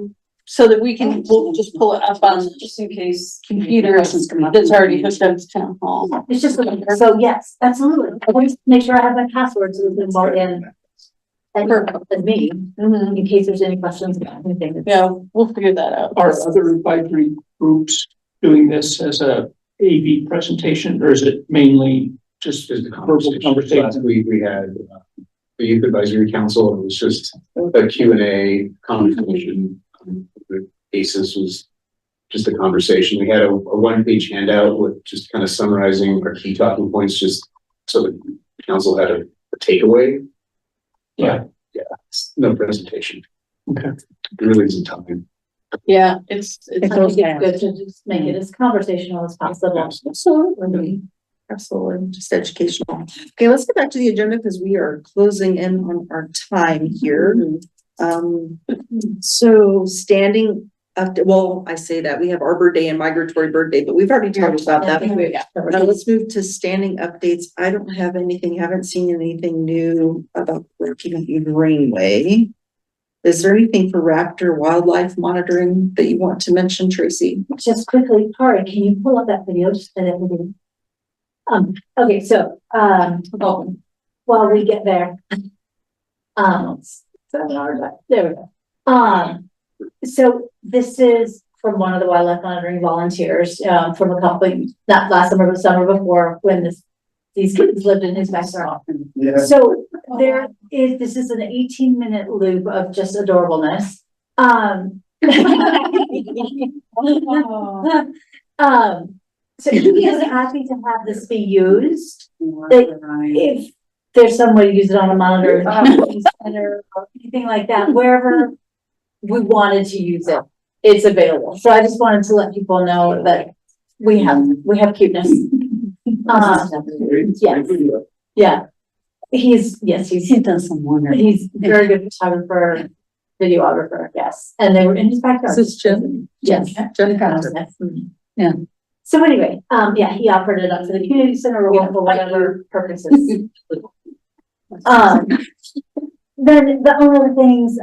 So that we'll just pull it up on, just in case, computer that's already hooked up to town hall. It's just a link. So yes, absolutely. I want to make sure I have my password so we can log in. And me, in case there's any questions about anything. Yeah, we'll figure that out. Are other advisory groups doing this as a AV presentation, or is it mainly just Just the verbal conversation. conversation? Last week we had the Youth Advisory Council. It was just a Q&A conversation. The ACES was just a conversation. We had a 1-page handout with just kind of summarizing our key talking points, just so the council had a takeaway. Yeah. Yeah, it's no presentation. Okay. It really isn't time. Yeah, it's I think it's good to just make it as conversational as possible. Absolutely. Absolutely, just educational. Okay, let's get back to the agenda because we are closing in on our time here. So standing up, well, I say that we have Arbor Day and Migratory Bird Day, but we've already talked about that. Now let's move to standing updates. I don't have anything, haven't seen anything new about working Greenway. Is there anything for raptor wildlife monitoring that you want to mention, Tracy? Just quickly, Kari, can you pull up that video just that everybody Okay, so, while we get there. 7 hours, there we go. So this is from one of the wildlife monitoring volunteers, from a couple, not last summer, but summer before, when these kids lived in his backyard. Yeah. So this is an 18-minute loop of just adorableness. So he is happy to have this be used. If there's some way to use it on a monitor, or anything like that, wherever we wanted to use it, it's available. So I just wanted to let people know that we have cuteness. Yeah. He's done some wonder. He's a very good photographer, videographer, yes. And they were in his backyard. This is Jim. Yes. Jen. Yeah. So anyway, yeah, he offered it up to the community center or for whatever purposes. Then the other things,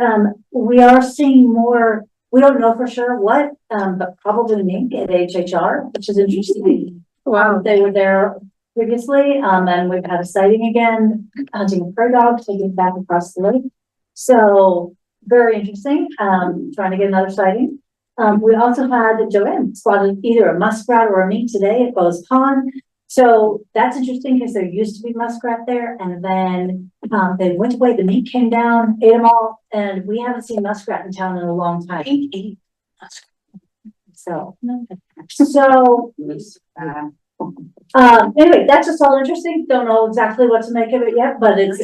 we are seeing more, we don't know for sure what, but probably mink at HHR, which is interesting. Wow. They were there previously, and we've had a sighting again, hunting a prairie dog, taking it back across the lake. So very interesting, trying to get another sighting. We also had Joanne spotted either a muskrat or a mink today at Bowes Pond. So that's interesting because there used to be muskrat there, and then they went away. The mink came down, ate them all, and we haven't seen muskrat in town in a long time. So anyway, that's just all interesting. Don't know exactly what to make of it yet, but it's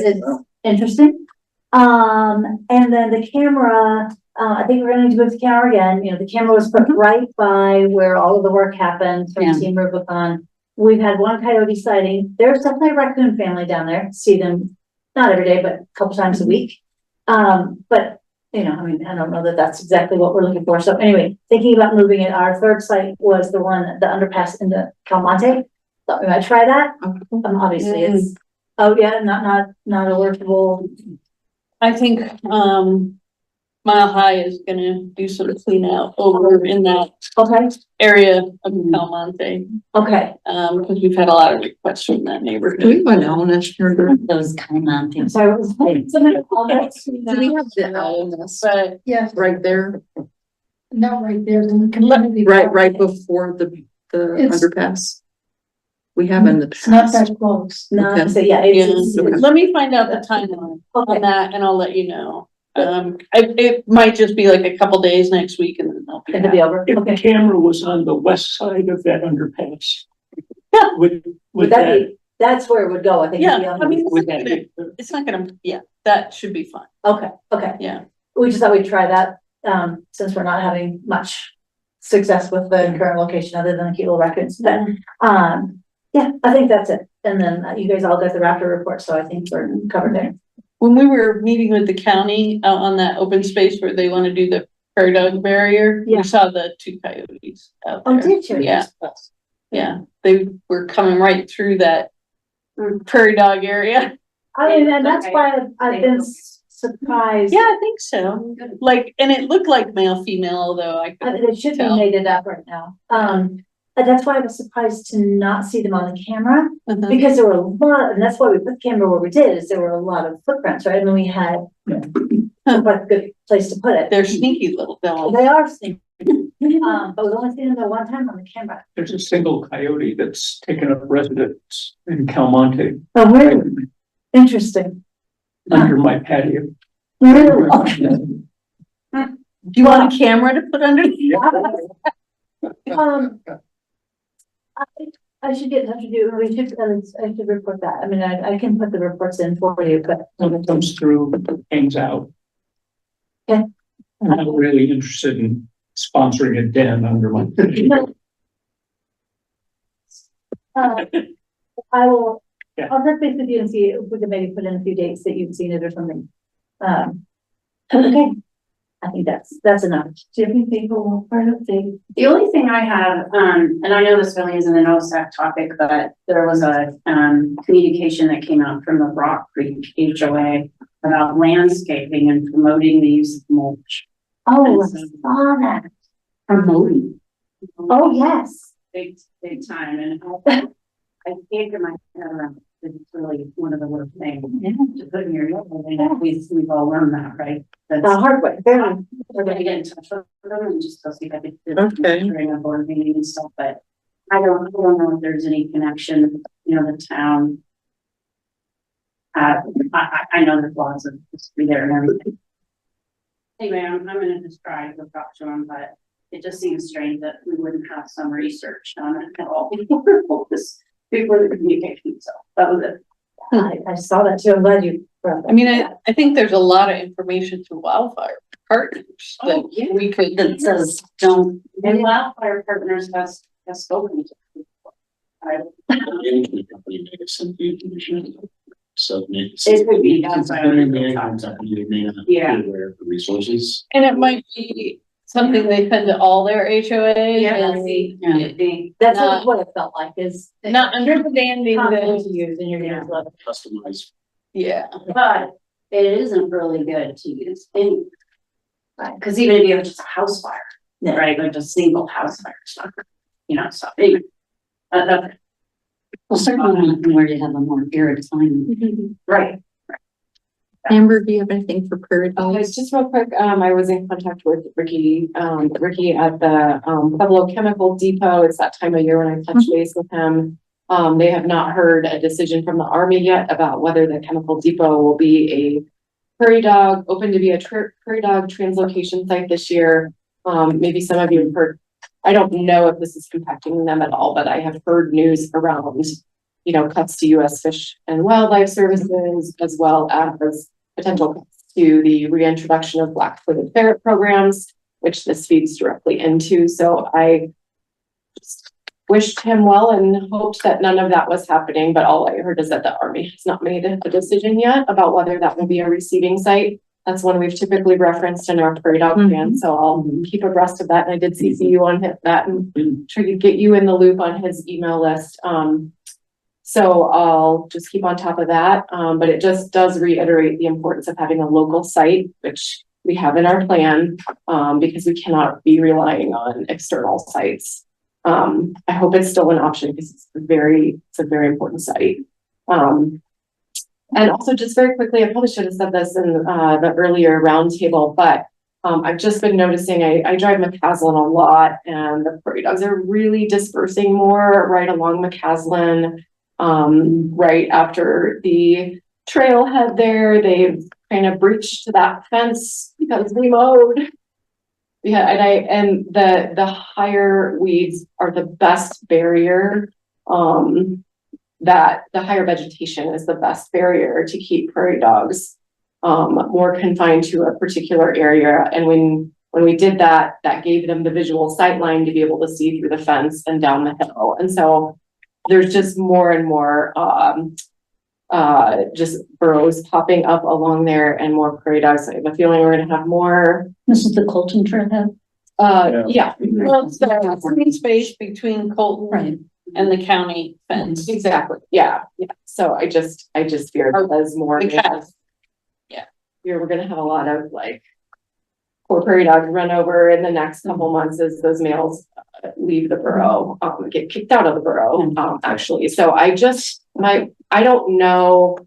interesting. And then the camera. I think we're going to move the camera again. You know, the camera was put right by where all of the work happened from Team Rubicon. We've had one coyote sighting. There's definitely a raccoon family down there. See them not every day, but a couple times a week. But you know, I mean, I don't know that that's exactly what we're looking for. So anyway, thinking about moving it. Our third site was the one, the underpass into Calmonte. Thought we might try that. Obviously, it's not a workable. I think, Mile High is gonna do some clean out over in that area of Belmonte. Okay. Because we've had a lot of requests from that neighborhood. Do we have an owl nest here? Those kind of things. So it was like, Do we have the owl nest But Yes, right there? not right there, in the community. Right before the It's- underpass? We have in the It's not past. that close. no, Okay. so yeah, it's Okay. let me find out the timeline okay. on that and I'll let you know. It might just be like a couple days next week and then they'll be It'll be out. over. If the Okay. camera was on the west side of that underpass. Yeah. Would Would that be, that's where it would go, I think. Yeah, I mean, would that be? it's not gonna, yeah, that should be fine. Okay, Yeah. we just thought we'd try that, since we're not having much success with the current location other than the cute little raccoons, but, yeah, I think that's it. And then you guys all got the raptor report, so I think we're covered there. When we were meeting with the county out on that open space where they want to do the prairie dog barrier, Yeah. we saw the 2 coyotes out Oh, there. did you? Yeah. Yeah, they were coming right through that prairie dog area. I mean, and that's why I've been surprised. Yeah, I think so. Like, and it looked like male, female, although I I mean, couldn't it should be tell. mated up right now. And that's why I was surprised to not see them on the camera, Uh-huh. because there were a lot, and that's why we put the camera where we did, is there were a lot of footprints, right? And we had quite a good place to put it. They're sneaky little dogs. They are sneaky. But we've only seen them there one time on the camera. There's a single coyote that's taken up residence in Calmonte, Oh, really? Interesting. under my patio. Really? Do you want a camera to put underneath? I should get in touch with you, I should report that, I mean, I can put the reports in for you, but. When it comes through, hangs out. Okay. I'm not really interested in sponsoring a den under my patio. I will, Yeah. I'll touch base with you and see if we can maybe put in a few dates that you've seen it or something. Okay, I think that's enough. Do you have anything for part of The only thing I have, and I know this really isn't an OSAC topic, but there was a, communication that came out from the Rock Creek HOA about landscaping and promoting the use of mulch. Oh, I saw that. Promoting. Oh, yes. Big time, and I can't get my head around it. It's really one of the worst things to put in your head. I mean, we've all learned that, right? That's The hard way. Yeah. we're gonna get in touch with them and just go see if I could. Okay. During a board meeting and stuff, but I don't know if there's any connection, you know, the town. I know there's lots of history there and everything. Anyway, I'm gonna just try to talk to them, but it just seems strange that we wouldn't have some research on it at all before the communication, so that was it. I saw that too. I'm glad you brought that. I mean, I think there's a lot of information through wildfire partners that we could. That says, don't. And Wildfire Partners has spoken to. Management company may have sent the information. So maybe. It could be, that's It's why a I was- management company, they may not be Yeah. aware of the resources. And it might be something they send to all their HOAs Yeah, and see, That's Not- what it felt like is. not understanding Content to the, use in your Yeah. newsletter. Customized. yeah. but it isn't really good to use any. Cause even if you have just a house fire, Yeah. right, like just single house fire stuff, you know, so anyway. That's Well, certainly where you have a more arid climate. right. Amber, do you have anything for prairie dogs? Just real quick, I was in contact with Ricky at the, Pueblo Chemical Depot. It's that time of year when I touch base with him. They have not heard a decision from the Army yet about whether the chemical depot will be a prairie dog, open to be a prairie dog translocation site this year. Maybe some of you have heard, I don't know if this is impacting them at all, but I have heard news around, you know, cuts to US Fish and Wildlife Services, as well as potential cuts to the reintroduction of black-footed ferret programs, which this feeds directly into. So I just wished him well and hoped that none of that was happening, but all I heard is that the Army has not made a decision yet about whether that will be a receiving site. That's one we've typically referenced in our prairie dog plan, so I'll keep abreast of that. And I did CC you on that and try to get you in the loop on his email list. So I'll just keep on top of that. But it just does reiterate the importance of having a local site, which we have in our plan, because we cannot be relying on external sites. I hope it's still an option because it's a very important site. And also just very quickly, I probably should have said this in the earlier roundtable, but I've just been noticing, I drive McCaslin a lot and the prairie dogs are really dispersing more right along McCaslin. Right after the trailhead there, they've kind of breached that fence because we mowed. Yeah, and the higher weeds are the best barrier. That the higher vegetation is the best barrier to keep prairie dogs more confined to a particular area. And when we did that, that gave them the visual sight line to be able to see through the fence and down the hill. And so there's just more and more just burrows popping up along there and more prairie dogs. I have a feeling we're gonna have more. This is the Colton Trailhead. Yeah. Well, it's the green space between Colton Right. and the county fence. Exactly, yeah. So I just fear as more. Because- We're gonna have a lot of like poor prairie dogs run over in the next couple months as those males leave the burrow, get kicked out of the burrow, actually. So I don't know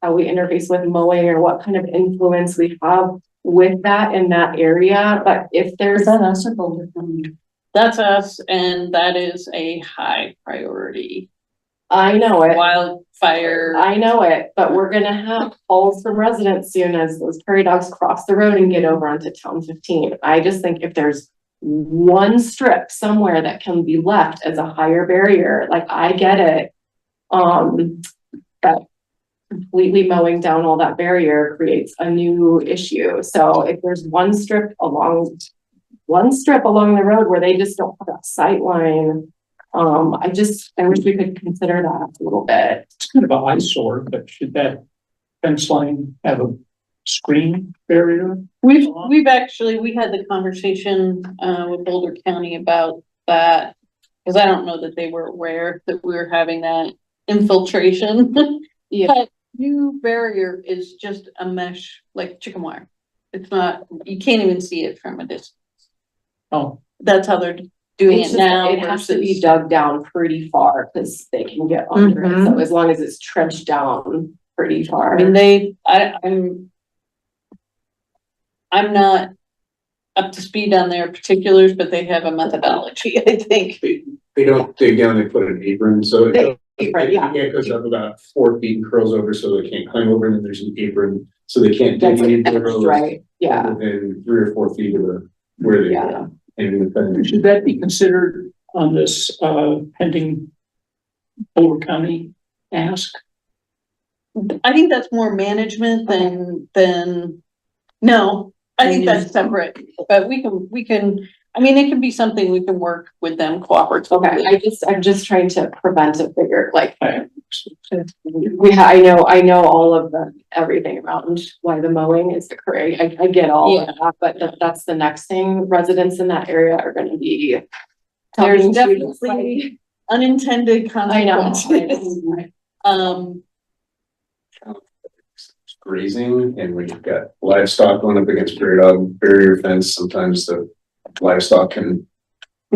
how we interface with mowing or what kind of influence we have with that in that area, but if there's. Is that us or Boulder County? That's us, and that is a high priority. I know it. Wildfire. I know it, but we're gonna have calls from residents soon as those prairie dogs cross the road and get over onto Town 15. I just think if there's one strip somewhere that can be left as a higher barrier, like I get it. But completely mowing down all that barrier creates a new issue. So if there's one strip along the road where they just don't have that sight line, I wish we could consider that a little bit. It's kind of an eyesore, but should that fence line have a screen barrier? We had the conversation with Boulder County about that, because I don't know that they were aware that we were having that infiltration. Yeah. But new barrier is just a mesh, like chicken wire. It's not, you can't even see it from a distance. Oh, That's how they're doing It's it just, now it has to be versus. dug down pretty far, cause they can get under it, so as long as it's trenched down pretty far. I mean, I'm not up to speed on their particulars, but they have a methodology, I think. They don't dig down, they put an apron, so it Yeah. it goes up about 4 feet and curls over so they can't climb over, and then there's an apron, so they can't dig That's into the road. right, yeah, Within 3 or 4 feet of where they yeah. go. And Should that be considered on this, pending Boulder County ask? I think that's more management than, no, I think that's separate, but we can, I mean, it can be something we can work with them cooperatively. Okay, I'm just trying to prevent a bigger, like, I- I know all of everything around why the mowing is occurring. I get all of that, but that's the next thing. Residents in that area are gonna be. There's talking to, definitely unintended I know. consequences. grazing, and when you've got livestock going up against prairie dog barrier fence, sometimes the livestock can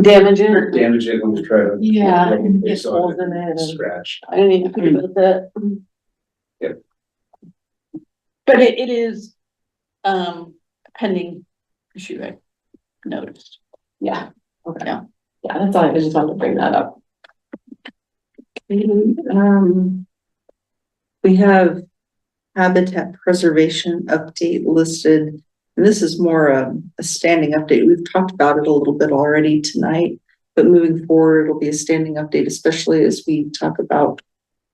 Damage it. damage it when they try to. Yeah, They get saw holes in it and- Scratch. I didn't even think about that. Yep. But it is, pending issue I noticed. Yeah, okay. Yeah. Yeah, that's all, I just wanted to bring that up. We have habitat preservation update listed. And this is more a standing update. We've talked about it a little bit already tonight, but moving forward, it'll be a standing update, especially as we talk about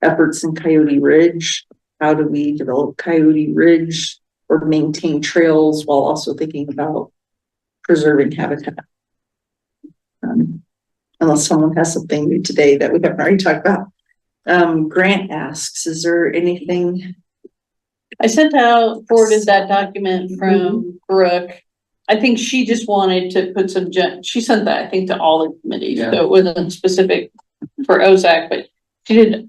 efforts in Coyote Ridge. How do we develop Coyote Ridge or maintain trails while also thinking about preserving habitat? Unless someone has something new today that we haven't already talked about. Grant asks, is there anything? I forwarded that document from Brooke. I think she just wanted to put some, she sent that, I think, to all the committees, so it wasn't specific for OSAC, but she did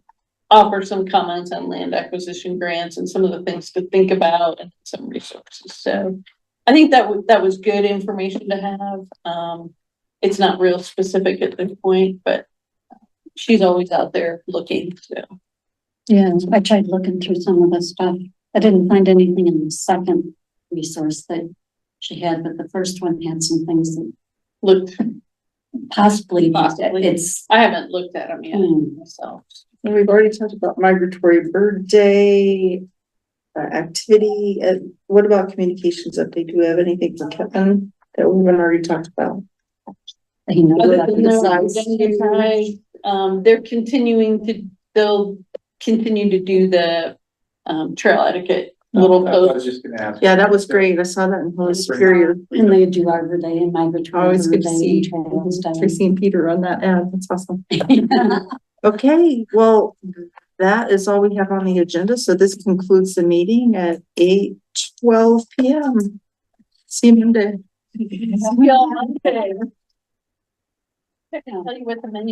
offer some comments on land acquisition grants and some of the things to think about and some resources. So I think that was good information to have. It's not real specific at this point, but she's always out there looking, so. Yeah, I tried looking through some of the stuff. I didn't find anything in the second resource that she had, but the first one had some things that Looked, possibly. it's, I haven't looked at them yet myself. And we've already talked about migratory bird day, activity. What about communications update? Do we have anything for Kevin that we haven't already talked about? You know, Other that than besides- they'll continue to do the trail etiquette little That's what I post. was just gonna ask. Yeah, that was great. I saw that in Holy Superior. And they do Arbor Day and migratory. Always good bird to day see and trails day. Tracy and Peter on that ad. That's awesome. Okay, well, that is all we have on the agenda. So this concludes the meeting at 8:12 p.m. See you Monday. We all Monday. I can tell you what the menu